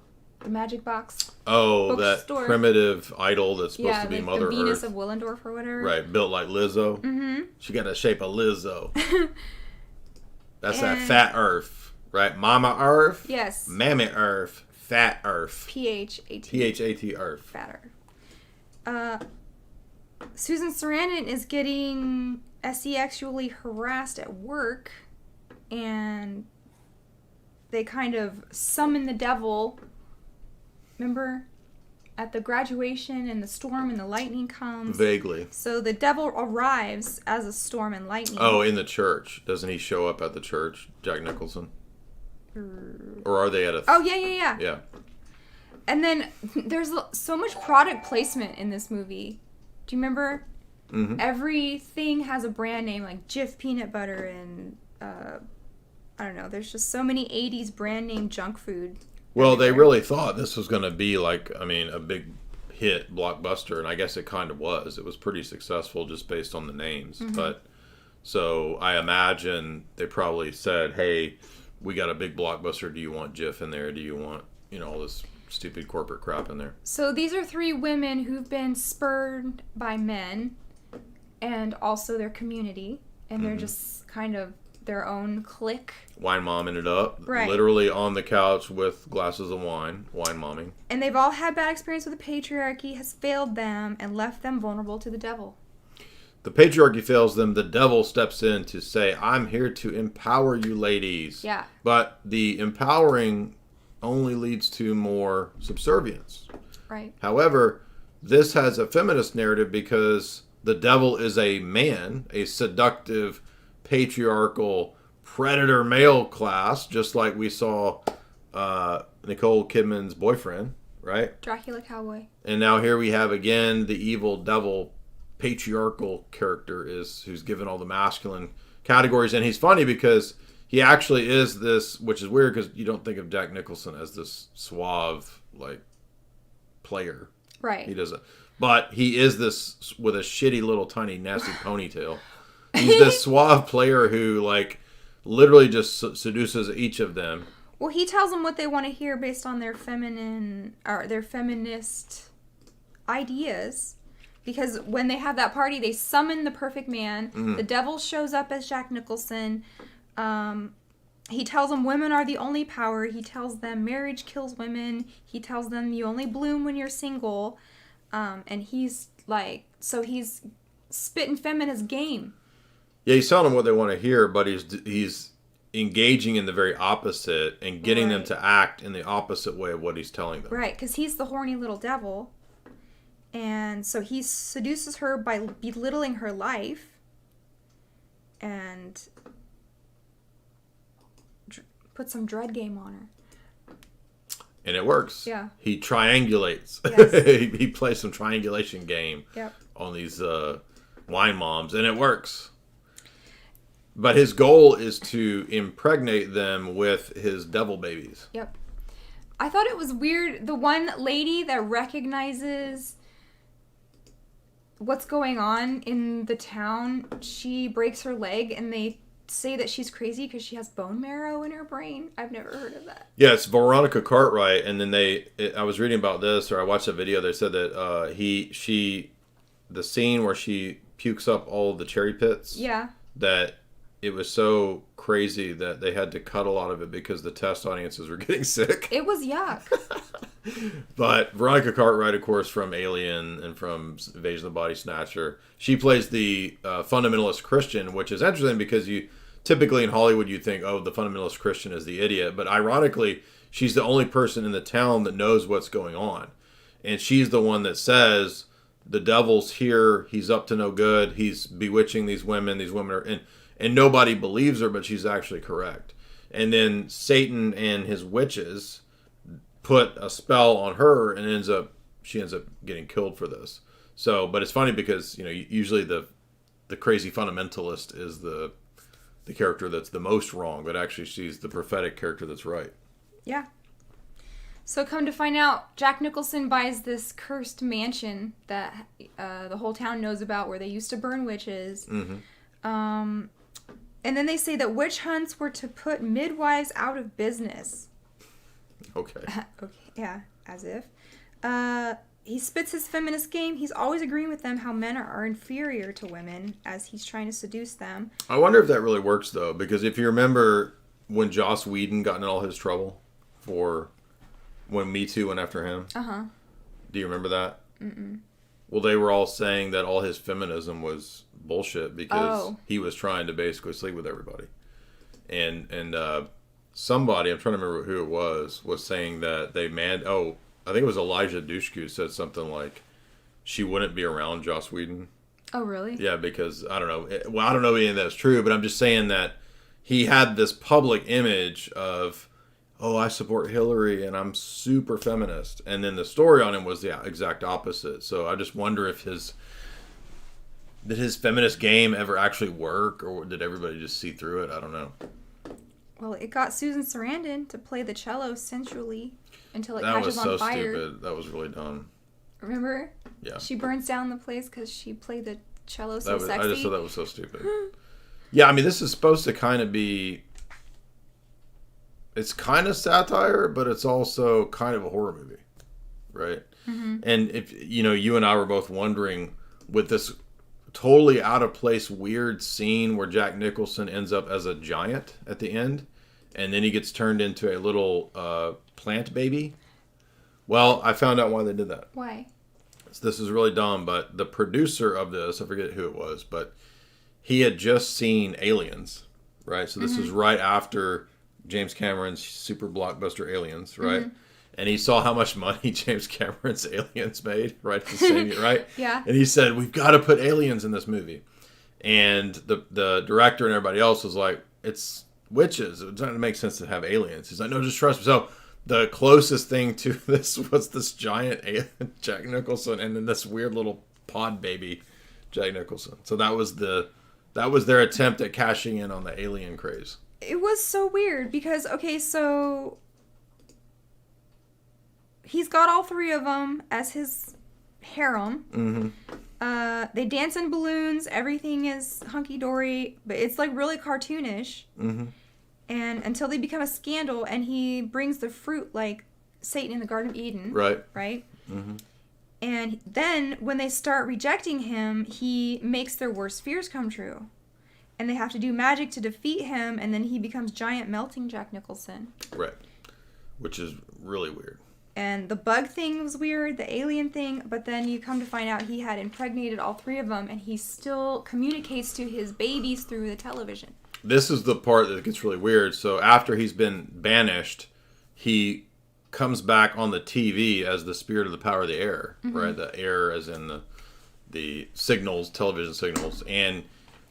Magic Box. Oh, that store. Primitive idol that's supposed to be Mother Earth. The Venus of Willendorf or whatever. Right, built like Lizzo. Mm-hmm. She got the shape of Lizzo. That's that fat Earth, right? Mama Earth. Yes. Mammy Earth. Fat Earth. P-H-A-T. P-H-A-T Earth. Fat Earth. Susan Sarandon is getting sexually harassed at work, and they kind of summon the devil. Remember? At the graduation, and the storm and the lightning comes. Vaguely. So the devil arrives as a storm and lightning. Oh, in the church. Doesn't he show up at the church, Jack Nicholson? Or are they at a... Oh, yeah. Yeah. And then there's so much product placement in this movie. Do you remember? Mm-hmm. Everything has a brand name, like Jif peanut butter and, I don't know. There's just so many 80s brand name junk food. Well, they really thought this was going to be like, I mean, a big hit blockbuster, and I guess it kind of was. It was pretty successful just based on the names. Mm-hmm. But so I imagine they probably said, "Hey, we got a big blockbuster. Do you want Jif in there? Do you want, all this stupid corporate crap in there?" So these are three women who've been spurned by men and also their community, and they're just kind of their own clique. Wine momming it up. Right. Literally on the couch with glasses of wine momming. And they've all had bad experience with the patriarchy, has failed them, and left them vulnerable to the devil. The patriarchy fails them. The devil steps in to say, "I'm here to empower you ladies." Yeah. But the empowering only leads to more subservience. Right. However, this has a feminist narrative because the devil is a man, a seductive, patriarchal, predator male class, just like we saw Nicole Kidman's boyfriend, right? Dracula Cowboy. And now here we have again the evil devil patriarchal character who's given all the masculine categories. And he's funny because he actually is this, which is weird because you don't think of Jack Nicholson as this suave, like, player. Right. He doesn't. But he is this with a shitty little tiny nasty ponytail. He's this suave player who, like, literally just seduces each of them. Well, he tells them what they want to hear based on their their feminist ideas. Because when they have that party, they summon the perfect man. Mm-hmm. The devil shows up as Jack Nicholson. He tells them women are the only power. He tells them marriage kills women. He tells them you only bloom when you're single. And he's like, so he's spitting feminist game. Yeah, he's telling them what they want to hear, but he's engaging in the very opposite and getting them to act in the opposite way of what he's telling them. Right, because he's the horny little devil. And so he seduces her by belittling her life and put some dread game on her. And it works. Yeah. He triangulates. Yes. he plays some triangulation game on these wine moms, and it works. But his goal is to impregnate them with his devil babies. Yep. I thought it was weird. The one lady that recognizes what's going on in the town, she breaks her leg, and they say that she's crazy because she has bone marrow in her brain. I've never heard of that. Yeah, it's Veronica Cartwright, and then I was reading about this, or I watched a video. They said that the scene where she pukes up all the cherry pits. Yeah. That it was so crazy that they had to cut a lot of it because the test audiences were getting sick. It was yuck. But Veronica Cartwright, of course, from Alien and from Invasion of the Body Snatcher, she plays the fundamentalist Christian, which is interesting because you typically in Hollywood you think, oh, the fundamentalist Christian is the idiot. But ironically, she's the only person in the town that knows what's going on. And she's the one that says, the devil's here, he's up to no good, he's bewitching these women are... And nobody believes her, but she's actually correct. And then Satan and his witches put a spell on her, and she ends up getting killed for this. So, but it's funny because usually the crazy fundamentalist is the character that's the most wrong, but actually she's the prophetic character that's right. Yeah. So come to find out, Jack Nicholson buys this cursed mansion that the whole town knows about, where they used to burn witches. Mm-hmm. And then they say that witch hunts were to put midwives out of business. Okay. Okay, yeah, as if. He spits his feminist game. He's always agreeing with them how men are inferior to women as he's trying to seduce them. I wonder if that really works, though, because if you remember when Joss Whedon got in all his trouble for when Me Too went after him. Uh-huh. Do you remember that? Mm-mm. Well, they were all saying that all his feminism was bullshit because he was trying to basically sleep with everybody. And somebody, I'm trying to remember who it was saying that I think it was Elijah Dushku said something like she wouldn't be around Joss Whedon. Oh, really? Yeah, because, I don't know. I don't know if any of that's true, but I'm just saying that he had this public image of, I support Hillary and I'm super feminist. And then the story on him was the exact opposite. So I just wonder if did his feminist game ever actually work, or did everybody just see through it? I don't know. Well, it got Susan Sarandon to play the cello sensually until it catches on fire. That was so stupid. That was really dumb. Remember? Yeah. She burns down the place because she played the cello so sexy. I just thought that was so stupid. Yeah, I mean, this is supposed to kind of be... It's kind of satire, but it's also kind of a horror movie, right? Mm-hmm. And if you and I were both wondering with this totally out of place, weird scene where Jack Nicholson ends up as a giant at the end, and then he gets turned into a little plant baby. Well, I found out why they did that. Why? This is really dumb, but the producer of this, I forget who it was, but he had just seen Aliens, right? So this was right after James Cameron's super blockbuster Aliens, right? Mm-hmm. And he saw how much money James Cameron's Aliens made, right? The same, right? Yeah. And he said, we've got to put aliens in this movie. And the director and everybody else was like, it's witches. It doesn't make sense to have aliens. He's like, no, just trust me. So the closest thing to this was this giant alien, Jack Nicholson, and then this weird little pod baby, Jack Nicholson. So that was their attempt at cashing in on the alien craze. It was so weird because, so he's got all three of them as his harem. Mm-hmm. They dance in balloons. Everything is hunky-dory, but it's like really cartoonish. Mm-hmm. And until they become a scandal, and he brings the fruit like Satan in the Garden of Eden. Right. Right? Mm-hmm. And then when they start rejecting him, he makes their worst fears come true. And they have to do magic to defeat him, and then he becomes giant melting Jack Nicholson. Right. Which is really weird. And the bug thing was weird, the alien thing, but then you come to find out he had impregnated all three of them, and he still communicates to his babies through the television. This is the part that gets really weird. So after he's been banished, he comes back on the TV as the spirit of the power of the air, right? The air as in the signals, television signals. And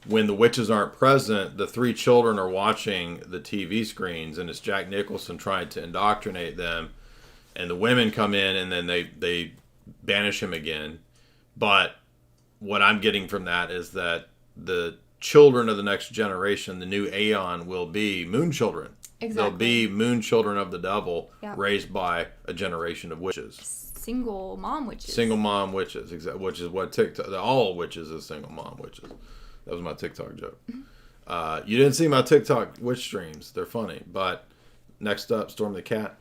when the witches aren't present, the three children are watching the TV screens, and it's Jack Nicholson trying to indoctrinate them. And the women come in, and then they banish him again. But what I'm getting from that is that the children of the next generation, the new Aeon, will be moon children. Exactly. They'll be moon children of the devil, raised by a generation of witches. Single mom witches. Single mom witches, exactly. Which is what TikTok. All witches is single mom witches. That was my TikTok joke. You didn't see my TikTok witch streams. They're funny. But next up, Storm the Cat.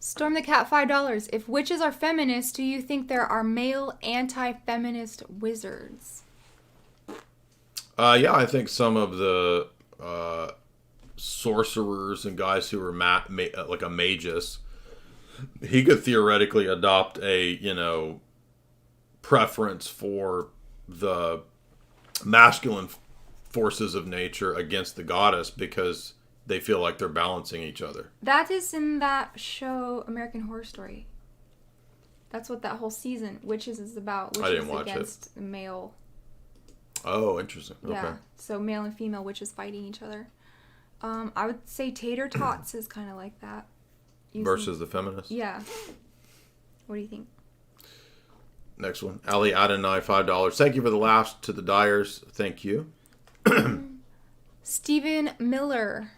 Storm the Cat, $5. If witches are feminists, do you think there are male anti-feminist wizards? Yeah, I think some of the sorcerers and guys who are like a magus, he could theoretically adopt a, preference for the masculine forces of nature against the goddess because they feel like they're balancing each other. That is in that show, American Horror Story. That's what that whole season, Witches, is about. Witches I didn't watch against male. Oh, interesting. Yeah. Okay. So male and female witches fighting each other. I would say Tater Tots is kind of like that. Versus the feminists? Yeah. What do you think? Next one. Ali Adonai, $5. Thank you for the laughs to the Dyers. Thank you. Stephen Miller,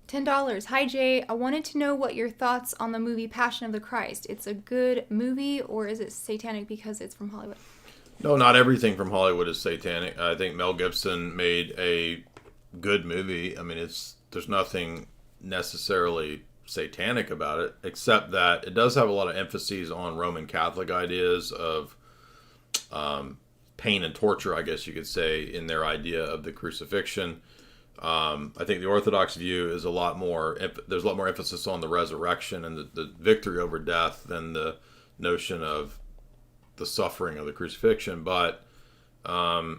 $10. Hi, Jay. I wanted to know what your thoughts on the movie Passion of the Christ. It's a good movie, or is it satanic because it's from Hollywood? No, not everything from Hollywood is satanic. I think Mel Gibson made a good movie. I mean, there's nothing necessarily satanic about it, except that it does have a lot of emphases on Roman Catholic ideas of pain and torture, I guess you could say, in their idea of the crucifixion. I think the Orthodox view is there's a lot more emphasis on the resurrection and the victory over death than the notion of the suffering of the crucifixion. But no,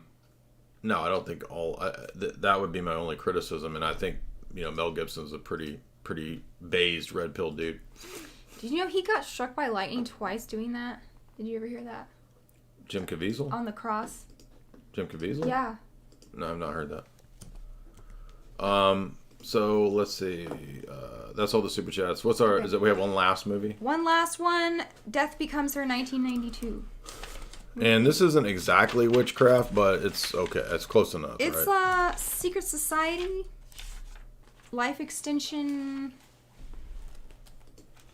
I don't think that would be my only criticism. And I think Mel Gibson's a pretty based red pill dude. Did you know he got struck by lightning twice doing that? Did you ever hear that? Jim Caviezel? On the cross. Jim Caviezel? Yeah. No, I've not heard that. So let's see. That's all the super chats. What's our? Okay. Is it we have one last movie? One last one. Death Becomes Her, 1992. And this isn't exactly witchcraft, but it's okay. It's close enough. It's right? Secret Society, life extension.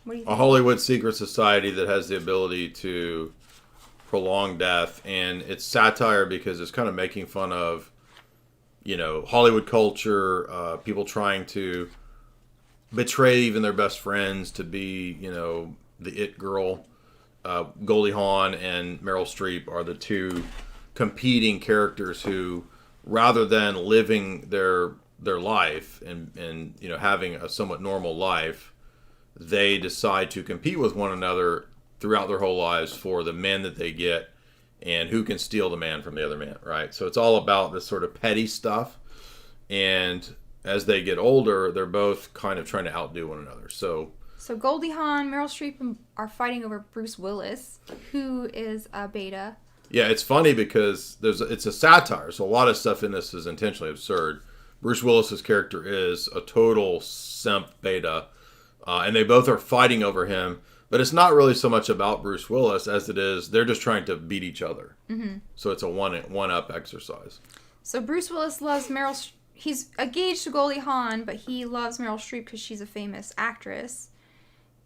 What do you think? A Hollywood secret society that has the ability to prolong death, and it's satire because it's kind of making fun of Hollywood culture, people trying to betray even their best friends to be the it girl. Goldie Hawn and Meryl Streep are the two competing characters who, rather than living their life and having a somewhat normal life, they decide to compete with one another throughout their whole lives for the men that they get and who can steal the man from the other man, right? So it's all about this sort of petty stuff. And as they get older, they're both kind of trying to outdo one another. So Goldie Hawn, Meryl Streep are fighting over Bruce Willis, who is a beta. Yeah, it's funny because it's a satire, so a lot of stuff in this is intentionally absurd. Bruce Willis's character is a total simp beta, and they both are fighting over him. But it's not really so much about Bruce Willis as it is they're just trying to beat each other. Mm-hmm. So it's a one-up exercise. So Bruce Willis loves Meryl. He's engaged to Goldie Hawn, but he loves Meryl Streep because she's a famous actress.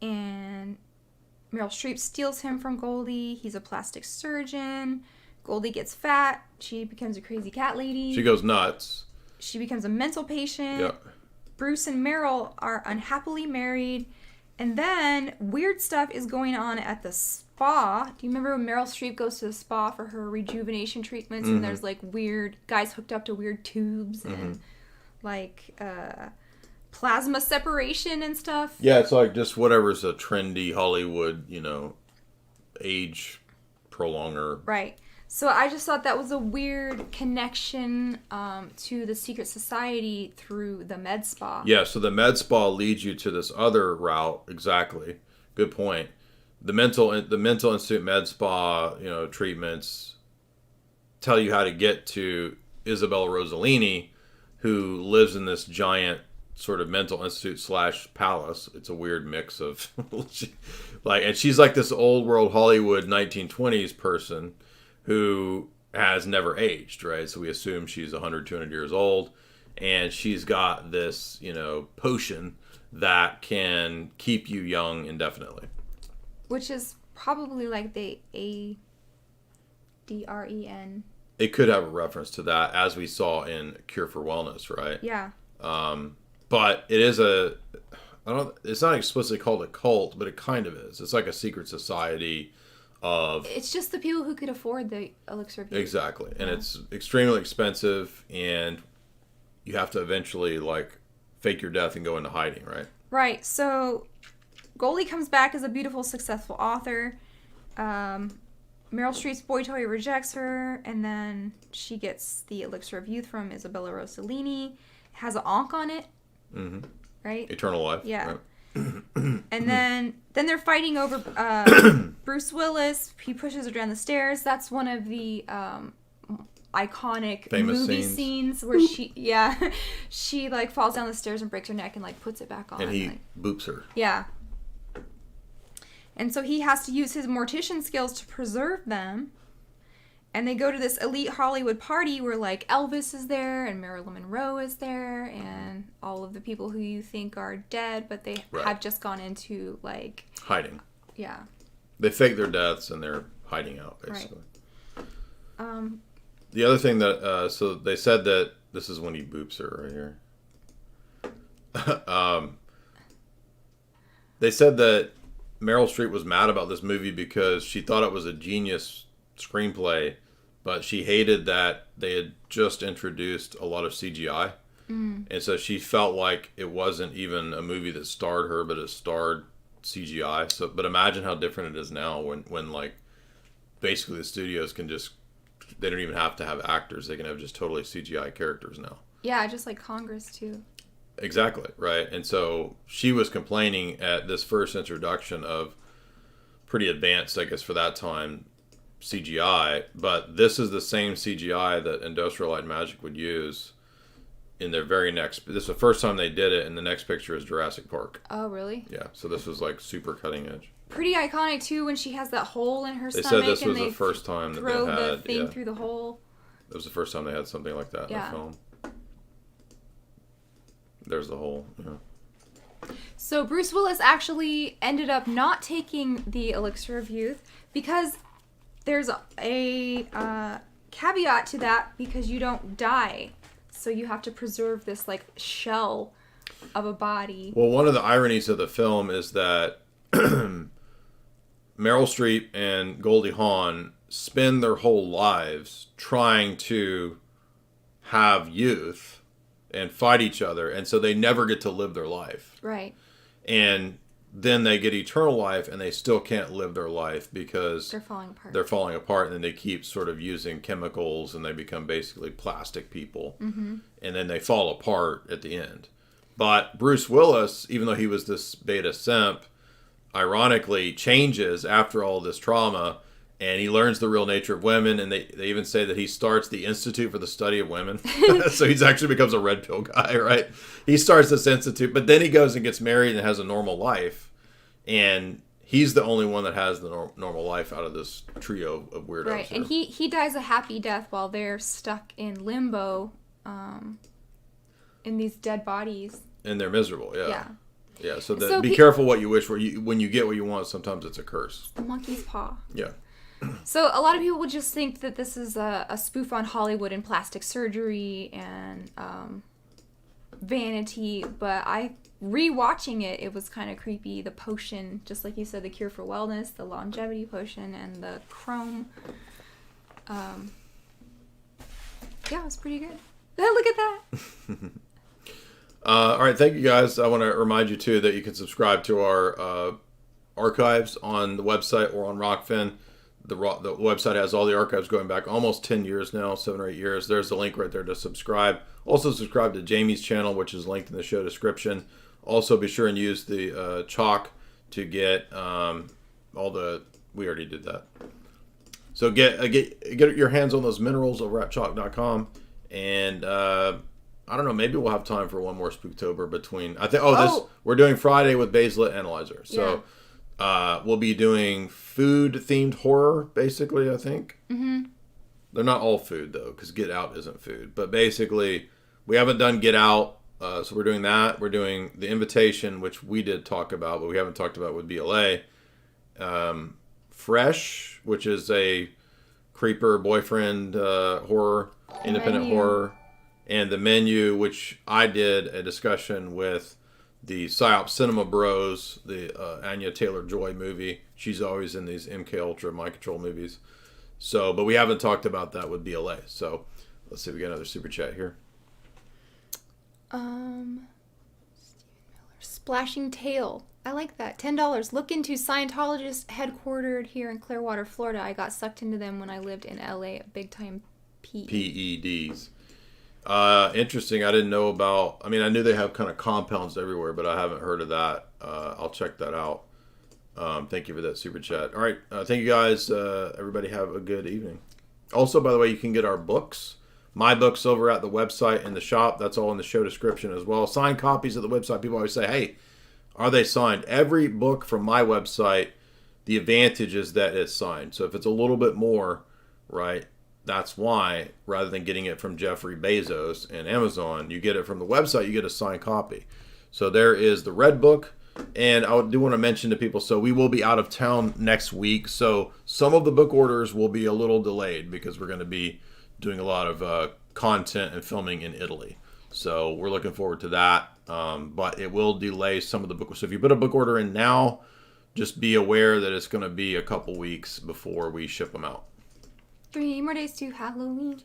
And Meryl Streep steals him from Goldie. He's a plastic surgeon. Goldie gets fat. She becomes a crazy cat lady. She goes nuts. she becomes a mental patient. Yep. Bruce and Meryl are unhappily married. And then weird stuff is going on at the spa. Do you remember when Meryl Streep goes to the spa for her rejuvenation treatments? And there's like weird guys hooked up to weird tubes and like plasma separation and stuff. Yeah, it's like just whatever's a trendy Hollywood, age prolonger. Right. So I just thought that was a weird connection to the secret society through the med spa. Yeah, so the med spa leads you to this other route. Exactly. Good point. The mental institute med spa, treatments tell you how to get to Isabella Rossellini, who lives in this giant sort of mental institute / palace. It's a weird mix of and she's like this old world Hollywood 1920s person who has never aged, right? So we assume she's 100, 200 years old, and she's got this, potion that can keep you young indefinitely. Which is probably like the ADREN. It could have a reference to that, as we saw in Cure for Wellness, right? Yeah. But it is it's not explicitly called a cult, but it kind of is. It's like a secret society of... It's just the people who could afford the elixir of youth. Exactly. And it's extremely expensive, and you have to eventually, fake your death and go into hiding, right? Right. So, Goldie comes back as a beautiful, successful author. Meryl Streep's boy toy rejects her, and then she gets the elixir of youth from Isabella Rossellini. It has an ankh on it. Mm-hmm. Right? Eternal life. Yeah. Right. And then they're fighting over Bruce Willis. He pushes her down the stairs. That's one of the iconic famous movie scenes where she falls down the stairs and breaks her neck and puts it back on. And he boops her. Yeah. And so he has to use his mortician skills to preserve them. And they go to this elite Hollywood party where Elvis is there and Marilyn Monroe is there and all of the people who you think are dead, but they have just gone into hiding. Yeah. They fake their deaths and they're hiding out basically. Right. The other thing that so they said that this is when he boops her right here. They said that Meryl Streep was mad about this movie because she thought it was a genius screenplay, but she hated that they had just introduced a lot of CGI. And so she felt like it wasn't even a movie that starred her, but it starred CGI. So, but imagine how different it is now when basically the studios can they don't even have to have actors. They can have just totally CGI characters now. Yeah, just like Congress too. Exactly, right. And so she was complaining at this first introduction of pretty advanced, I guess, for that time, CGI, but this is the same CGI that Industrial Light and Magic would use in their very next... This is the first time they did it, and the next picture is Jurassic Park. Oh, really? Yeah, so this was super cutting edge. Pretty iconic, too, when she has that hole in her stomach. They said this was the first time that they had... throw the thing through the hole. It was the first time they had something like that in the film. There's the hole, So Bruce Willis actually ended up not taking the elixir of youth because there's a caveat to that, because you don't die. So you have to preserve this shell of a body. Well, one of the ironies of the film is that Meryl Streep and Goldie Hawn spend their whole lives trying to have youth and fight each other, and so they never get to live their life. Right. And then they get eternal life, and they still can't live their life because they're falling apart. They're falling apart, and then they keep sort of using chemicals, and they become basically plastic people. Mm-hmm. And then they fall apart at the end. But Bruce Willis, even though he was this beta simp, ironically changes after all this trauma, and he learns the real nature of women, and they even say that he starts the Institute for the Study of Women. So he's actually becomes a red pill guy, right? He starts this institute, but then he goes and gets married and has a normal life, and he's the only one that has the normal life out of this trio of weirdos. Right, and he dies a happy death while they're stuck in limbo in these dead bodies. And they're miserable, yeah. Yeah, so be careful what you wish for. When you get what you want, sometimes it's a curse. The monkey's paw. Yeah. So a lot of people would just think that this is a spoof on Hollywood and plastic surgery and vanity, but rewatching it, it was kind of creepy. The potion, just like you said, the cure for wellness, the longevity potion, and the chrome. Yeah, it was pretty good. Look at that. All right, thank you guys. I want to remind you too that you can subscribe to our archives on the website or on Rockfin. The website has all the archives going back almost 10 years now, 7 or 8 years. There's the link right there to subscribe. Also subscribe to Jamie's channel, which is linked in the show description. Also be sure and use the chalk to get all the... We already did that. So get your hands on those minerals over at chalk.com. And I don't know, maybe we'll have time for one more Spooktober between... we're doing Friday with Baselit Analyzer. So... Yeah. We'll be doing food-themed horror, basically, I think. Mm-hmm. They're not all food, though, because Get Out isn't food. But basically, we haven't done Get Out, so we're doing that. We're doing The Invitation, which we did talk about, but we haven't talked about with BLA. Fresh, which is a creeper boyfriend horror, independent horror. And The Menu, which I did a discussion with the PsyOps Cinema Bros, the Anya Taylor-Joy movie. She's always in these MKUltra Mind Control movies. So, but we haven't talked about that with BLA. So, let's see if we got another super chat here. Steven Miller. Splashing Tail. I like that. $10. Look into Scientologists headquartered here in Clearwater, Florida. I got sucked into them when I lived in LA. Big time PEDs. Interesting. I didn't know about... I mean, I knew they have kind of compounds everywhere, but I haven't heard of that. I'll check that out. Thank you for that super chat. All right. Thank you guys. Everybody have a good evening. Also, by the way, you can get our books. My books over at the website and the shop. That's all in the show description as well. Signed copies at the website. People always say, hey, are they signed? Every book from my website, the advantage is that it's signed. So if it's a little bit more, right... That's why, rather than getting it from Jeffrey Bezos and Amazon, you get it from the website, you get a signed copy. So there is the Red Book. And I do want to mention to people, so we will be out of town next week. So some of the book orders will be a little delayed because we're going to be doing a lot of content and filming in Italy. So we're looking forward to that. But it will delay some of the book. So if you put a book order in now, just be aware that it's going to be a couple weeks before we ship them out. 3 more days to Halloween.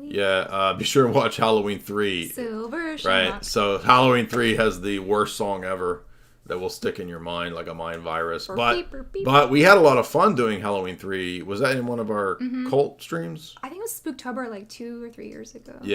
Yeah, be sure to watch Halloween 3. Silver Shamrock. Right, so Halloween 3 has the worst song ever that will stick in your mind like a mind virus. But we had a lot of fun doing Halloween 3. Was that in one of our cult streams? I think it was Spooktober like 2 or 3 years ago. Yeah.